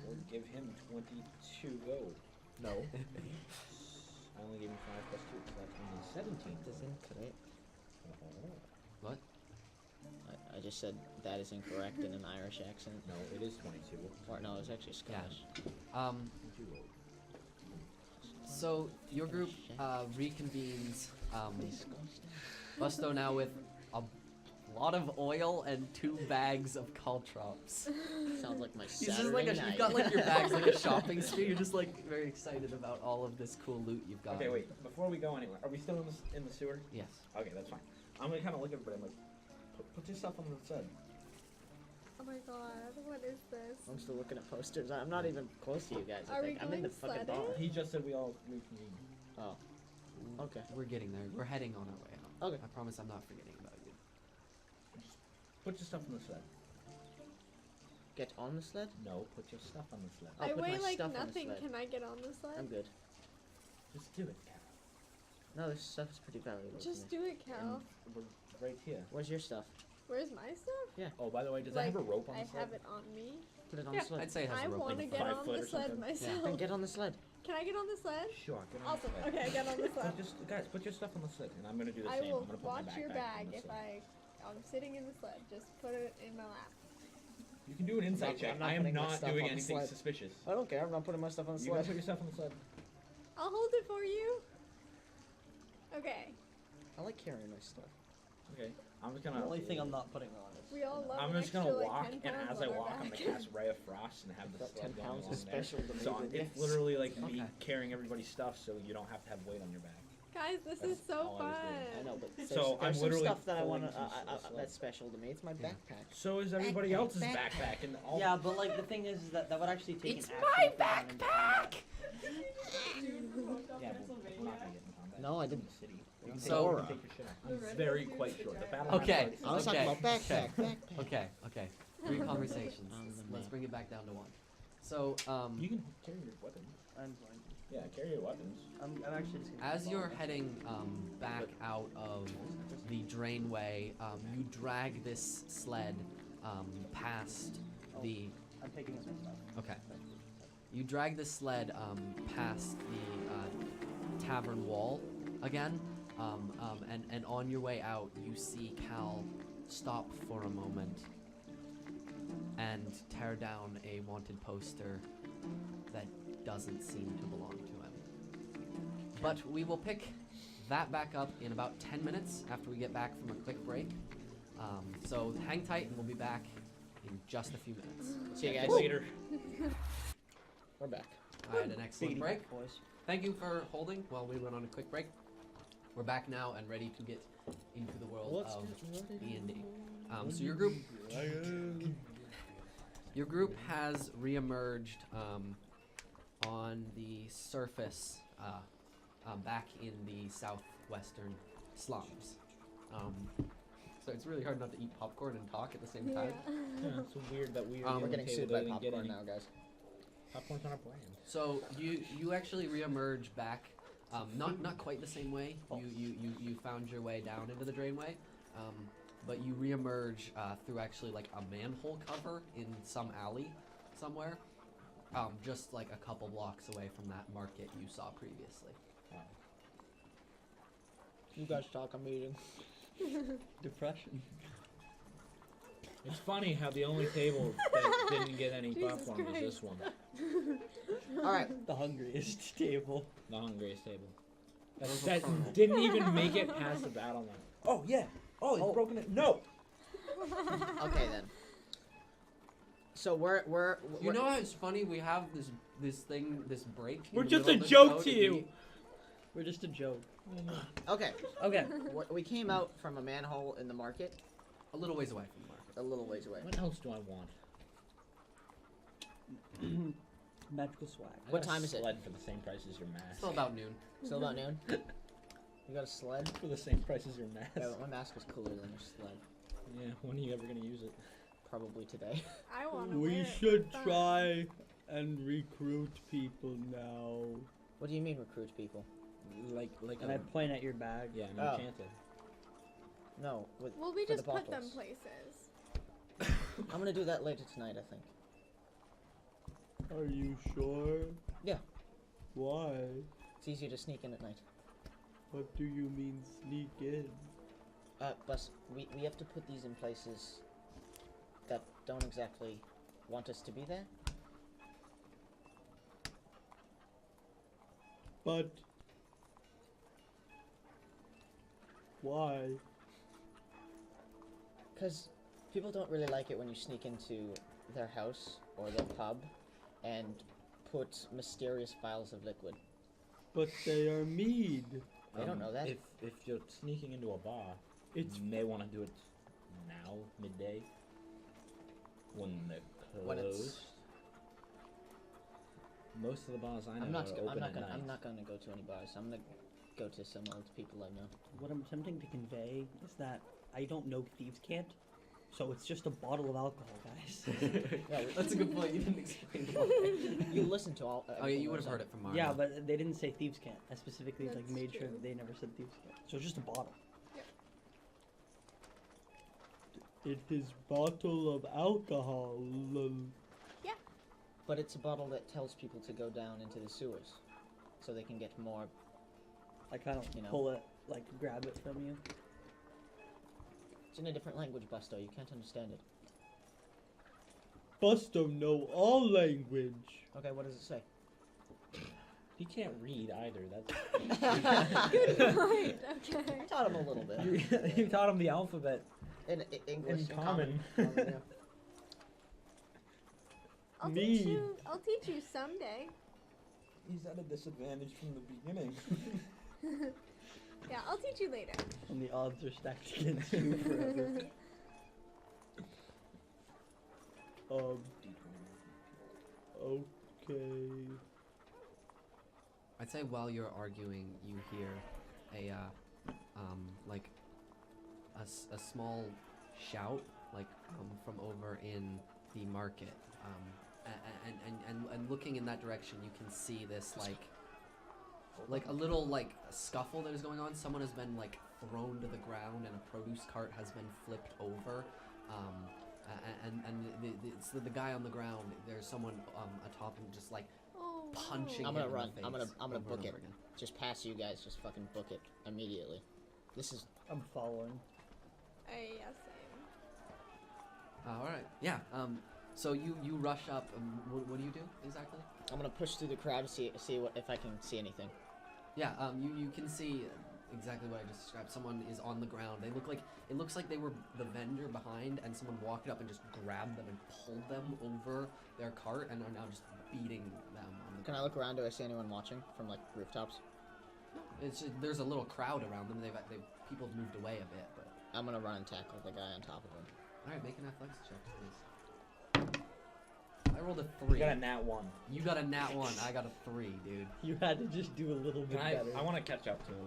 we'll give him 22 gold. No. I only gave him 5 plus 2, so that's only 17. That is incorrect. What? I just said that is incorrect in an Irish accent. No, it is 22. Or no, it's actually Scottish. 22 gold. So your group reconvenes. Busto now with a lot of oil and 2 bags of caltrops. Sounds like my He's Saturday just like night. you've got like your bags like a shopping spree. You're just like very excited about all of this cool loot you've got. Okay, wait. Before we go anywhere, are we still in the sewer? Yes. Okay, that's fine. I'm gonna kind of look at everybody. I'm like, put your stuff on the side. Oh my god, what is this? I'm still looking at posters. I'm not even close to you guys. I Are think we I'm in the going fucking sledding? bar. He just said we all reconvene. Oh. Okay. We're getting there. We're heading on our way out. Okay. I promise I'm not forgetting about you. Put your stuff on the sled. Get on the sled? No, put your stuff on the sled. I'll I put my weigh like stuff on the nothing. sled. Can I get on the sled? I'm good. Just do it, Cal. No, this stuff's pretty valuable. to Just me. do it, Cal. We're right here. Where's your stuff? Where's my stuff? Oh, by the way, does Like, that have a rope on I the sled? have it on me. Put it on Yeah, the sled. I'd say it has I a rope. want to like get 5 on foot the or sled something? myself. Then get on the sled. Can I get on the sled? Sure, get on Awesome. the sled. Okay, I get on the sled. Guys, put your stuff on the sled, and I'm gonna do the I same. will I'm gonna put watch my your backpack on bag the if sled. I'm sitting in the sled. Just put it in my lap. You can do an insight check. I'm not I am putting my not stuff doing on the anything sled. suspicious. I don't care. I'm not putting my stuff on the You gonna sled. put your stuff on the sled? I'll hold it for you. Okay. I like carrying my stuff. Okay. I'm just The gonna. only thing I'm not putting on is. We all love I'm an just extra, gonna like, walk, 10 and pounds as I on our walk, I'm back. gonna cast Ray of Frost and have the Got 10 sled going pounds along is special to me. So with it's this. literally like me Okay. carrying everybody's stuff, so you don't have to have weight on your back. Guys, this That's is so all I was fun. doing. I know, but there's, So I'm there's some literally stuff that I want to. pulling some sled. That's special to me. It's my Yeah. backpack. So is everybody Backpack, else's backpack. backpack, and all. Yeah, but like the thing is that would actually take It's an my actual plan into backpack! Yeah, but we're not gonna get in combat. No, I It's in didn't. the city. So- You can take your shit off. I'm very quite sure. The battle Okay. I was Okay, talking about backpack. okay. Backpack. Okay. 3 conversations. On the Let's map. bring it back down to 1. So, You can carry your weapons. I'm going to. Yeah, carry your weapons. I'm actually just gonna as keep you're following. heading back out of the drainway, you drag this sled past the. I'm taking this one stuff. Okay. You drag this sled past the tavern wall again, and on your way out, you see Cal stop for a moment and tear down a wanted poster that doesn't seem to belong to him. But we will pick that back up in about 10 minutes after we get back from a quick break. So hang tight, and we'll be back in just a few minutes. See you guys Later. We're back. I had an excellent Biggity break. back, boys. Thank you for holding while we went on a quick break. We're back now and ready to get into the world of D&D. So your group has reemerged on the surface back in the southwestern slums. So it's really hard not to eat popcorn and talk at the same time. Yeah. Yeah, it's so weird that we are We're We're getting sued by popcorn any now, guys. popcorn's on our brand. So you actually reemerge back, not quite the same way. You found your way down into the drainway, but you reemerge through actually like a manhole cover in some alley somewhere, just like a couple blocks away from that market you saw previously. You guys talk. I'm eating. Depression. It's funny how the only table that didn't get any Jesus popcorn was this Christ. one. All right. The hungriest table. The hungriest table. That, Those that were kernel. didn't even make it past the battle line. Oh, yeah. Oh, it's Oh. broken it. No! Okay then. So we're You know how it's funny? We have this break. in We're the just middle a of the joke show to you. eat. We're just a joke. okay. Okay. We came out from a manhole in the market, A little ways away from the market. a little ways away. What else do I want? Magical swag. I What got a time is it? sled for the same price as your mask. Still about noon. Still about noon. You got a sled? For the same price as your mask. Yeah, but my mask is cooler than your sled. Yeah, when are you ever gonna use it? Probably today. I want to We should try and recruit people now. What do you mean recruit people? Like And I point at your bag. yeah, an Oh. enchanted. No. With, Well, we for the just put them bottles. places. I'm gonna do that later tonight, I think. Are you sure? Yeah. Why? It's easier to sneak in at night. What do you mean sneak in? Plus, we have to put these in places that don't exactly want us to be there. But why? Because people don't really like it when you sneak into their house or their pub and put mysterious vials of liquid. But they are mead. They don't know that. If you're sneaking into a bar, It's you may want to do it now, midday, when they're closed. When it's- Most of the bars I know I'm not. are I'm open not at gonna. night. I'm not gonna go to any bars. I'm gonna go to some old people I know. What I'm attempting to convey is that I don't know thieves can't, so it's just a bottle of alcohol, guys. Yeah, That's a good point. You didn't explain why. you listen to all. Oh yeah, you would have heard it from Mario. Yeah, but they didn't say thieves can't. I specifically That's made sure true. that they never said thieves can't. So it's just a bottle. It is bottle of alcohol. But it's a bottle that tells people to go down into the sewers, so they can get more. I kind of You know. pull it, like grab it from you. It's in a different language, Busto. You can't understand it. Busto know all language. Okay, what does it say? He can't read either. That's Good point. Okay. I taught him a little bit. you taught him the alphabet. In English. In common. Yeah. I'll Me. teach you. I'll teach you someday. He's at a disadvantage from the beginning. Yeah, I'll teach you later. And the odds are stacked against you forever. Okay. I'd say while you're arguing, you hear a like a small shout from over in the market. And looking in that direction, you can see this like a little like scuffle that is going on. Someone has been like thrown to the ground, and a produce cart has been flipped over. It's the guy on the ground. There's someone atop him, just like Oh. punching. I'm gonna him in run. the I'm gonna face book over and it. over again. Just pass you guys. Just fucking book it immediately. This is. I'm following. Yeah, same. All right. Yeah. So you rush up. What do you do exactly? I'm gonna push through the crowd to see if I can see anything. Yeah. You can see exactly what I just described. Someone is on the ground. It looks like they were the vendor behind, and someone walked up and just grabbed them and pulled them over their cart, and are now just beating them. On the Can I look around? Do I see anyone watching from like rooftops? It's just, there's a little crowd around them. People have moved away a bit, but I'm gonna run and tackle the guy on top of him. all right. Make an athletics check, please. I rolled a 3. You got a nat 1. You got a nat 1. I got a 3, dude. You had to just do a little bit better. I want to catch up to him.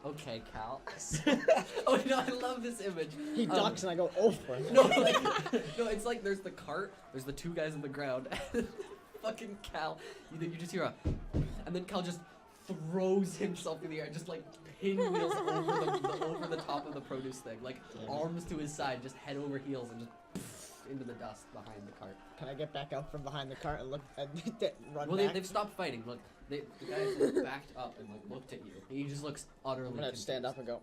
Okay, Cal. Oh no, I love this image. He ducks and I go over. No, no, it's like there's the cart, there's the two guys on the ground, and fucking Cal. You just hear a, and then Cal just throws himself in the air, just like pinwheels over the top of the produce thing, like arms to his side, just head over heels, and just into the dust behind the cart. Can I get back out from behind the cart and look and run Well, back? they've stopped fighting. Look, the guys like, backed up and like looked at you. He just looks utterly. I'm gonna stand up and go.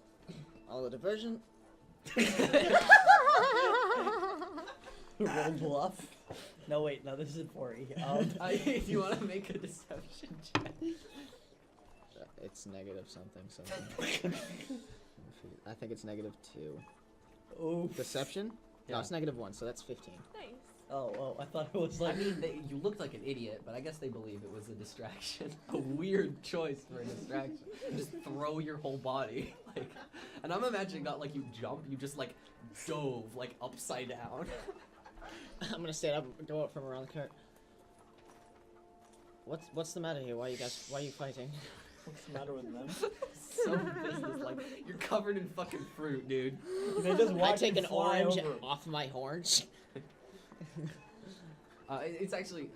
All the diversion. Roll bluff. No, wait, no, this is 40. If you want to make a deception check. It's negative something. I think it's -2. Oh. Deception? Yeah. No, it's -1, so that's 15. Nice. Oh, I thought it was I like. mean, you looked like an idiot, but I guess they believe it was a distraction. A weird choice for a distraction. Just throw your whole body, like. And I'm imagining not like you jumped, you just like dove like upside down. I'm gonna stand up and go out from around the cart. What's the matter here? Why are you fighting? What's the matter with them? So business-like. You're covered in fucking fruit, dude. They just I watch take him an fly orange over. off my horns. It's actually,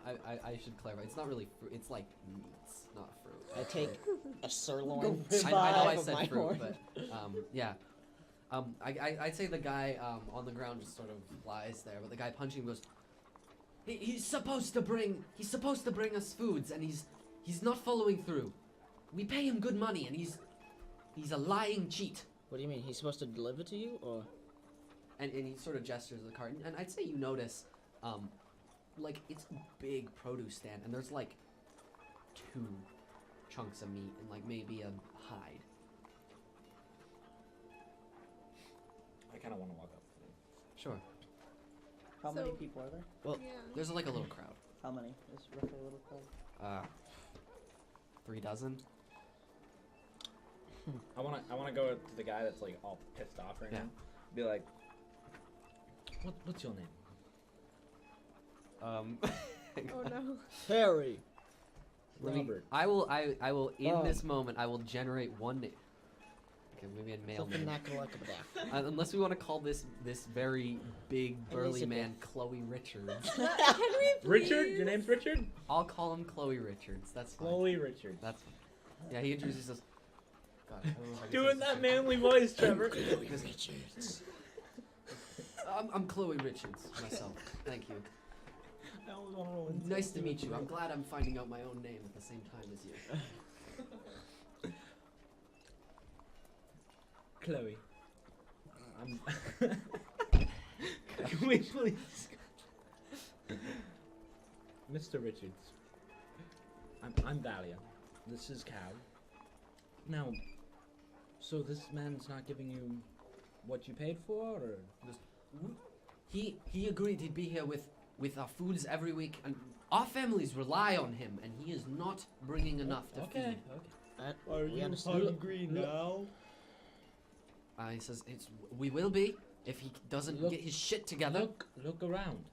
I should clarify. It's not really fruit. It's like meats, not fruit. I take a sirloin. Go I know I off of said my fruit, horn. but yeah. I'd say the guy on the ground just sort of lies there, but the guy punching him goes, he's supposed to bring us foods, and he's not following through. We pay him good money, and he's a lying cheat. What do you mean? He's supposed to deliver to you, or? And he sort of gestures at the cart, and I'd say you notice, like it's a big produce stand, and there's like 2 chunks of meat and like maybe a hide. I kind of want to walk up. Sure. How many So- people are there? Well, Yeah. There's like a little crowd. How many? It's roughly a little crowd. 3 dozen. I wanna go to the guy that's like all pissed off right Yeah. now. Be like, what's your name? Oh no. Harry. Robert. I will in Bob. this moment I will generate one name. Okay, maybe a male name. Unless we want to call this very big burly man Elizabeth. Chloe Richards. Can we please? Richard? Your name's Richard? I'll call him Chloe Richards. That's fine. Chloe Richards. That's fine. Yeah, he introduces us. God, I don't know if I can say Doing this that shit. manly voice, Trevor. Chloe Richards. I'm Chloe Richards myself. Thank you. I always wanna roll into Nice it. to meet you. I'm glad I'm finding out my own name at the same time as you. Chloe. Can we please? Mr. Richards. I'm Dahlia. This is Cal. Now, so this man's not giving you what you paid for, or? He agreed he'd be here with our foods every week, and our families rely on him, and he is not bringing enough to Okay. feed. Are We you understand. hungry now? He says we will be if he doesn't Look- get his shit together. Look around.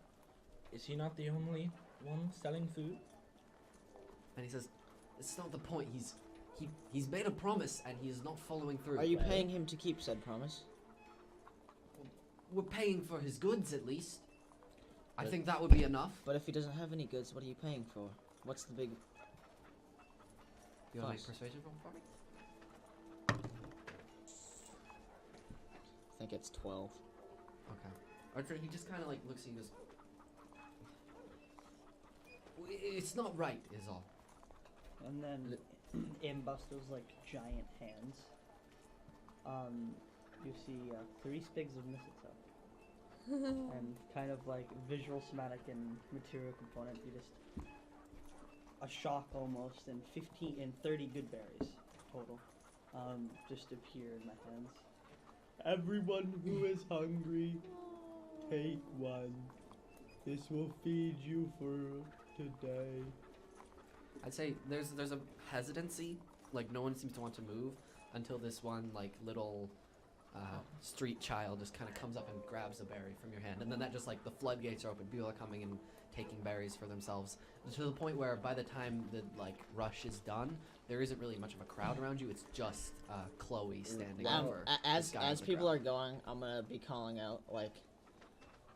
Is he not the only one selling food? And he says, "It's not the point. He's made a promise, and he is not following through. Are you Well- paying him to keep said promise? We're paying for his goods at least. I But- think that would be enough." But if he doesn't have any goods, what are you paying for? What's the big? You want to make Fuss. persuasion roll for me? I think it's 12. Okay. Archer, he just kind of like looks at you and goes, "It's not right, is all." And then in Buster's like giant hands, you see 3 spigs of mistletoe. And kind of like visual, somatic, and material component, you just a shock almost, and 30 good berries total, just appear in my hands. Everyone who is hungry, take one. This will feed you for today. I'd say there's a hesitancy, like no one seems to want to move until this one like little street child just kind of comes up and grabs a berry from your hand, and then that just like the floodgates are open. People are coming and taking berries for themselves, to the point where by the time the like rush is done, there isn't really much of a crowd around you. It's just Chloe standing over. As this guy in the people crowd. are going, I'm gonna be calling out like,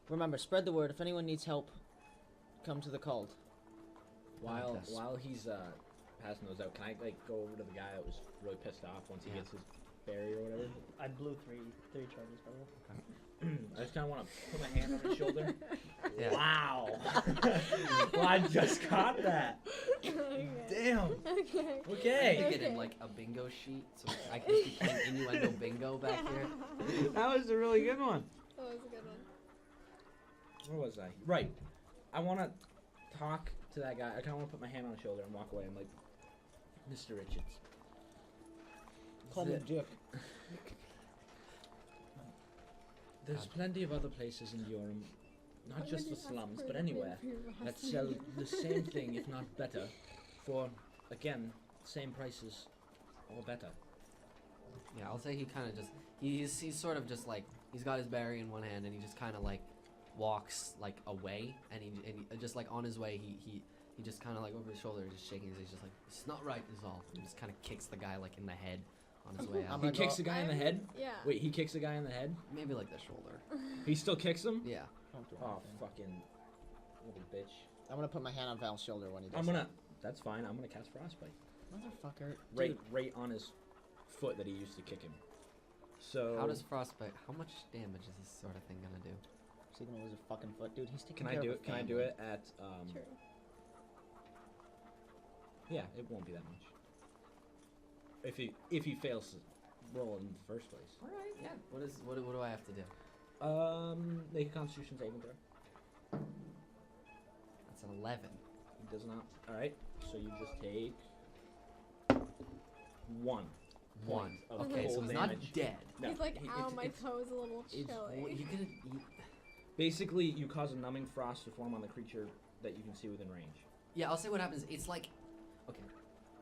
remember, spread the word. If anyone needs help, come to the cult. While Yes. while he's passing those out, can I like go over to the guy that was really pissed off once he Yeah. gets his berry or whatever? I blew three charges by the way. I just kind of want to put my hand on his shoulder. Yeah. Wow. Well, I just caught that. Okay. Damn. Okay. I need to Okay. get him Okay. like a bingo sheet so I can just be playing innuendo bingo back here. That was a really good one. That was a good one. Where was I? Right. I want to talk to that guy. I kind of want to put my hand on his shoulder and walk away. I'm like, Mr. Richards. Call me Is it- Dick. There's plenty of other places in Deorumn, not just the slums, but anywhere, that sell the same thing, if not better, for, again, same prices or better. Yeah, I'll say he kind of just he's sort of just like he's got his berry in one hand and he just kind of like walks like away and he just like on his way he just kind of like over his shoulder just shaking his he's just like it's not right is all. He just kind of kicks the guy like in the head on his way out. He kicks the guy in the head? Yeah. Wait, he kicks the guy in the head? Maybe like the shoulder. He still kicks him? Yeah. Don't do Oh, anything. fucking little bitch. I'm gonna put my hand on Val's shoulder when he does I'm gonna. That's fine. I'm gonna cast Frostbite. that. Motherfucker. Right on his foot that he used to kick him. So. How does frostbite? How much damage is this sort of thing gonna do? Is he gonna lose a fucking foot, dude? He's taking Can I care do of it? a Can I do family. it at? True. Yeah, it won't be that much. If he fails to roll in the first place. All right. Yeah. What do I have to do? Make a Constitution saving throw. That's an 11. He does not. All right. So you just take 1 One. point of Okay, so cold he's damage. not dead. No, He's like, ow, my it's- toe's a little It's chilly. you gonna. Basically, you cause a numbing frost to form on the creature that you can see within range. Yeah, I'll say what happens. It's like, okay,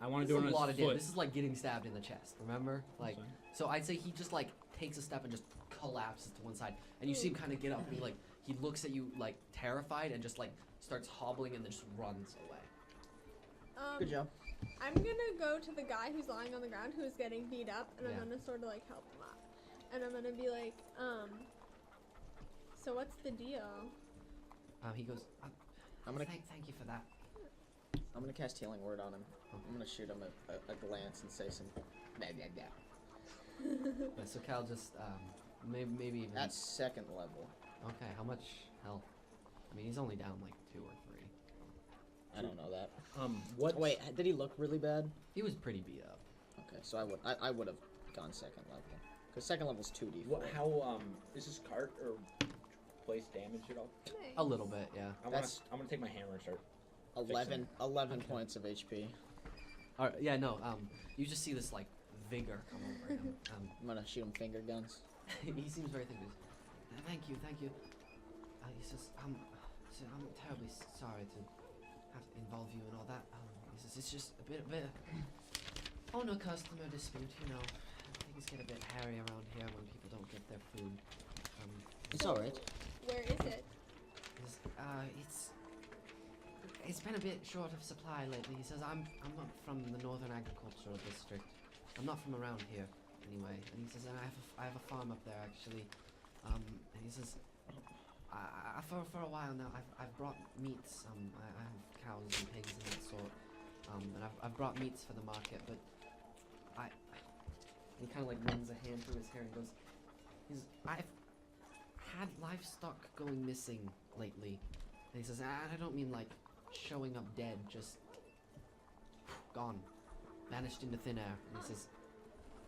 I want to this do is it a on lot his of damage. foot. This is like getting stabbed in the chest. Remember? Like, Sorry. so I'd say he just like takes a step and just collapses to one side, and you see him kind of get up and he looks at you like terrified and just like starts hobbling and then just runs away. Good job. I'm gonna go to the guy who's lying on the ground who's getting beat up, and Yeah. I'm gonna sort of like help him up. And I'm gonna be like, so what's the deal? He goes, I'm gonna thank you for that. I'm gonna cast Healing Word on him. I'm gonna shoot him a glance and say some blah blah blah. Yeah, so Cal just maybe even. At second level. Okay, how much health? I mean, he's only down like 2 or 3. I don't know that. What? Wait, did he look really bad? He was pretty beat up. Okay, so I would have gone second level. Because second level's 2d4. What? How? Is this cart or place damaged at all? Nice. A little bit, yeah. I'm gonna take my hammer and start. 11 points of HP. All right, yeah, no. You just see this like vigor come over him. I'm gonna shoot him finger guns. He seems very thankful. Thank you. He says, I'm terribly sorry to have to involve you in all that. He says, it's just a bit owner-customer dispute, you know. Things get a bit hairy around here when people don't get their food. It's alright. Where is it? It's been a bit short of supply lately. He says, I'm not from the Northern Agricultural District. I'm not from around here, anyway. And he says, I have a farm up there, actually. And he says, for a while now, I've brought meats. I have cows and pigs and that sort. And I've brought meats for the market, but he kind of like runs a hand through his hair and goes, I've had livestock going missing lately. And he says, I don't mean like showing up dead, just gone, vanished into thin air. And he says,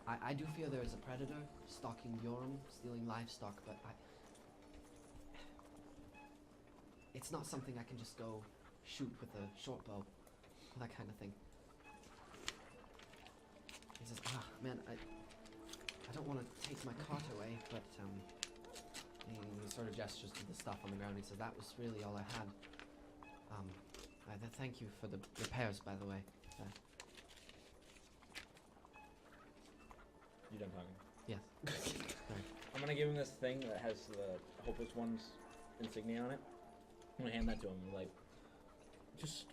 I do fear there is a predator stalking Deorumn, stealing livestock, but it's not something I can just go shoot with a short bow, that kind of thing. He says, man, I don't want to take my cart away, but he sort of gestures to the stuff on the ground. He says, that was really all I had. Thank you for the repairs, by the way. You done talking? Yes. I'm gonna give him this thing that has the Hopeless One's insignia on it. I'm gonna hand that to him. Like, just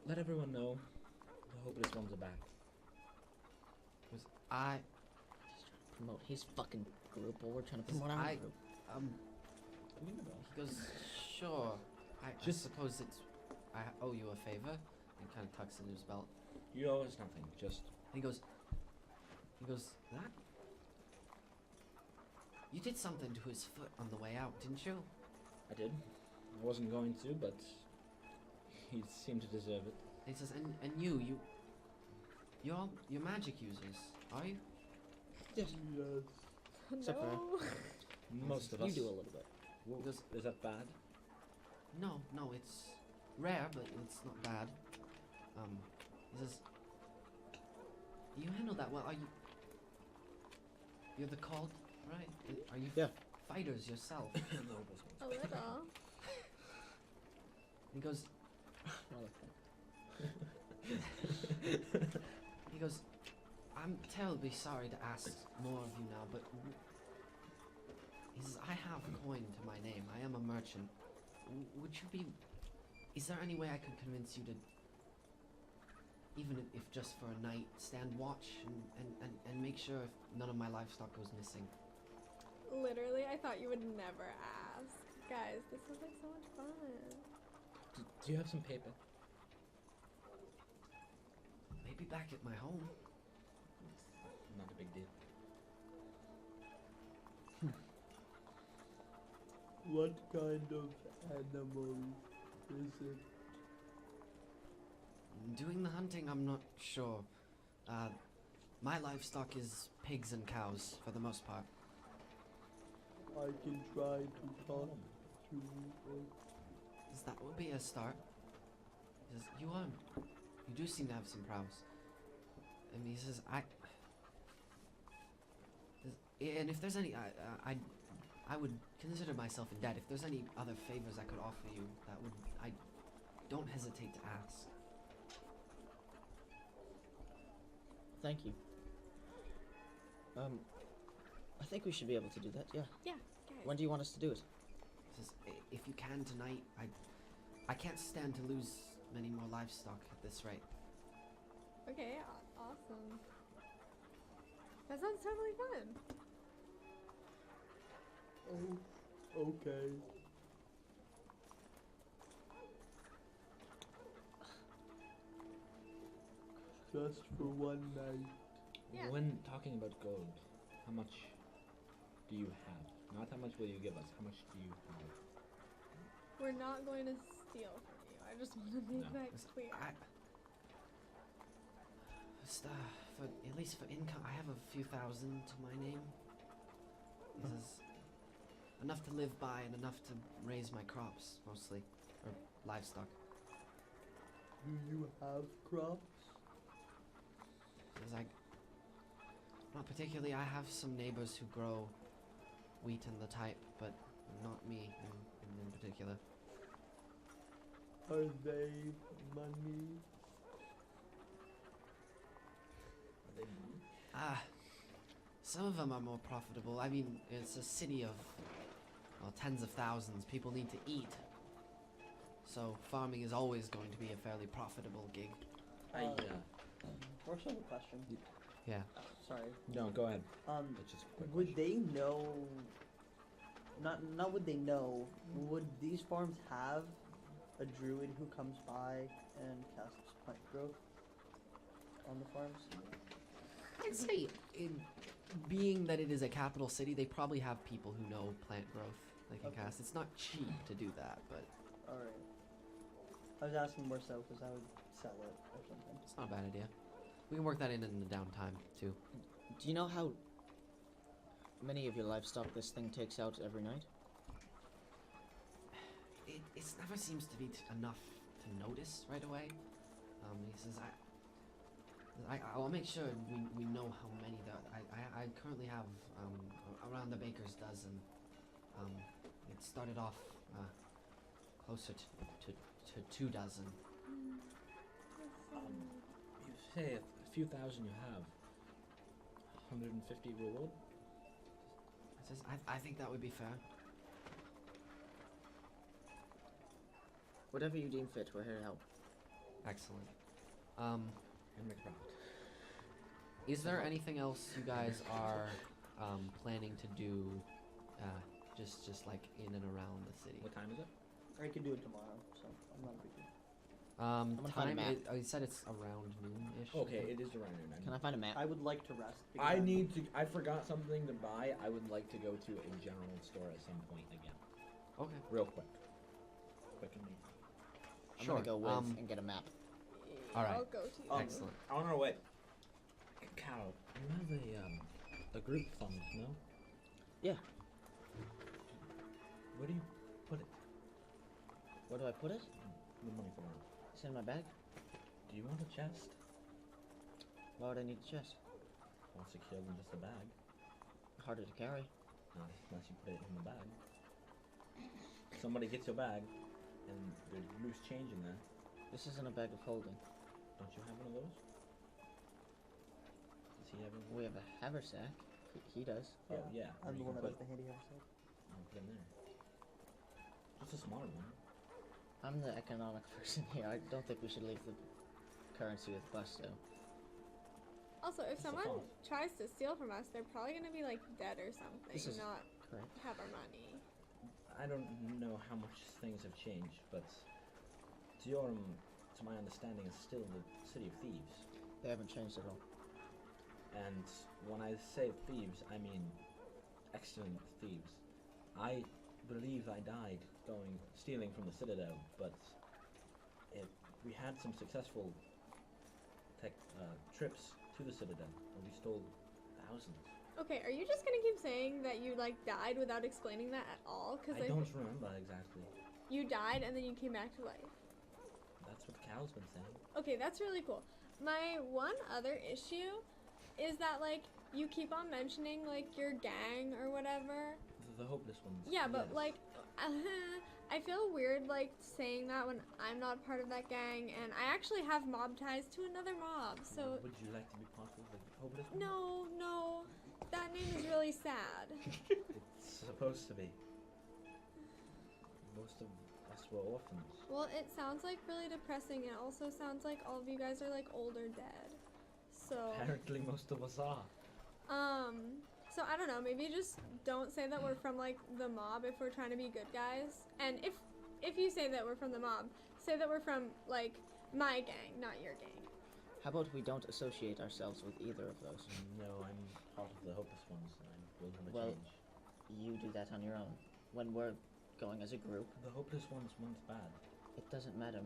let everyone know the Hopeless Ones are back. Promote his fucking group while we're trying to promote our group. He goes, sure. I suppose I owe you a favor. And kind of tucks in his belt. You owe us nothing. Just And he goes, that? You did something to his foot on the way out, didn't you? I did. I wasn't going to, but he seemed to deserve it. And he says, and you're magic users, are you? Yes. Except for- No. Most of You us. do a little bit. Well, is that bad? No, it's rare, but it's not bad. He says, you handle that well. You're the cult, right? Are you Yeah. fighters yourself. A little. He goes, he goes, I'm terribly sorry to ask more of you now, but he says, I have coin to my name. I am a merchant. Would you be, is there any way I could convince you to, even if just for a night, stand watch and make sure if none of my livestock goes missing? Literally, I thought you would never ask. Guys, this was like so much fun. Do you have some paper? Maybe back at my home. Not a big deal. What kind of animal is it? Doing the hunting, I'm not sure. My livestock is pigs and cows for the most part. I can try to talk to it. That would be a start. He says, you do seem to have some prowess. And he says, and if there's any, I would consider myself in debt. If there's any other favors I could offer you, I don't hesitate to ask. Thank you. I think we should be able to do that, yeah. Yeah, guys. When do you want us to do it? He says, if you can tonight, I can't stand to lose many more livestock at this rate. Okay, awesome. That sounds totally fun. Oh, okay. Just for one night. Yeah. When talking about gold, how much do you have? Not how much will you give us, how much do you have? We're not going to steal from you. I just want to make No. that clear. For at least for income, I have a few thousand to my name. He says, enough to live by and enough to raise my crops, mostly, or livestock. Do you have crops? He says, not particularly. I have some neighbors who grow wheat and the type, but not me in particular. Are they money? Some of them are more profitable. I mean, it's a city of, well, tens of thousands. People need to eat. So farming is always going to be a fairly profitable gig. First, I have a question. Yeah. Sorry. No, go ahead. It's just a quick would they know? Not would they know? Would these farms have a druid who comes by and casts plant growth on the farms? I'd say, being that it is a capital city, they probably have people who know plant growth they can Okay. cast. It's not cheap to do that, but All right. I was asking more so because I would sell it or something. it's not a bad idea. We can work that in the downtime, too. Do you know how many of your livestock this thing takes out every night? It never seems to be enough to notice right away. He says, I'll make sure we know how many there are. I currently have around the baker's dozen. It started off closer to 2 dozen. You say a few thousand you have. 150 reward? He says, I think that would be fair. Whatever you deem fit, we're here to help. Excellent. And make profit. Is there anything else you guys are planning to do, just like in and around the city? What time is it? I could do it tomorrow, so I'm not a big deal. gonna find a Time? map. You said it's around noon-ish. Okay, it is around noon. Can I find a map? I would like to rest. because I I'm- need to. I forgot something to buy. I would like to go to a general store at some point again, Okay. real quick. Quick and neat. I'm Sure. gonna go with and get a map. All right. I'll go to you. Excellent. On our way. Carol, you have a group fund, no? Yeah. Where do you put it? Where do I put it? The money for it. It's in my bag. Do you want a chest? Why would I need a chest? More secure than just a bag. Harder to carry. Not unless you put it in the bag. Somebody gets your bag, and there's loose change in there. This isn't a bag of holding. Don't you have one of those? Does he have one? We have a haversack. He does. Oh, yeah. I'm the you one can that does the handy haversack. put in there. Just a smaller one. I'm the economic person here. I don't think we should leave the currency with Busto. Also, if That's a someone thought. tries to steal from us, they're probably gonna be like dead or something, This is not correct. have our money. I don't know how much things have changed, but Deorumn, to my understanding, is still the city of thieves. They haven't changed at all. And when I say thieves, I mean excellent thieves. I believe I died stealing from the Citadel, but we had some successful trips to the Citadel, and we stole thousands. Okay, are you just gonna keep saying that you like died without explaining that at all? Cause I like don't remember exactly. you died and then you came back to life. That's what Cal's been saying. Okay, that's really cool. My one other issue is that like you keep on mentioning like your gang or whatever. The hopeless ones. Yeah, but yes. like I feel weird like saying that when I'm not part of that gang and I actually have mob ties to another mob. So Would you like to be part of the hopeless ones? no. That name is really sad. It's supposed to be. Most of us were orphans. Well, it sounds like really depressing. It also sounds like all of you guys are like old or dead. So Apparently most of us are. so I don't know, maybe just don't say that we're from like the mob if we're trying to be good guys. And if you say that we're from the mob, say that we're from like my gang, not your gang. How about we don't associate ourselves with either of those? No, I'm part of the hopeless ones, and I will never Well- change. You do that on your own. When we're going as a group, The hopeless ones weren't bad. it doesn't matter.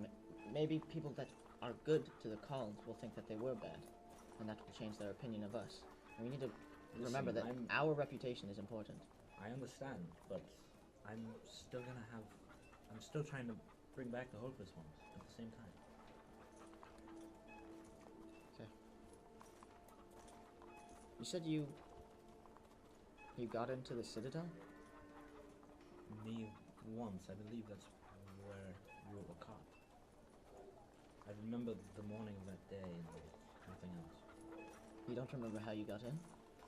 Maybe people that are good to the cause will think that they were bad, and that will change their opinion of us. And we need to remember that I'm- our reputation is important. I understand, but I'm still trying to bring back the hopeless ones at the same time. You said you got into the Citadel? Me once, I believe that's where you were caught. I remember the morning of that day and nothing else. You don't remember how you got in?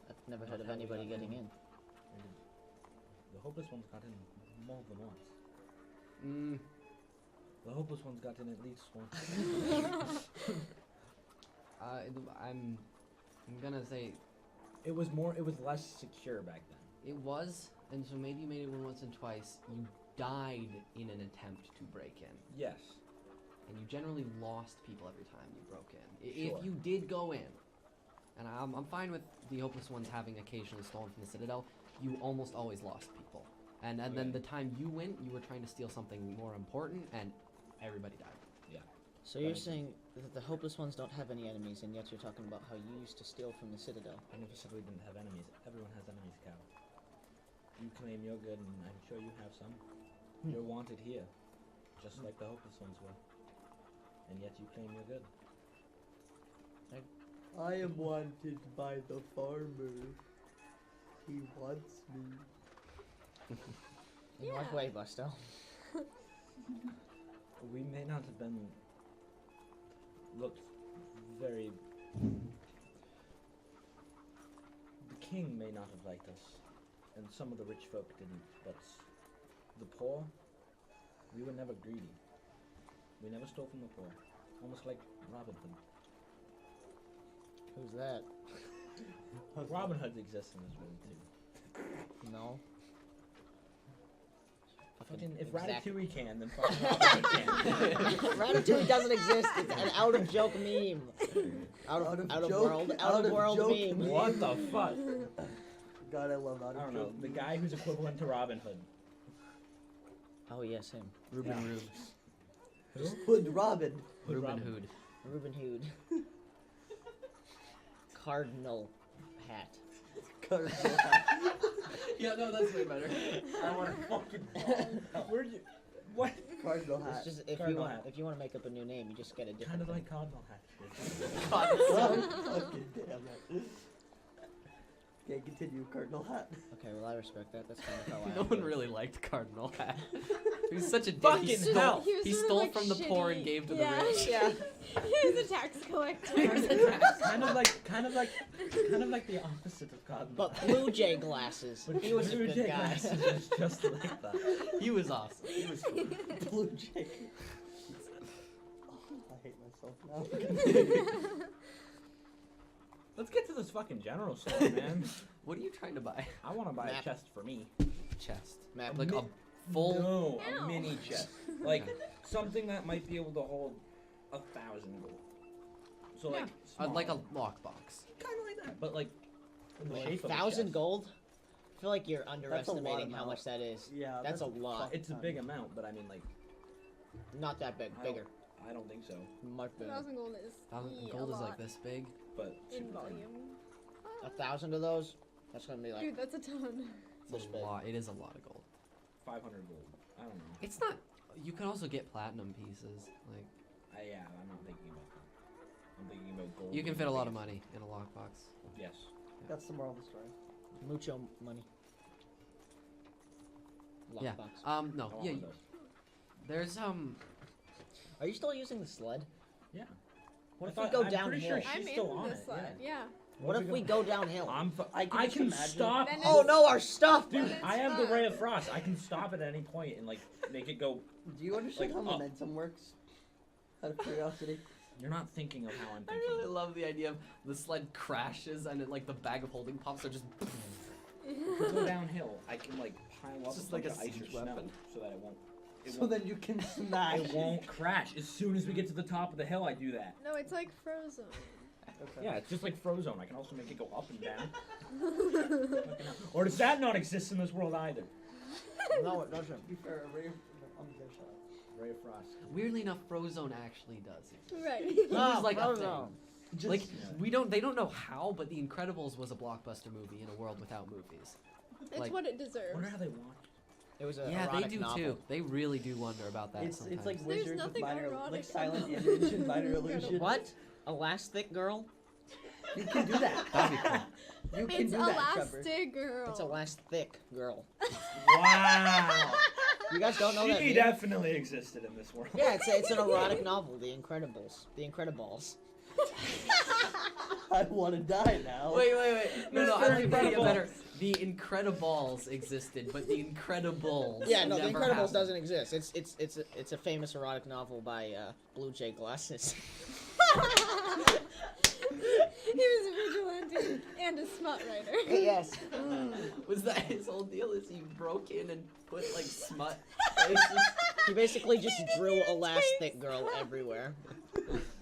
I've never Not heard of how we anybody got getting in. in. And the hopeless ones got in more than once. The hopeless ones got in at least once. I'm gonna say It was less secure back then. it was, and so maybe you made it once and twice. You died in an attempt to break in, Yes. and you generally lost people every time you broke in. Sure. If you did go in, and I'm fine with the hopeless ones having occasionally stolen from the Citadel, you almost always lost people. And then Okay. the time you went, you were trying to steal something more important, and everybody died. So you're Right. saying that the hopeless ones don't have any enemies, and yet you're talking about how you used to steal from the Citadel. I never said we didn't have enemies. Everyone has enemies, Cal. You claim you're good, and I'm sure you have some. You're wanted here, just like the hopeless ones were. And yet you claim you're good. I am wanted by the farmer. He wants me. In what Yeah. way, Busto? We may not have been looked very. The king may not have liked us, and some of the rich folk didn't, but the poor, we were never greedy. We never stole from the poor, almost like Robin Hood. Who's that? Robin Hood exists in this world too. No. Fucking, if Exact- Ratatouille can, then fucking Robin Hood can. Ratatouille doesn't exist. It's an out of joke meme. Out of world joke meme. What the fuck? God, I love I out of don't know. joke The memes. guy who's equivalent to Robin Hood. Oh yes, him. Ruben Yeah. Rube. Hood Robin. Hood Ruben Robin. Hood. Ruben Hood. Cardinal hat. Cardinal. Yeah, no, that's way better. I want to fucking. Where'd you? What? Cardinal It's hat. just if Cardinal you want hat. if you want to make up a new name, you just get a Kind different. of thing. like Cardinal Hat. Fucking damn it. Okay, continue, Cardinal Hat. Okay, well I respect that. That's kind of how I. No one really liked Cardinal Hat. He was such a dick. Fucking He stole, hell. He was he sort of, stole like, from the poor and shitty. gave to Yeah. the rich. Yeah. He was a tax collector. kind of like the opposite of Cardinal. But Blue Jay glasses. But He was a Blue good Jay guy. glasses was just like that. He was awesome. He was cool. Blue Jay. I hate myself now. Let's get to this fucking general store, man. What are you trying to buy? I want to buy Map. a chest for me. Chest. Map. Like Mi- a full. No, Ow. a mini chest. Like something that might be able to hold 1,000 gold. So Yeah. like Like a lockbox. kind of like that, but like in the Wait, shape of a 1,000 chest. gold? I feel like you're underestimating how amount. much that is. Yeah, That's a lot. fuck It's a ton. big amount, but I mean like Not that big. I don't- Bigger. I don't think so. Much bigger. 1,000 gold is 1,000 a gold is lot like this big. But in super thin. volume. 1,000 of those? That's gonna be like. Dude, that's a ton. This It's a big. lot. It is a lot of gold. 500 gold. I don't know. It's not. You can also get platinum pieces. Like Yeah, I'm not thinking about that. I'm thinking about gold. you can and fit a lot of things. money in a lockbox. Yes. That's the moral of the story. Mucho money. Yeah. Lockbox. No. I want Yeah. one of those. There's Are you still using the sled? Yeah. What I if we thought- go I'm pretty downhill? sure I'm she's still in on this it, slide. Yeah. What if we go downhill? I can I just can imagine- stop. Then Oh it's- no, our stuff! Dude, Then it's I have the fun. ray of frost. I can stop at any point and like make it go. Do you understand Like, how momentum works? Out of curiosity. You're not thinking of how I'm I thinking. really love the idea of the sled crashes and it, like the bag of holding pops are just. If we go downhill, I can like pile up It's just a like bunch a of ice or siege snow weapon. so that it won't. It So won't, then you can smash. it won't crash. As soon as we get to the top of the hill, I do that. No, it's like Frozen. Okay. Yeah, it's just like Frozone. I can also make it go up and down. Fucking hell. Or does that not exist in this world either? No, it doesn't. To be fair, I'm gonna shut up. Ray of frost. Weirdly enough, Frozone actually does exist. Right. It was like a Frozen. thing. Just, Like Yeah. they don't know how, but The Incredibles was a blockbuster movie in a world without movies. It's Like- what it I deserves. wonder how they want. It was a Yeah, they erotic do novel. too. They really do wonder about that it's sometimes. like There's wizards with nothing minor, erotic like silent about image and minor Incredibles. illusion. What? Elastic girl? You can do that. That'd be cool. You can It's do that, Trevor. Elastigirl. It's elastic girl. Wow. You guys don't know that? She meme? definitely existed in this world. Yeah, it's an erotic novel, The Incredibles. The Incredibles. I want to die now. Wait. No, I Mr. like the idea Incredible. better. The Incredibles existed, but The Incredibles. Yeah, no, The never Incredibles happened. doesn't exist. It's a famous erotic novel by Blue Jay Glasses. He was a vigilante and a smut writer. Yes. Was that his whole deal? Is he broke in and put like smut faces? He basically just drew Elastic Girl everywhere.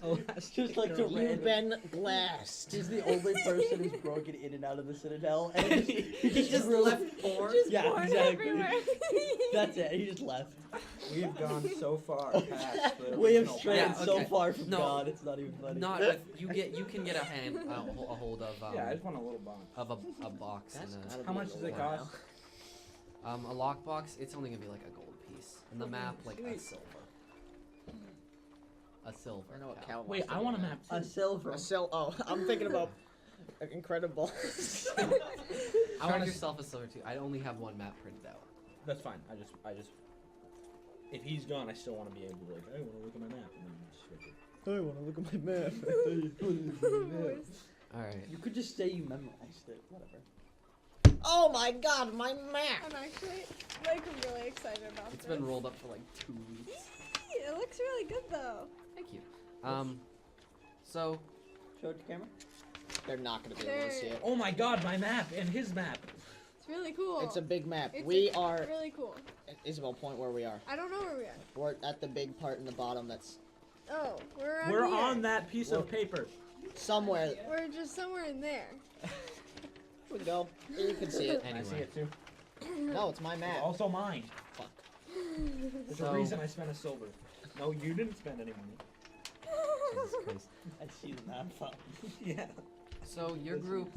Oh, it's just like the You've random. been glassed. He's the only person who's broken in and out of the Citadel, and he just drew- left porn. Just Yeah, porn exactly. everywhere. That's it. He just left. We've gone so far past the We have original strayed Yeah, path. so okay. far from No. God. It's not even funny. Not with you can get a hold of Yeah, I just want a little box. a box That's and gotta How be much a does it while. cost? a lockbox. It's only gonna be like a gold piece, and the map like a Sweet. silver. A silver. I know what cap. Cal Wait, wants I to want a do. map too. A silver. Oh, I'm thinking about Incredible. I Charge wanna yourself a silver too. I only have one map printed out. That's fine. I just. If he's gone, I still want to be able to like, I want to look at my map and then just switch it. I want to look at my map. All right. You could just say you memorized it. Whatever. Oh my god, my map! I'm actually like really excited about It's this. been rolled up for like 2 weeks. It looks really good though. Thank you. So Show it to camera. They're not going to be able to see it. Oh my God, my map and his map. It's really cool. It's a big map. It's We are. really cool. Isabel, point where we are. I don't know where we are. We're at the big part in the bottom that's Oh, we're around We're here. on that piece of paper. somewhere. We're just somewhere in there. Here we go. You can see it. I see anyway, it too. No, it's my It's map. also mine. Fuck. There's So- a reason I spent a silver. No, you didn't spend any money. Jesus Christ. I see the map. Yeah. So your group,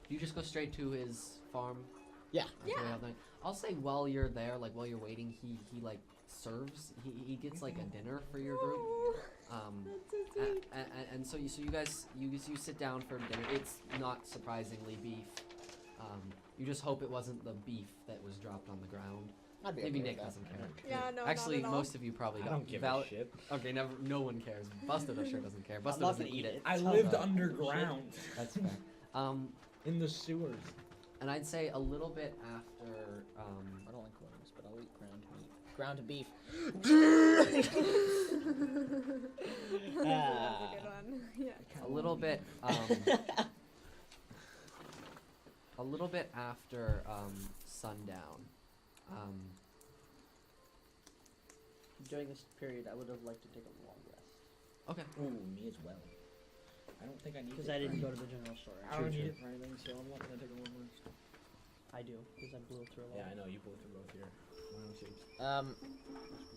you just go straight to his farm. Yeah. That's where you have the- I'll say while you're there, like while you're waiting, he like serves. He gets like a dinner for your group. That's so sweet. And so you guys sit down for dinner. It's not surprisingly beef. You just hope it wasn't the beef that was dropped on the ground. I'd be Maybe okay Nick with doesn't care. Yeah, no, Actually, not at all. most of you probably I got don't give a valid. shit. Okay, no one cares. Buster sure doesn't care. I'm Buster not doesn't gonna eat it. I Sounds lived like- underground That's fair. in the sewers. And I'd say a little bit after. I don't like wings, but I'll eat ground meat. Ground beef. That's a good one. Yeah. A little bit. A little bit after sundown. During this period, I would have liked to take a long rest Okay. Ooh, me as well. I don't think I need because it. I didn't go to the general store. I don't need it for anything, so I'm not gonna take a long rest. I do because I blew through a lot. Yeah, I know you both are both here.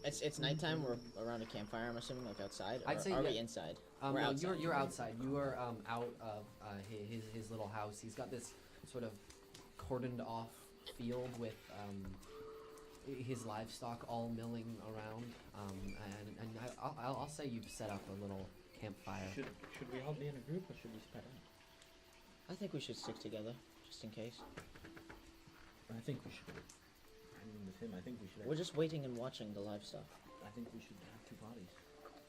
It's nighttime. We're around a campfire. I'm assuming, like outside. Or I'd say are we yeah. inside? No, We're outside. you're outside. You are out of his little house. He's got this sort of cordoned off field with his livestock all milling around. And I'll say you've set up a little campfire. Should we all be in a group or should we spread out? I think we should stick together, just in case. I think we should. I mean, with him, I think we should. We're just waiting and watching the livestock. I think we should have two bodies.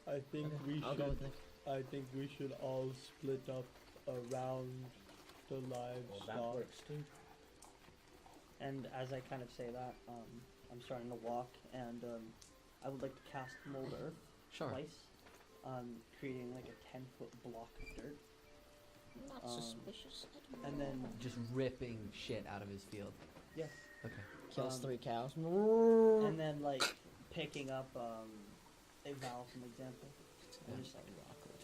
I think we I'll go should. with Nick. I think we should all split up around the Well, that livestock. works too. And as I kind of say that, I'm starting to walk, and I would like to cast Mold Earth Sure. twice, creating like a 10-foot block of dirt, Not Um, suspicious. and then Just ripping shit out of his field. yes, Okay. Kills 3 cows. and then like picking up a Val, for example, and just like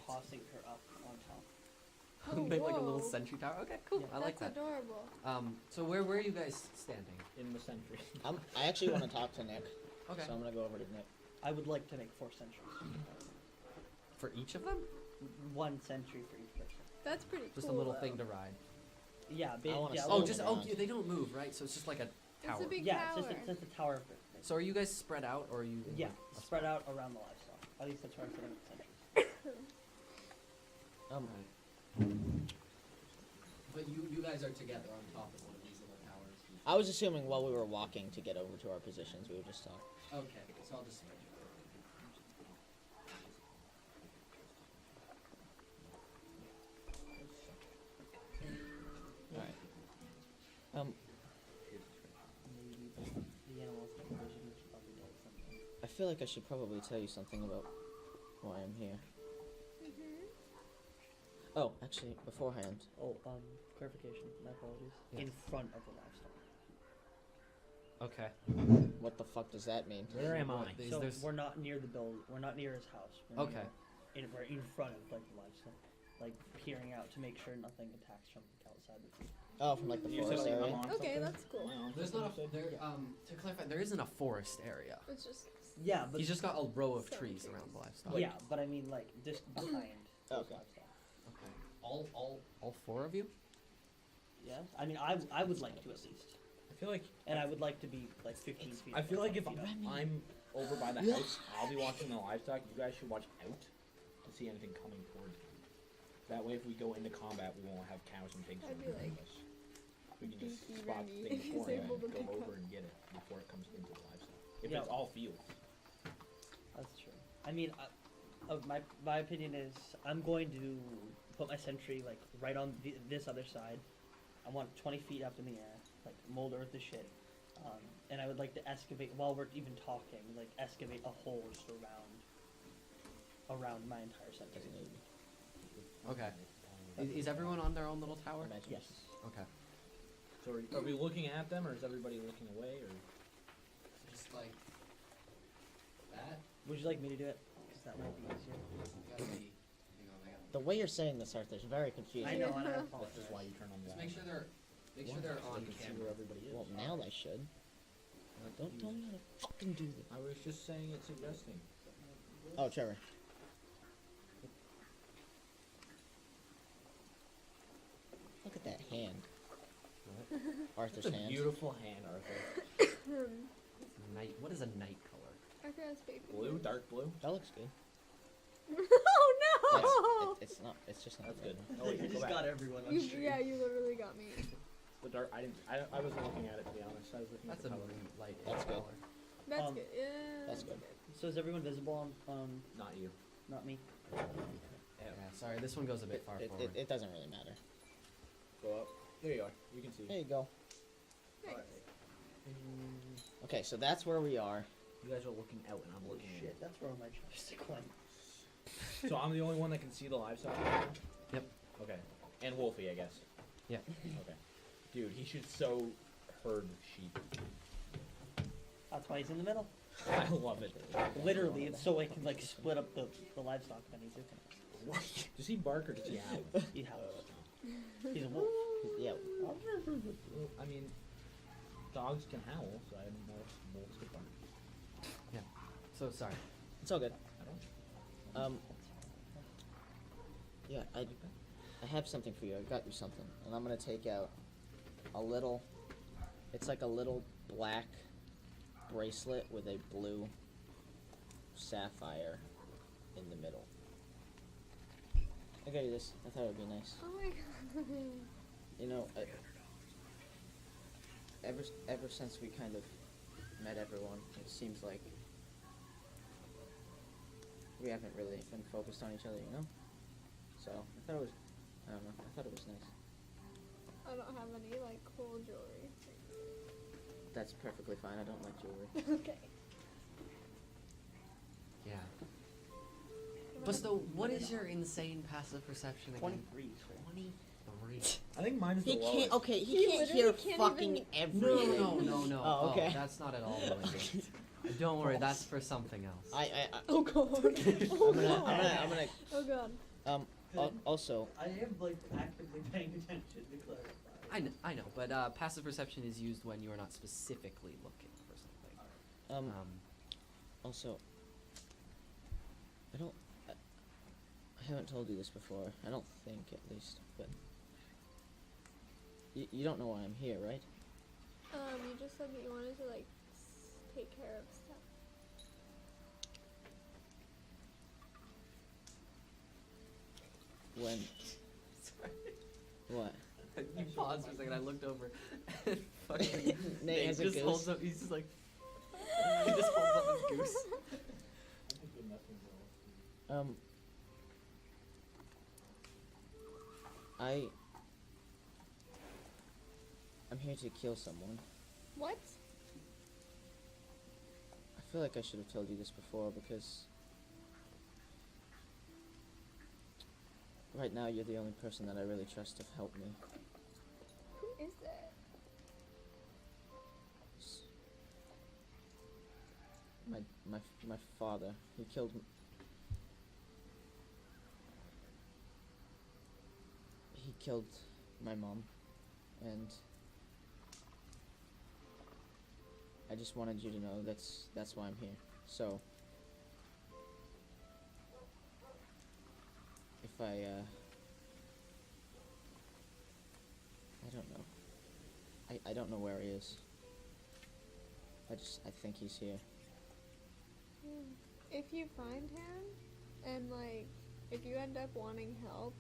tossing her up on top. Oh, Make like a little whoa. sentry tower. Okay, cool. Yeah. I like That's that. adorable. So where are you guys standing? In the century. I actually want to talk to Nick, Okay. so I'm gonna go over to Nick. I would like to make 4 sentries. For each of them? 1 sentry for each person. That's pretty Just cool. a little though. thing to ride. Yeah, I wanna yeah. see Oh, Little just around. they don't move, right? So it's just like a tower. It's a big yeah, tower. it's just a tower of dirt. So are you guys spread out, or are you? Yeah, spread out around the livestock. At least that's where I'm putting the sentries. Right. But you guys are together on top of one of these little towers. I was assuming while we were walking to get over to our positions, we would just talk. Okay, so I'll just spread you. Alright. Maybe the animals that vision should probably do something. I feel like I should probably tell you something about why I'm here. Oh, actually, beforehand. Oh, clarification. My apologies. Yeah. In front of the livestock. Okay. What the fuck does that mean? Where am I? Is So there's- we're not near the build. We're not near his house. We're Okay. we're in front of like the livestock, like peering out to make sure nothing attacks from outside the field. Oh, from like the You said forest like, I'm area? on Okay, something? that's cool. Am I on There's something not a you said? there. To clarify, there isn't a forest area. It's just. Yeah, but He's just got a row of Some trees trees. around the livestock. yeah, but I mean like just behind those Okay. livestock. Okay. All 4 of you? Yeah, I mean I would like to at least, I feel like and I would like to be like 15 feet. I feel like if feet up. I'm over by the house, I'll be watching the livestock. You guys should watch out to see anything coming towards me. That way, if we go into combat, we won't have cows and pigs I'd in be front like, of us. We can just beefy, spot Randy things is beforehand able to and go pick over up. and get it before it comes into the livestock. If Yeah. it's all field. That's true. I mean, my opinion is I'm going to put my sentry like right on this other side. I want 20 feet up in the air, like mold earth the shit. And I would like to excavate while we're even talking, like excavate a hole just around my entire sentry. Okay. Is everyone on their own little tower? Imagine. Yes. Okay. So are we looking at them, or is everybody looking away, or? Just like that. Would you like me to do it? Because that might be easier. Gotta be. Hang on, I gotta. The way you're saying this, Arthur, is very confusing. I know, and I That's apologize. just why you turn on the Just light. make sure they're So on they can see camera. where everybody is. Well, now they should. Don't tell me how to fucking do this. I was just saying it's suggesting. Oh, Trevor. Look at that hand. Arthur's It's a hand. beautiful hand, Arthur. Night. What is a night color? Okay, that's baby. Blue, dark blue. That looks good. Oh no! It's not. It's just not. That's good. good. Oh, wait, You go just back. got everyone on You, stream. yeah, you literally got me. The dark. I wasn't looking at it to be honest. I was looking That's at a the color. light That's good. color. That's Um, good. Yeah. that's good. So is everyone visible on Not you. not me? Yeah, sorry, this one goes a bit far forward. It doesn't really matter. Go up. There you are. You can see. There you go. Nice. Okay, so that's where we are. You guys are looking out, and I'm looking in. Shit, that's where my chopstick went. So I'm the only one that can see the livestock. Yep. Okay. And Wolfie, I guess. Yeah. Okay. Dude, he should so herd sheep. That's why he's in the middle. I love it. Literally, it's so I can like split up the livestock pennies. Does he bark or does he howl? He howls. He's a wolf. Yeah. Well, I mean, dogs can howl, so I didn't know if wolves could bark. So sorry. It's all good. I don't. Yeah, I have something for you. I got you something, and I'm gonna take out a little. It's like a little black bracelet with a blue sapphire in the middle. I got you this. I thought it would be nice. Oh my god. You know, ever since we kind of met everyone, it seems like we haven't really been focused on each other, you know? So, I thought it was, I don't know, I thought it was nice. I don't have any like cool jewelry. That's perfectly fine, I don't like jewelry. Okay. Yeah. Busto, what is your insane passive perception again? 23. Sir. 23. I think mine's the He lowest. can't, okay, He he can't literally hear can't fucking even- everything. No. Oh, okay. That's not at all related. Don't worry, that's for something else. Oh god. Oh I'm gonna, Oh god. also, I am like actively paying attention to clarify. I know, but passive perception is used when you are not specifically looking for something. also, I haven't told you this before, I don't think at least, but you don't know why I'm here, right? You just said that you wanted to like take care of stuff. When, Sorry. what? You paused for a second, I looked over. And fucking Nate Nate has a just goose. holds up, he's just like, he just holds up his goose. I'm here to kill someone. What? I feel like I should have told you this before because right now you're the only person that I really trust to help me. Who is that? S- My father. He killed He killed my mom, and I just wanted you to know that's why I'm here. So if I don't know. I don't know where he is. I think he's here. If you find him, and like, if you end up wanting help,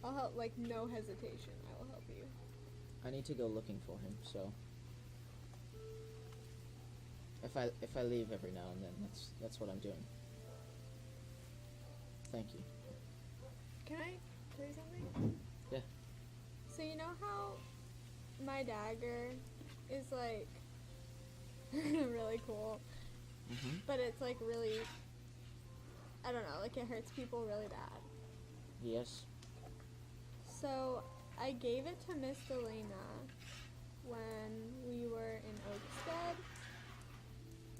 I'll help. Like, no hesitation, I will help you. I need to go looking for him, so if I leave every now and then, that's what I'm doing. Thank you. Can I tell you something? Yeah. So you know how my dagger is like really cool, but it's like really, I don't know, like it hurts people really bad. Yes. So I gave it to Miss Delena when we were in Oakstead,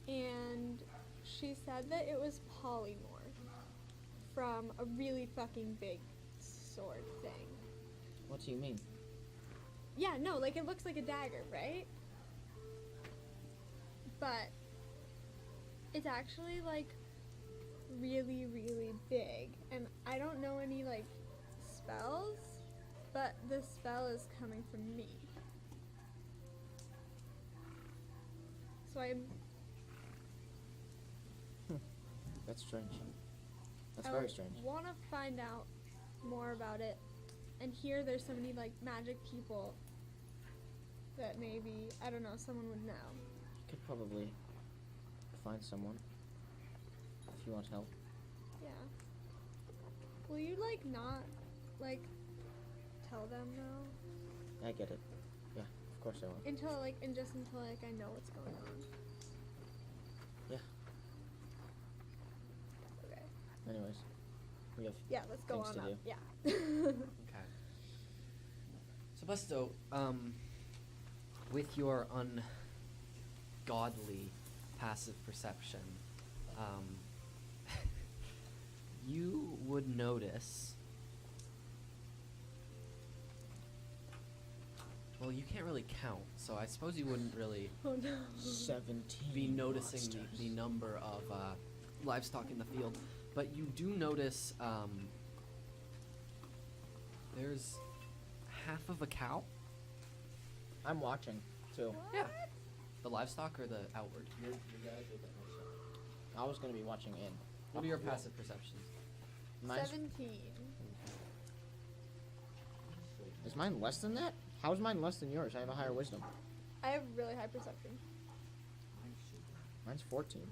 and she said that it was polymorph from a really fucking big sword thing. What do you mean? Yeah, no, like it looks like a dagger, right? But it's actually like really, really big, and I don't know any like spells, but the spell is coming from me. So That's strange. That's I very strange. want to find out more about it, and here there's so many like magic people that maybe I don't know someone would know. You could probably find someone if you want help. Yeah. Will you like not like tell them though? I get it. Yeah, of course I will. Until like until like I know what's going on. Yeah. Okay. Anyways, we have Yeah, let's go things on to up. do. Yeah. Okay. So Busto, with your ungodly passive perception, you would notice. Well, you can't really count, so I suppose you wouldn't really Oh no. 17 be noticing monsters. the number of livestock in the field, but you do notice there's half of a cow. I'm watching too. Yeah. The livestock or the outward? I was gonna be watching in. What are your passive perceptions? Mine's, 17. is mine less than that? How is mine less than yours? I have a higher wisdom. I have really high perception. Mine's 14.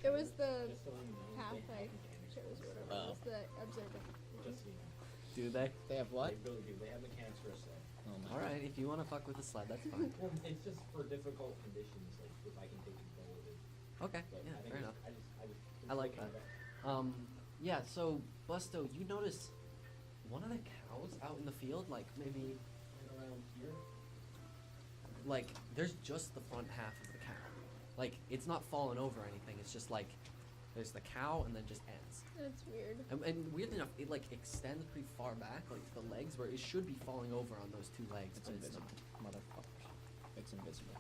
It was the path I chose, or whatever. Oh. It was the observant. Do they? They have what? They really do. They have mechanics for a sled. Oh my. All right, if you want to fuck with the sled, that's fine. Well, it's just for difficult conditions, like if I can take control of it. Okay, But yeah, I think fair it's- enough. I I like that. Yeah, so Busto, you notice one of the cows out in the field, like maybe right around here. Like, there's just the front half of the cow. Like, it's not fallen over or anything. It's just like there's the cow and then just ends. That's weird. And weirdly enough, it like extends pretty far back, like to the legs, where it should be falling over on those two legs, It's but it's invisible. not. Motherfuckers. It's invisible.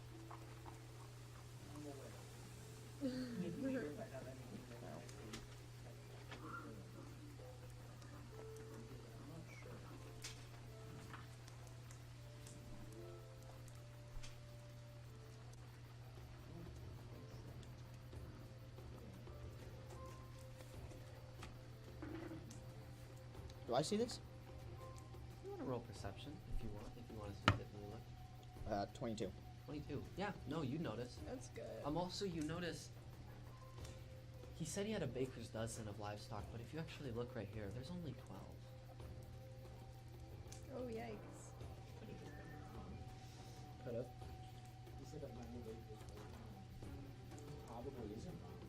Do I see this? You want to roll perception if you want. If you want to see it, look. 22. 22. Yeah. No, you notice. That's good. Also, you notice. He said he had a baker's dozen of livestock, but if you actually look right here, there's only 12. Oh yikes. Could have. He said that my new weight was probably isn't wrong.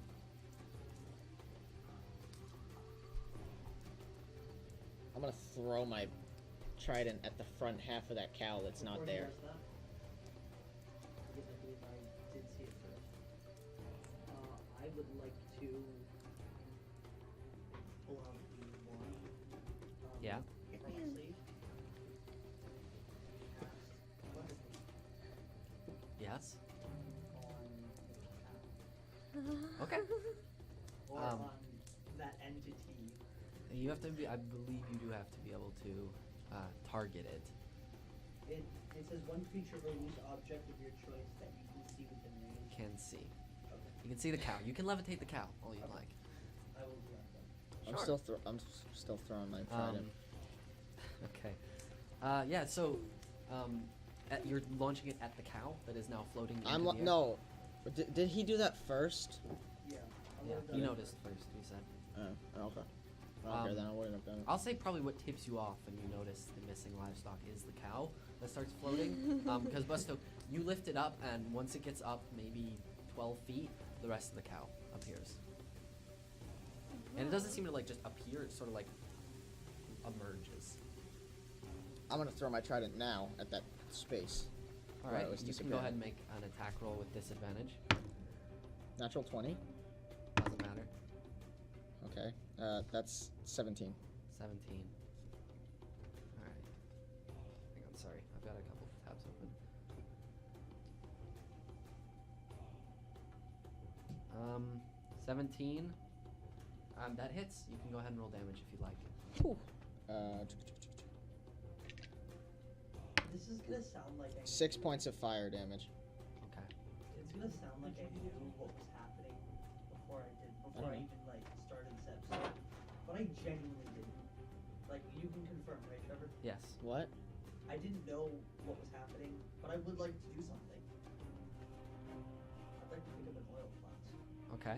I'm gonna throw my trident at the front half of that cow that's not there. Because I believe I did see it first. I would like to pull out the one. Yeah. From my sleeve. Cast weapon Yes. on the cow. Okay. Or Um, on that entity. You have to be. I believe you do have to be able to target it. It says one creature or loose object of your choice that you can see within range. Can see. Okay. You can see the cow. You can levitate the cow all you like. I will do that then. I'm Sure. still throwing my trident. Okay. Yeah. So, you're launching it at the cow that is now floating. Into the air? No. Did he do that first? Yeah. I Yeah. would've done You it. noticed first. We said. Oh, okay. Okay, then I wouldn't have done it. I'll say probably what tips you off when you notice the missing livestock is the cow that starts floating. Because Busto, you lift it up, and once it gets up maybe 12 feet, the rest of the cow appears. And it doesn't seem to like just appear; it sort of like emerges. I'm gonna throw my trident now at that space. All Where right, it was you can go disappearing. ahead and make an attack roll with disadvantage. Natural 20. Doesn't matter. Okay. That's 17. 17. All right. Hang on, sorry, I've got a couple tabs open. 17. That hits. You can go ahead and roll damage if you'd like. This is gonna sound like I 6 knew- points of fire damage. Okay. It's gonna sound like I knew what was happening before I did Yes. What? I didn't know what was happening, but I would like to do something. I'd like to pick up an oil flask Okay.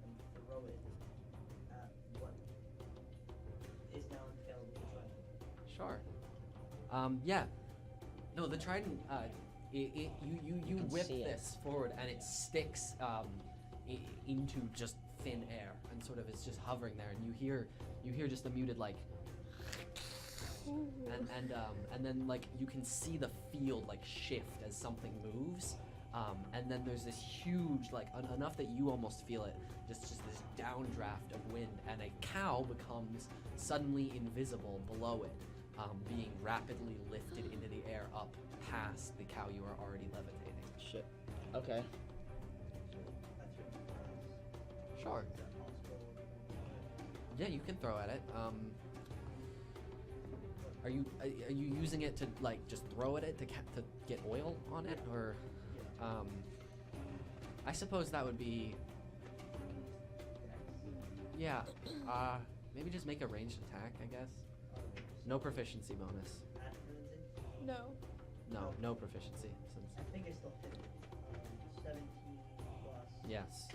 and throw it at what is now impaled with the trident. Sure. Yeah. No, the trident. You can whip see it. this forward, and it sticks into just thin air, and sort of is just hovering there, and you hear just the muted like, Ooh. and then like you can see the field like shift as something moves, and then there's this huge like enough that you almost feel it, just this downdraft of wind, and a cow becomes suddenly invisible below it. Being rapidly lifted into the air up past the cow you are already levitating. Shit. Okay. That's your Sure. Is that possible? Yeah, you can throw at it. Are you using it to like just throw at it to get oil on it, or? I suppose that would be. Yeah. Maybe just make a ranged attack, I guess. No proficiency bonus. Add ability? No. No proficiency. Since I think I still hit it. 17 plus. yes.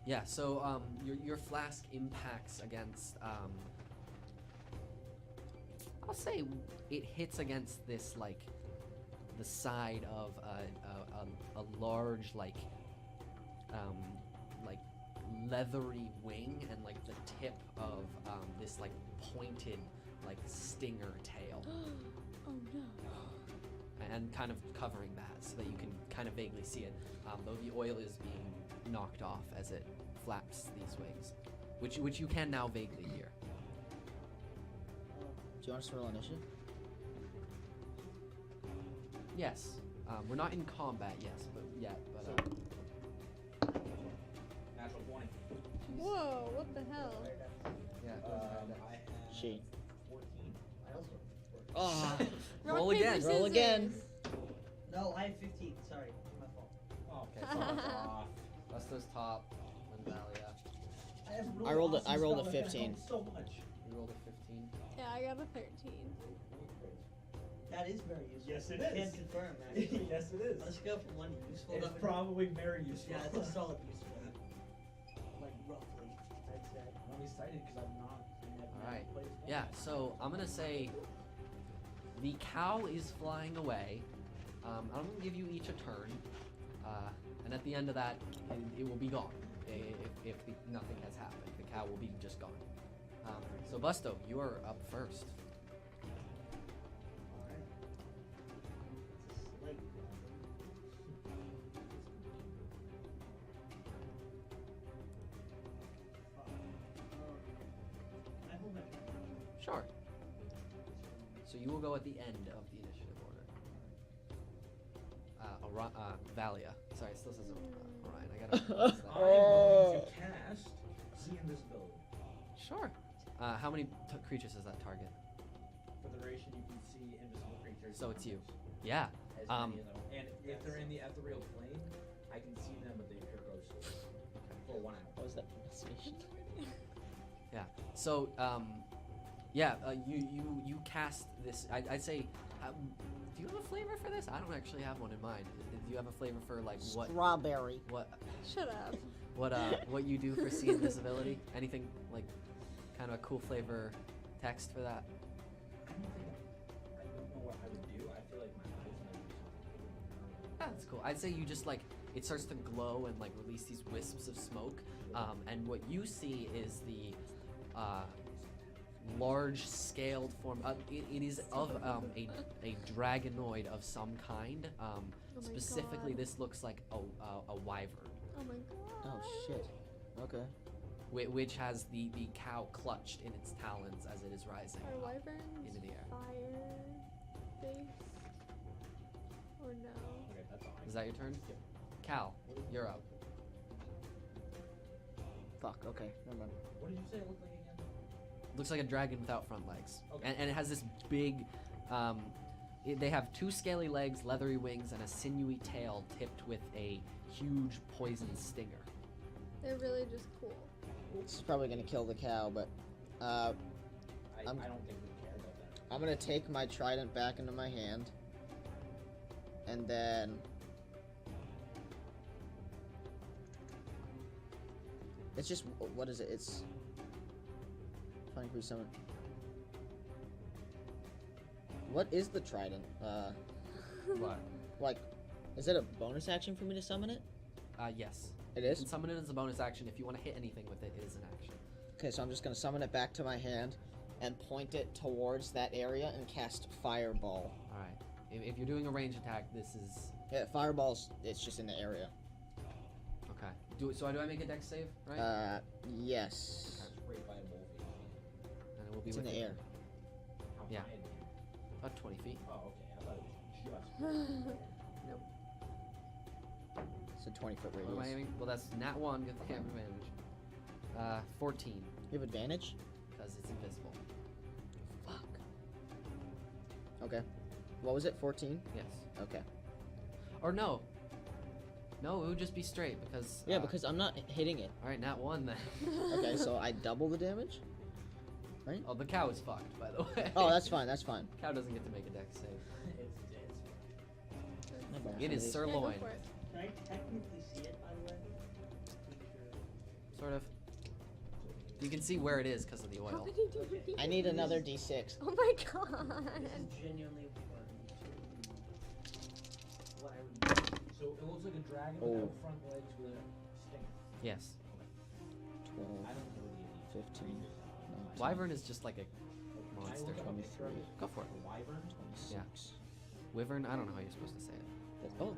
Yeah. So your flask impacts against I'll say it hits against this like the side of a large like leathery wing, and like the tip of this like pointed like stinger tail, Oh no. and kind of covering that so that you can kind of vaguely see it, though the oil is being knocked off as it flaps these wings, which you can now vaguely hear. Do you want us to roll initiative? Yes. We're not in combat, but Natural 20. Whoa, what the hell? yeah. I have She. 14. I also. Oh. Rock, Roll paper, again. Roll again. scissors. No, I have 15. Sorry, my fault. Oh, Okay, so that's off. Busto's top, then Valia. I have I rolled a- awesome I rolled a spell that can 15. help so much. You rolled a 15. Yeah, I got a 13. That is very useful. Yes, it I is. can confirm, actually. Yes, it is. Let's go from one useful It's number. probably very useful. Yeah, it's a solid useful. Like roughly, I'd say. I'm excited because I've not. Alright. Yeah, so I'm gonna say the cow is flying away. I'm gonna give you each a turn, and at the end of that, it will be gone. If nothing has happened, the cow will be just gone. So Busto, you are up first. Alright. It's a slight. I hold my turn. Sure. So you will go at the end of the initiative order. Valia. Sorry, it still says Orion. I gotta. I'm going to cast See Invisibility. Sure. How many creatures is that target? For the duration, you can see invisible creatures. So it's you. Yeah. As many of them. And if they're in the ethereal plane, I can see them, but they appear ghostly. For 1 hour. What was that pronunciation? Yeah. So, you cast this. I'd say. Do you have a flavor for this? I don't actually have one in mind. Do you have a flavor for like what? Strawberry. What? Shut up. What you do for see invisibility? Anything like kind of a cool flavor text for that? I don't know what I would do. I feel like my eyes might do something. That's cool. I'd say you just like it starts to glow and like release these wisps of smoke, and what you see is the large scaled form. It is of a dragonoid of some kind. my Specifically, God. this looks like a wyvern, Oh my god. Oh shit. Okay. which has the cow clutched in its talons as it is rising Are up wyverns into the air. fire based? Or no? Okay, that's all. Is that your turn? Yep. Cal, you're up. Fuck. Okay. Never mind. What did you say it looked like again? Looks like a dragon without front legs. Okay. And it has this big, they have 2 scaly legs, leathery wings, and a sinewy tail tipped with a huge poison stinger. They're really just cool. This is probably gonna kill the cow, but I I'm- don't think we I'm gonna take my trident back into my hand. And then... It's just, what is it? It's... Flying Free Summon. What is the trident? What? Like, is it a bonus action for me to summon it? Yes. It You is? can summon it as a bonus action. If you want to hit anything with it, it is an action. Okay, so I'm just gonna summon it back to my hand and point it towards that area and cast Fireball. Alright. If you're doing a range attack, this is... Yeah, Fireball's, it's just in the area. Okay. Do I make a dex save, right? Yes. Straight by a wolf. And it will be It's in with the you. air. How Yeah. high in the air? About 20 feet. Oh, okay. I thought it was just. It's a 20-foot What am I radius. aiming? Well, that's nat 1, get the camera advantage. 14, You have advantage? because it's invisible. Fuck. Okay. What was it? 14? Yes. Okay. Or no. No, it would just be straight, because... Yeah, because I'm not hitting it. Alright, nat 1 then. Okay, so I double the damage? Oh, the cow is fucked, by the way. Oh, that's fine, that's fine. Cow doesn't get to make a dex save. No bonus It on is these. Yeah, go sirloin. for it. Can I technically see it, by the way? Sort of. You can see where it is because of the How oil. many do you need? I need another D6. Oh my god. This is genuinely important to what I would do. So it looks like a dragon Oh. without front legs with a stinger. Yes. 12, I don't know the 15, 19, Wyvern is just like a Can I monster. look up a picture of it? Go for it. A wyvern? 26. Wyvern? I don't know how you're supposed to say it. Oh,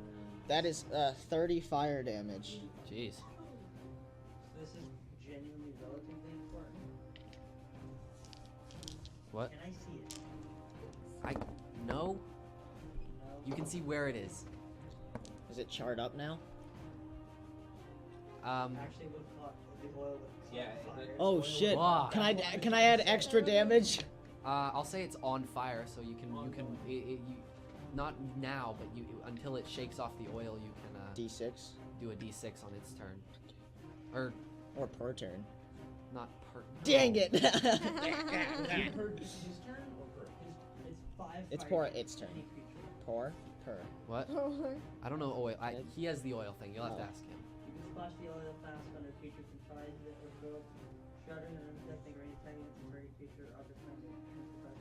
that is 30 fire damage. Jeez. This is genuinely relatively important. What? Can I see it? No. No. You can see where it is. Is it charred up now? Actually, would caught the oil with Yeah, fire. Oh shit! Wow. Can I add extra damage? I'll say it's on fire, so you can you not now, but you until it shakes off the oil, you can D6 do a d6 on its turn, or or per turn. not per. Dang it! Per his turn or per his? It's 5 It's fire per damage its to turn. any creature. Per. What? I don't know oil. He has the oil thing. You'll have to Oh. ask him. You can splash the oil fast on a creature comprised of it or go shuddering and undeathing or any tiny for any creature or object from it.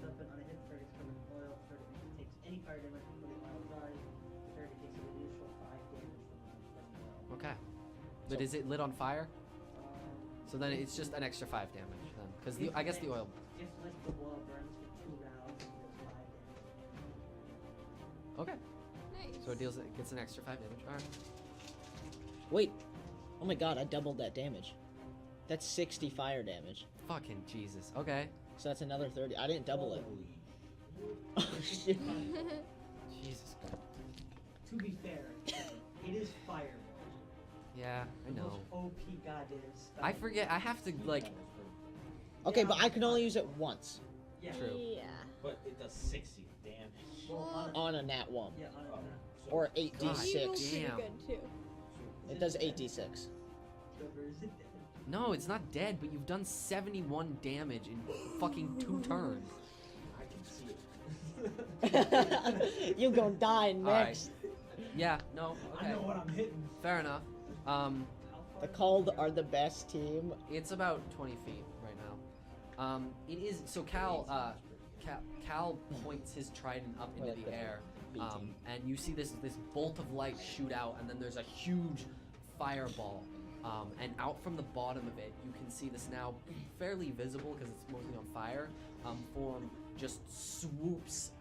Up and on a hit, target's covered in oil. Target takes any fire damage before the oil dies. The target takes an additional 5 damage from the oil. Okay. But is it lit on fire? Um, So then it's just an extra 5 damage then, because I guess the oil. If lit, the oil burns for 2 rounds and does 5 damage. Okay. Nice. So it gets an extra 5 damage. All right. Wait. Oh my god! I doubled that damage. That's 60 fire damage. Fucking Jesus. Okay. So that's another 30. I didn't double it. Holy. Oh shit! Jesus. To be fair, it is fireball. Yeah, I The know. most OP goddamn spell. I forget. I have to like. Okay, but I can only use it once Yeah. True. Yeah. But it does 60 damage. Well, on a nat 1 yeah, on Oh, a or God. Evil's 8d6. pretty Damn. good too. It does 8d6. Trevor, is it dead? No, it's not dead, but you've done 71 damage in fucking 2 turns. I can see it. You gonna die All right. next. Yeah. No. I Okay. know what I'm hitting. Fair enough. How The far? Cold are the best team. It's about 20 feet right now. It is so Cal. Cal points his trident up into Like the the air, B team. and you see this bolt of light shoot out, and then there's a huge fireball. And out from the bottom of it, you can see this now fairly visible because it's mostly on fire. Form just swoops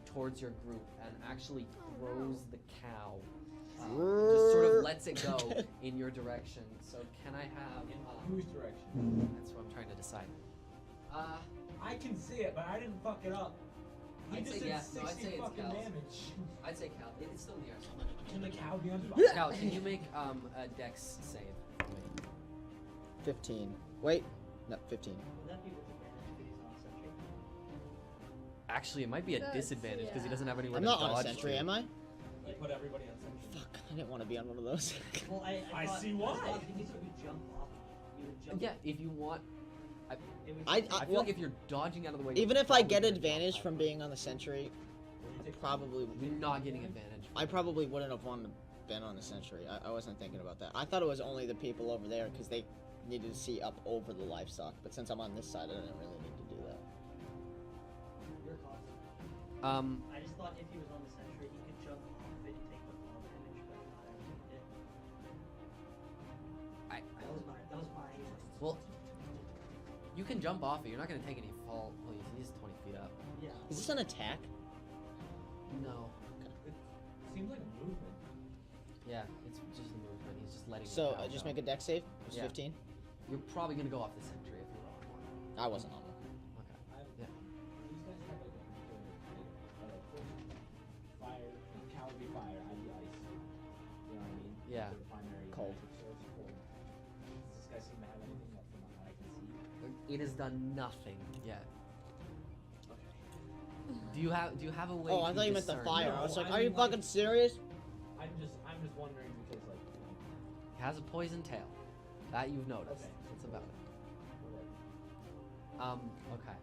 towards your group and actually throws the cow. Just sort of lets it go in your direction. So can I have? In whose direction? That's what I'm trying to decide. I can see it, but I didn't fuck it up. He I'd just say did yeah. 60 No, I'd say it's fucking Cal's. damage. I'd say Cal. It's still in the air. So much. Can the cow be under? Cal, can you make a dex save for me? 15. Wait. No, 15. Would that be with advantage if he's on a sentry? Actually, it might be a That's- disadvantage because he yeah. doesn't have anywhere I'm to not on a dodge sentry, to. am I? You put everybody on sentry. Fuck, I didn't want to be on one of those. Well, I thought, see why. I thought because you would jump off. You would jump. Yeah, if you want. I feel well, like if you're dodging out of the way, even you're if I probably get gonna drop advantage by. from being on the sentry, probably You're not getting advantage. I probably wouldn't have wanted to been on the sentry. I wasn't thinking about that. I thought it was only the people over there because they needed to see up over the livestock. But since I'm on this side, I didn't really need to do that. I just thought if he was on the sentry, he could jump off it and take the fall damage, but not actually did. That was my. Well, you can jump off it. You're not gonna take any fall. Well, he's 20 feet up. Yeah. Is this an attack? No. Seems like a movement. Yeah, it's just a movement. He's just letting. So the cow just go. make a deck save. It's Yeah. 15. You're probably gonna go off the sentry if you're on one. I wasn't on one. Okay. These Yeah. guys have like fire. Cow would be fire. I'd be ice. You know what I mean? Yeah. The primary Cold. magic source. Cold. Does this guy seem to have anything that from what I can see? It has done nothing yet. Do you have a way? Oh, I to thought you meant the discern? fire. No, I was like, I are you mean, like- fucking serious? I'm just wondering because like. It has a poison tail. That you've noticed. Okay. That's about it. Whatever. Okay.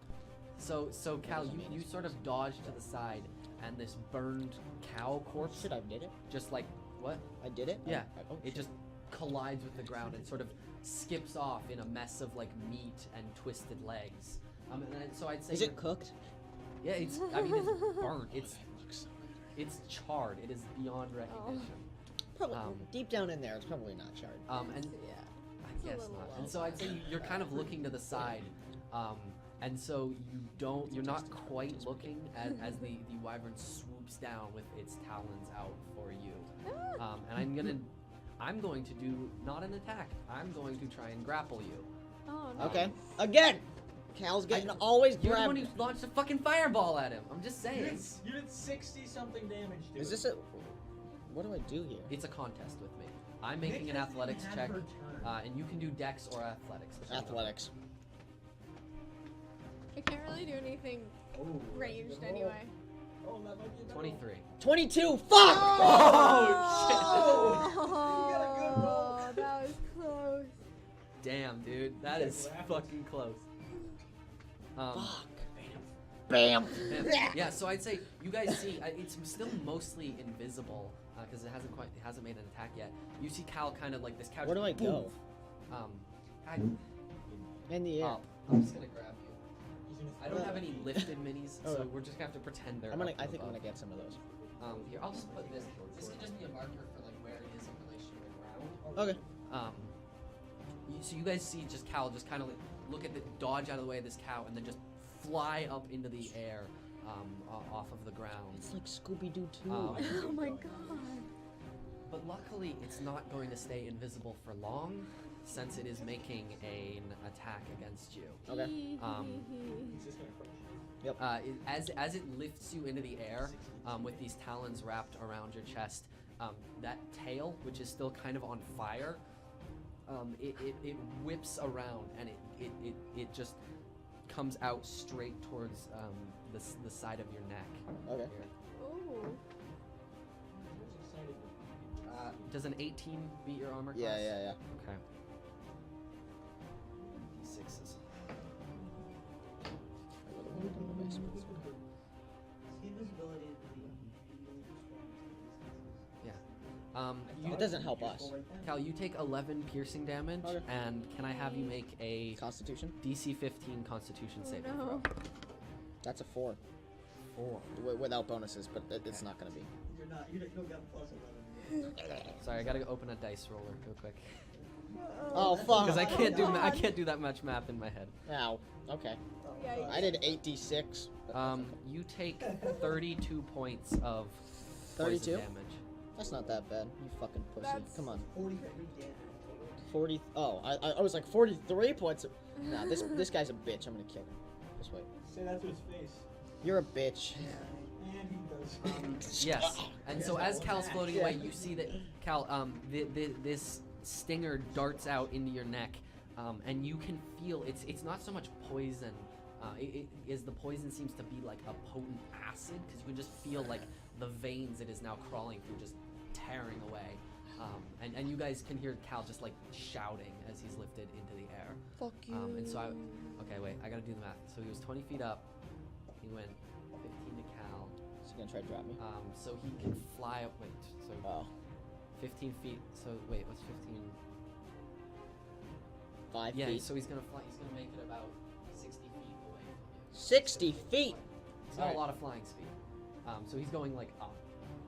So Cal, doesn't you mean it's sort of dodge to the side, and this burned cow corpse Shit, I did it. just like what? I did it. Yeah. Oh, It just collides with the ground and sort of skips off in a mess of like meat and twisted legs. So I'd say. Is it cooked? Yeah, it's. I mean, it's burnt. It's charred. It is beyond recognition. Probably Um, deep down in there, it's probably not charred. And Yeah. I It's a guess little not. low. And so I'd say you're kind of looking to the side, and so you're not quite looking as the wyvern swoops down with its talons out for you. And I'm going to do not an attack. I'm going to try and grapple you. Oh no. Okay. Again, Cal's getting always You're the one grabbed. who launched a fucking fireball at him. I'm just You saying. did 60 something damage to Is it. this a? What do I do here? It's a contest with me. I'm making an Nick hasn't athletics even check, had her turn. and you can do dex or athletics. Athletics. I can't really do anything Oh, ranged that's a good roll. anyway. Oh, that might be a better 23. 22. Fuck! Oh, You got a good roll. that was close. Damn, dude, that is fucking close. Fuck. Bam. Yeah, so I'd say you guys see it's still mostly invisible because it hasn't made an attack yet. You see Cal kind of like this couch. Where do I go? In the air. I'm just gonna grab you. I don't have any lifted minis, so Okay. we're just gonna have to pretend they're. I up think I'm above. gonna get some of those. Here, I'll just put this. This can just be a marker for like where it is in relation to the ground. Okay. So you guys see just Cal just kind of like look at the dodge out of the way of this cow and then just fly up into the air off of the ground. It's like Scooby Doo 2. Oh my god. But luckily, it's not going to stay invisible for long, since it is making an attack against you. Okay. He's just gonna crush. As it lifts you into the air with these talons wrapped around your chest, that tail, which is still kind of on fire, it whips around and it just comes out straight towards the side of your neck. Okay. Here. Oh. Does an 18 beat your armor class? Yeah. Okay. D6s. Invisibility is It doesn't help us. Cal, you take 11 piercing damage, Okay. and can I have you make a Constitution. DC 15 Constitution Oh, saving no. throw? That's a 4. 4. Without bonuses, but it's not gonna be. You don't get plus 11. Sorry, I gotta open a dice roller real quick Oh fuck. because I can't do that much math in my head. Ow. Okay. Yikes. I did 8d6. but You take 32 points of 32? poison damage. That's not that bad. You fucking pussy. That's- Come on. 43 damage. 40. Oh, I was like 43 points. Nah, this guy's a bitch. I'm gonna kill him. Just wait. Say that to his face. You're a bitch. And he does. Yes, and so as Cal's floating away, you see that Cal, this stinger darts out into your neck, and you can feel it's not so much poison. The poison seems to be like a potent acid because you can just feel like the veins it is now crawling through just tearing away. And you guys can hear Cal just like shouting as he's lifted into the air. Fuck you. And so okay, wait, I gotta do the math. So he was 20 feet up. He went 15 to Cal. Is he gonna try to drop me? So he can fly up. Wait, so Oh. 15 feet. So wait, what's 15? 5 Yeah, feet. so he's gonna fly. He's gonna make it about 60 feet away from you. 60 feet. He's got Alright. a lot of flying speed. So he's going like up.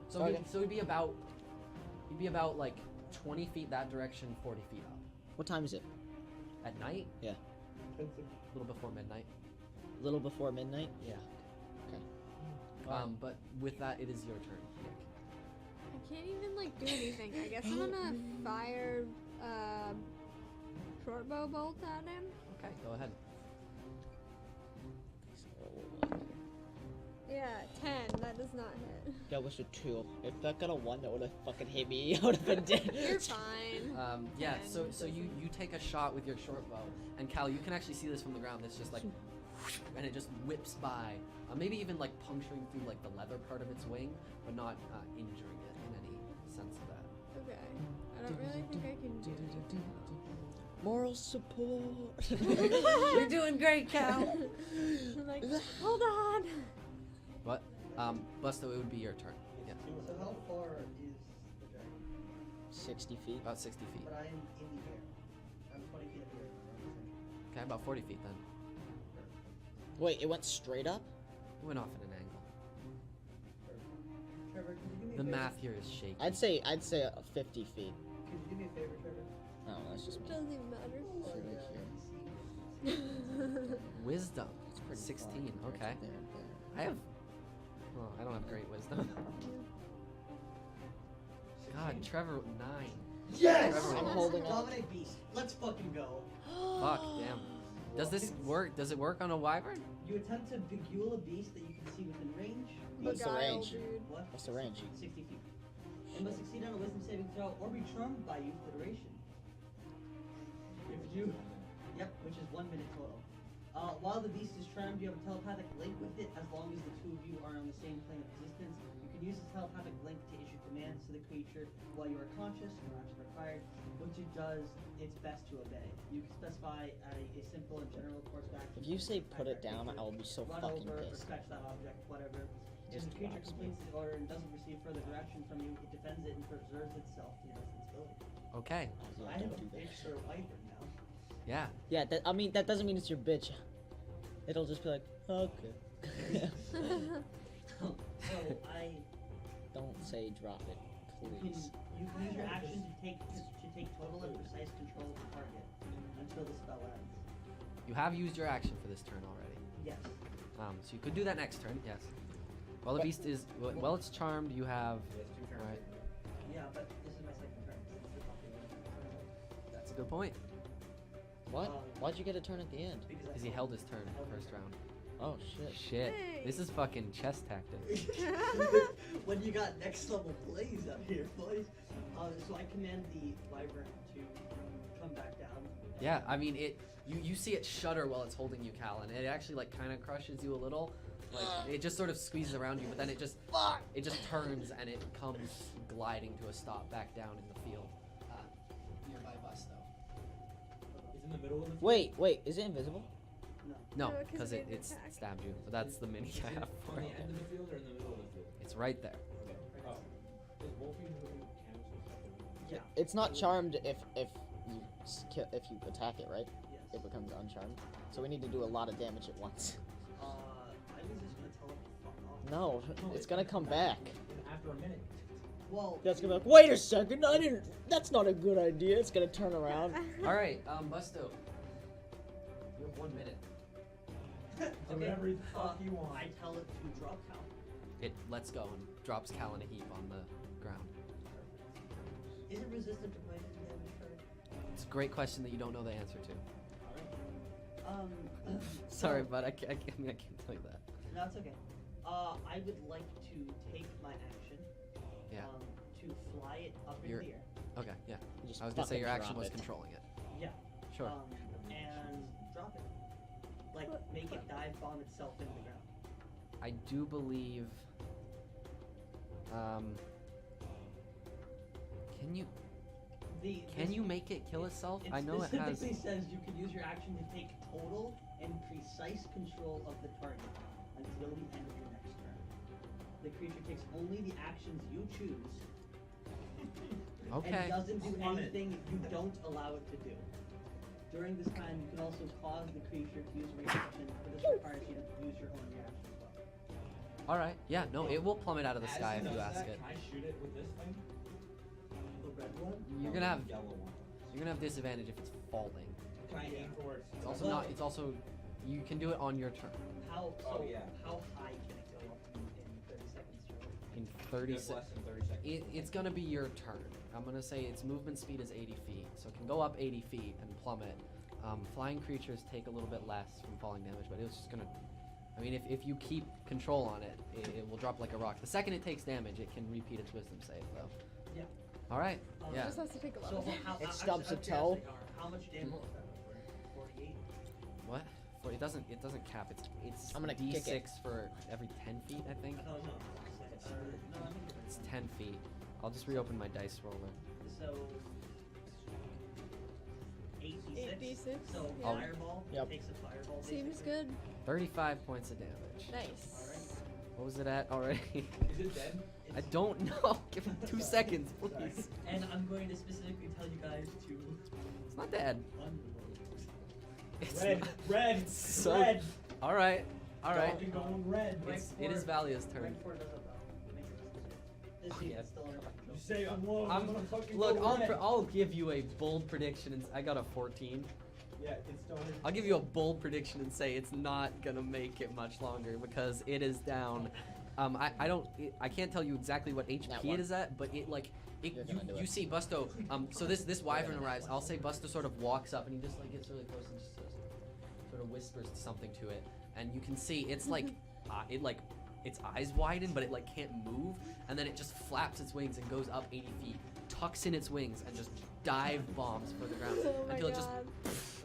So Okay. he'd be about like 20 feet that direction, 40 feet up. What time is it? At night, Ten a little before midnight. A little before midnight. Yeah. Okay. But with that, it is your turn, Nick. I can't even like do anything. I guess I'm gonna fire short bow bolt at him. Okay, go ahead. Yeah, 10. That does not hit. That was a 2. If that got a 1, that would have fucking hit me. I would have been dead. You're fine. Yeah. 10 So you take a shot with your short bow, and Cal, you can actually see this from the ground. It's just like, and it just whips by, maybe even like puncturing through like the leather part of its wing, but not injuring it in any sense of that. Okay. I don't really think I can do anything. Moral support. You're doing great, Cal. I'm like, hold on. What? Busto, it would be your turn. Yeah. So how far is the dragon? 60 feet. About 60 feet. But I'm in the air. I'm 20 feet up here. Okay, about 40 feet then. Wait, it went straight up? It went off in an angle. Trevor, could you do me a The favor? math here is shaky. I'd say 50 feet. Could you do me a favor, Trevor? I don't know, that's just It me. doesn't even matter. So right here. Wisdom. It's pretty 16. far. Okay. There, there. I have. Oh, I don't have great wisdom. God, Trevor 9. Yes! Trevor, I'm holding on. Dominate beast. Let's fucking go. Fuck, damn. Does this work? Does it work on a wyvern? You attempt to begule a beast that you can see within range. What's the Beguile, range? dude. What? What's the range? 60 feet. It must succeed on a wisdom saving throw or be charmed by you for the duration. If you... Yep, which is 1 minute total. While the beast is charmed, you have a telepathic link with it. As long as the two of you are on the same plane of existence, you can use this telepathic link to issue commands to the creature while you are conscious, no action required. Once it does its best to obey. You can specify a simple and general course of action. If you say put it down, I will be so Run fucking over or pissed. fetch that object, whatever. If Just the creature box me. completes the order and doesn't receive further direction from you, it defends it and preserves itself to the best of its ability. Okay. So I have a bitch for a wyvern now. Yeah. Yeah, I mean, that doesn't mean it's your bitch. It'll just be like, okay. So I Don't say drop it, you can please. use your action to take total and precise control of the target until the spell ends. You have used your action for this turn already. Yes. So you could do that next turn. Yes. While the beast is well, it's charmed. You have. Right. Yeah, but this is my second turn. So it's the fucking That's a good point. What? Why'd you get a turn at the end? Because he held his turn first round. Oh, shit. Shit. Hey. This is fucking chess tactics. When you got next level plays out here, boys. So I command the wyvern to come back down. Yeah. I mean it. You see it shudder while it's holding you, Cal, and it actually like kind of crushes you a little. Like it just sort of squeezes around you, but then it just turns and it comes gliding to a stop back down in the field, nearby Busto. He's in the middle of the field. Wait, is it invisible? No, No, 'cause because it it attacked. stabbed you. But that's the mini I have On for the it. end of the field or in the middle of the field? It's right there. Oh. Is Wolfie moving cancel? Yeah. It's not charmed if you attack it, right? Yes. It becomes uncharmed. So we need to do a lot of damage at once. I was just gonna tell him to fuck off. No, it's gonna come back. After a minute. Well, That's gonna be like, wait a second, that's not a good idea. It's gonna turn around. All right, Busto. You have 1 minute. Do whatever the fuck you want. I tell it to drop count. It lets go and drops Cal in a heap on the ground. Is it resistant to poison damage first? It's a great question that you don't know the answer to. Sorry, so- but I can't tell you that. No, it's okay. I would like to take my action. Yeah. To fly it up in You're- the air. Okay, yeah. Just I was gonna say fucking your action drop was it. controlling it. Yeah. Sure. And drop it. Like, make it dive bomb itself into the ground. I do believe. Can you? Can you make it kill itself? It I know it has. specifically says you can use your action to take total and precise control of the target until the end of your next turn. The creature takes only the actions you choose Okay. and doesn't do On it. anything you don't allow it to do. During this time, you can also cause the creature to use a reaction, but this requires you to use your own reaction as well. All right. Yeah. No, it will plummet out of the sky if Addison you does ask that, it. Can I shoot it with this thing? The red one? You're No, gonna have the yellow one. you're gonna have disadvantage if it's falling. Can I aim for where It's also not. It's also you can do it on your turn How Oh, yeah. how high can it go up in 30 seconds? Joe? in You 30 have seconds. less than 30 seconds. It's gonna be your turn. I'm gonna say its movement speed is 80 feet, so it can go up 80 feet and plummet. Flying creatures take a little bit less from falling damage, but it's just gonna. I mean, if you keep control on it, it will drop like a rock. The second it takes damage, it can repeat its wisdom save, though. Yeah. All right. Um, Yeah. Just has to take a lot So of damage. how, It out- stubs out a of toe. curiosity, how much damage is that? 48? What? Well, it doesn't cap. It's I'm gonna kick d6 it. for every 10 feet, I think. No, no. No, I think you're It's right. 10 feet. I'll just reopen my dice roller. So 8d6. 8d6, So yeah. fireball. Yep. Takes a fireball. Seems basically. good. 35 points of damage. Nice. What was it at already? Is it dead? I don't know. Give me 2 seconds, please. And I'm going to specifically tell you guys to It's not dead. unload. It's Red, not- red, it's so. red. All right. All right. Fucking going red. It is Valia's turn. Right before it does it, make a Oh, decision. yeah. It's still under control. You say unload. I'm- gonna fucking Look, go red. I'll give you a bold prediction. And I got a 14. Yeah, it's still under I'll give you a bold prediction and say it's not gonna make it much longer because it is down. I can't tell you exactly what That HP one. it is at, but it like it You're gonna do you it. see Busto. So this wyvern gonna do arrives. it. I'll say Busto sort of walks up and he just like gets really close and just sort of whispers something to it, and you can see it's like it like its eyes widen, but it like can't move, and then it just flaps its wings and goes up 80 feet, tucks in its wings, and just dive bombs for the ground Oh my until god. it just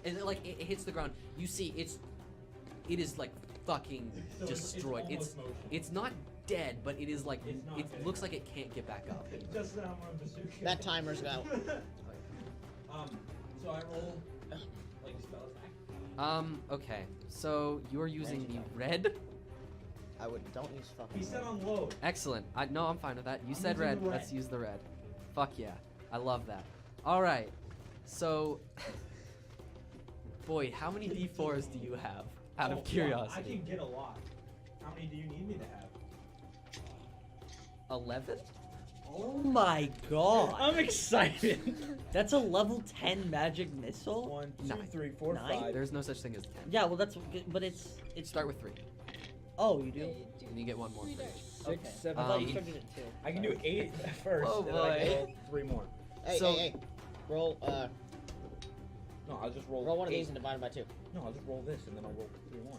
and it hits the ground. You see it is like fucking So destroyed. It's, almost motion. It's not dead, but it is like It's not it dead. looks like it can't get back up. Just now I'm on bazooka. That timer's out. So I roll like a spell attack. Okay. So you're using Range the attack. red. I would don't use fucking. He said red. unload. Excellent. No, I'm fine with that. You I'm said using red. the red. Let's use the red. Fuck yeah. I love that. All right. So, boy, how many d4s do you have? Out Oh, of fuck, curiosity. I can get a lot. How many do you need me to have? 11? Oh my god. I'm excited. That's a level 10 magic missile? 1, 2, Nine. 3, 4, Nine? 5. There's no such thing as 10. Yeah, well that's but it's Start with 3. oh you Yeah, do. you do And you get one more three for each. dice. 6, Okay. 7, I thought you 8. started at 2. I can do 8 first, Oh, and then I can boy. roll 3 more. Hey, So- hey, hey. Roll No, I'll just roll. roll one of 8. these and divide it by 2. No, I'll just roll this, and then I'll roll 3 more.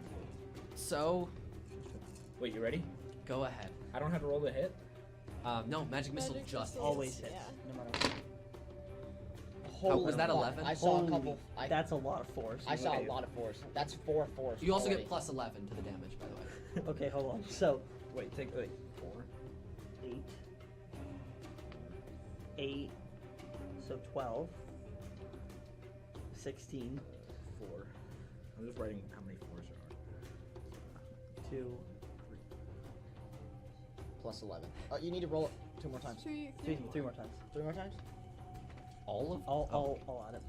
So, Wait, you ready? go ahead. I don't have to roll the hit. No, magic missile Magic just missile. Always hits. hits, Yeah. no matter what. Oh, was that fuck. 11? I saw Holy- a couple. That's a lot of force. I saw Okay. a lot of force. That's 4 force. You also already. get plus 11 to the damage, by the way. Okay, hold on. So Wait, 4. 8. 8. So 12. 16. 4. I'm just writing how many 4s there are. 2. plus 11. You need to roll it 2 more times. Three Three more times. 3 more times. All of? I'll add it.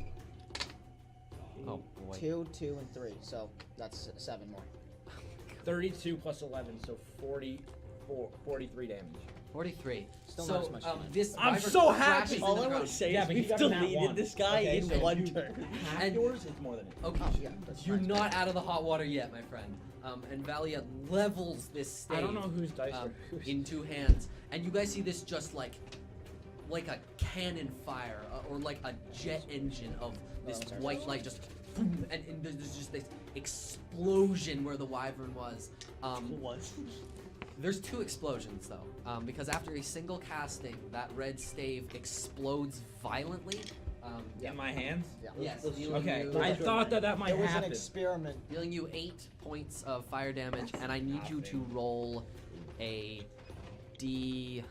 Oh, boy. 2, 2, and 3. So that's 7 more. 32 plus 11, so 43 damage. 43. Still so, not as much damage. this I'm wyvern so crashes happy! into All the I want ground. to say Yeah, is but we've he got a nat deleted one. this guy Okay, in so one you- turn. Half And- yours is more than it. Okay, Oh, yeah, that's you're fine. not out of the hot water yet, my friend. And Valia levels this stave I don't know whose dice um, are whose. in 2 hands, and you guys see this just like a cannon fire or like a jet engine of this Oh, sorry. white light just boom, and there's just this explosion where the wyvern was. There's 2 explosions though, because after a single casting, that red stave explodes violently. In my hands? Yeah. Yes, Let's- dealing Okay, you, I thought that might It was an happen. experiment. dealing you 8 points of fire damage, and I need you to roll a D100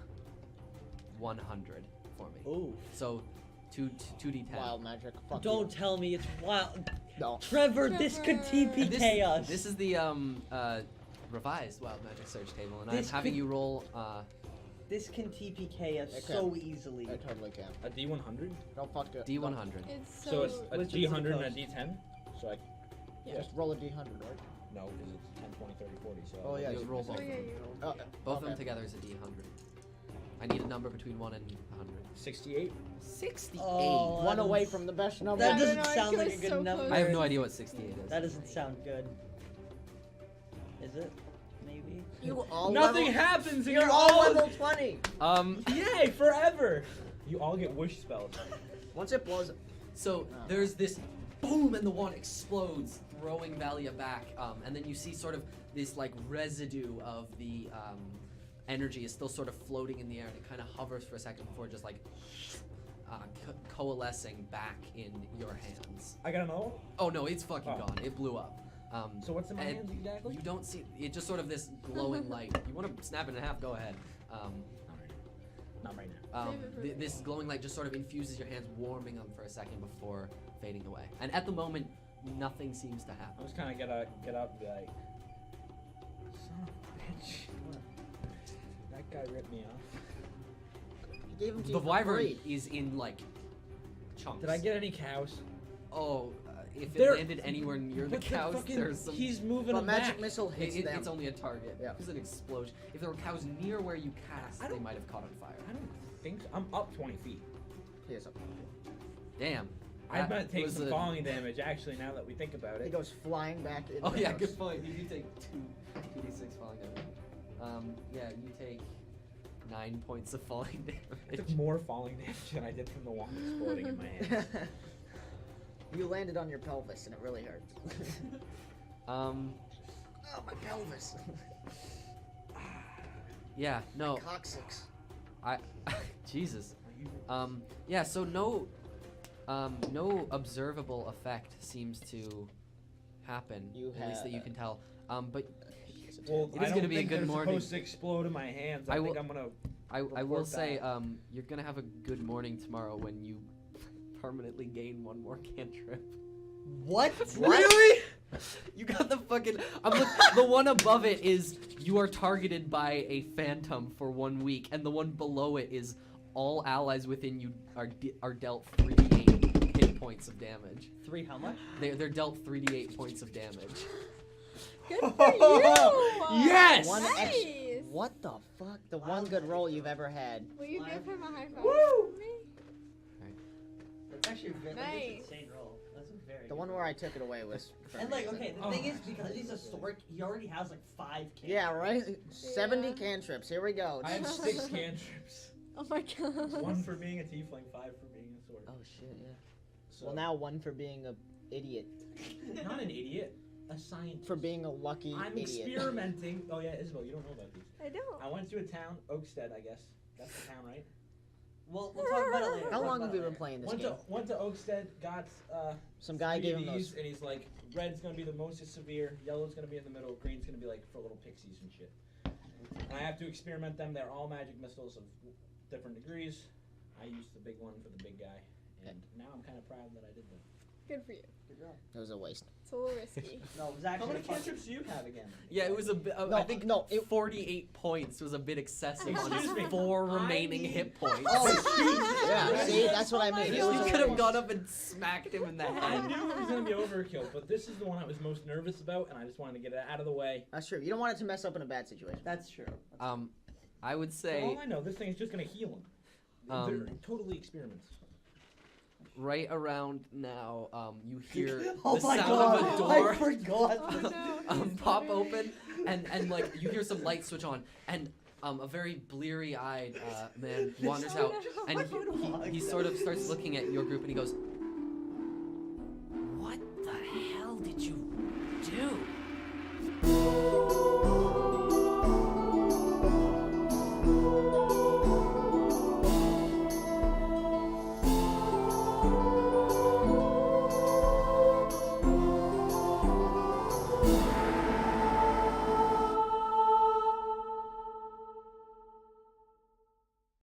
for me. Ooh. So 2d10. Wild magic. Fuck Don't tell me it's wild. you. No. Trevor, this could Trevor. TPK us. This is the revised wild magic search table, and This I'm having could- you roll. This can TPK us It so can. easily. I totally can. A D100. Don't fuck it. D100. It's So so. it's a Wizards of the D100 and a Coast. D10. So I Yeah. Just roll a d100, right? no, because it's 10, 20, 30, 40. So Oh, yeah, You you- roll Oh, both. yeah, you roll. Both of okay. them together is a D100. I need a number between 1 and 100. 68. 68. Oh, One that away doesn't- from the best number. That I doesn't don't know, sound it like a was good so number. close. I have no idea what 68 is. That doesn't sound good. Is it? Maybe. You all Nothing level, happens, and You're you're all level 20. Yay, forever! You all get wish spells. Once it blows, So there's this boom, and the wand explodes, throwing Valia back. And then you see sort of this like residue of the energy is still sort of floating in the air, and it kind of hovers for a second before just like coalescing back in your hands. I got another one? Oh no, it's fucking Oh. gone. It blew up. So what's in my and hands exactly? You don't see it. Just sort of this glowing light. You want to snap it in half? Go ahead. Not right now. Save it for later. This glowing light just sort of infuses your hands, warming them for a second before fading away. And at the moment, nothing seems to I'm happen. just kind of get up and be like, son of a bitch. That guy ripped me off. you gave him to The you for wyvern free. is in like chunks. Did I get any cows? Oh, if it There- landed anywhere near the But cows, fucking- there's some. He's moving But them magic back. missile hits them. It's only a target. Yeah. It was an explosion. If there were cows near where you cast, I they don't- might have caught on fire. I don't think so. I'm up 20 feet. He is up. Damn. I That might take was some a- falling damage, actually, now that we think about He it. goes flying back in. Oh the yeah, house. good point. You do take 2d6 falling damage. Yeah, you take 9 points of falling I took damage. more falling damage than I did from the wand exploding in my hand. You landed on your pelvis and it really hurt. Oh, my pelvis. Yeah, no, Coccyx. I, Jesus. Yeah, so no observable effect seems to happen, You at least that you have- can tell. But Well, It I is don't gonna be a think good they're morning. supposed to explode in my hands. I I think will- I'm gonna. I will Report say, back. you're gonna have a good morning tomorrow when you permanently gain 1 more cantrip. What? Really? You got the fucking. The one above it is you are targeted by a phantom for 1 week, and the one below it is all allies within you are dealt 3d8 hit points of damage. 3 how much? They're dealt 3d8 points of damage. Good for you! Yes! One Nice! ex- What the fuck? The one good roll you've ever had. Will you give him a high five? Woo! for me? That's actually a very Nice. insane roll. That's a very The good one roll. where I took it away was. And like, okay, the Oh. thing is, because he's a stork, he already has like 5 cantrips. Yeah, right? 70 Yeah. cantrips. Here we go. I have 6 cantrips. Oh my god. 1 for being a tiefling, 5 for being a sword. Oh, shit, yeah. So, Well, now 1 for being a idiot. not an idiot, a scientist. For being a lucky I'm idiot. experimenting. Oh yeah, Isabel, you don't know about these. I don't. I went to a town, Oakstead, I guess. That's the town, right? We'll talk about it later. How Talk long about have you it been later. playing this Went game? to Oakstead, got Some guy 3 gave of him these, those. and he's like, red's gonna be the most severe, yellow's gonna be in the middle, green's gonna be like for little pixies and shit. And I have to experiment them. They're all magic missiles of different degrees. I used the big one for the big guy, and now I'm kind of proud that I did that. Good for you. It was a waste. It's a little risky. No, it was How actually many a fun- cantrips do you have again? Yeah, it was a bit. No, I think no, it- 48 points was a bit excessive on his Excuse me. 4 I remaining need- hit points. Oh, yeah, see, that's what I Oh my mean. It You was a could have waste. gone up and smacked him in the I head. knew it was gonna be overkill, but this is the one I was most nervous about, and I just wanted to get it out of the way. That's true. You don't want it to mess up in a bad situation. That's true. I would For say all I know, this thing is just gonna heal him. They're totally experiments. right around now, you hear Oh the my sound god! of a door I forgot. Oh no. he's pop coming. open, and like you hear some light switch on, and a very bleary-eyed man wanders out, and he sort of starts looking at your group, and he goes,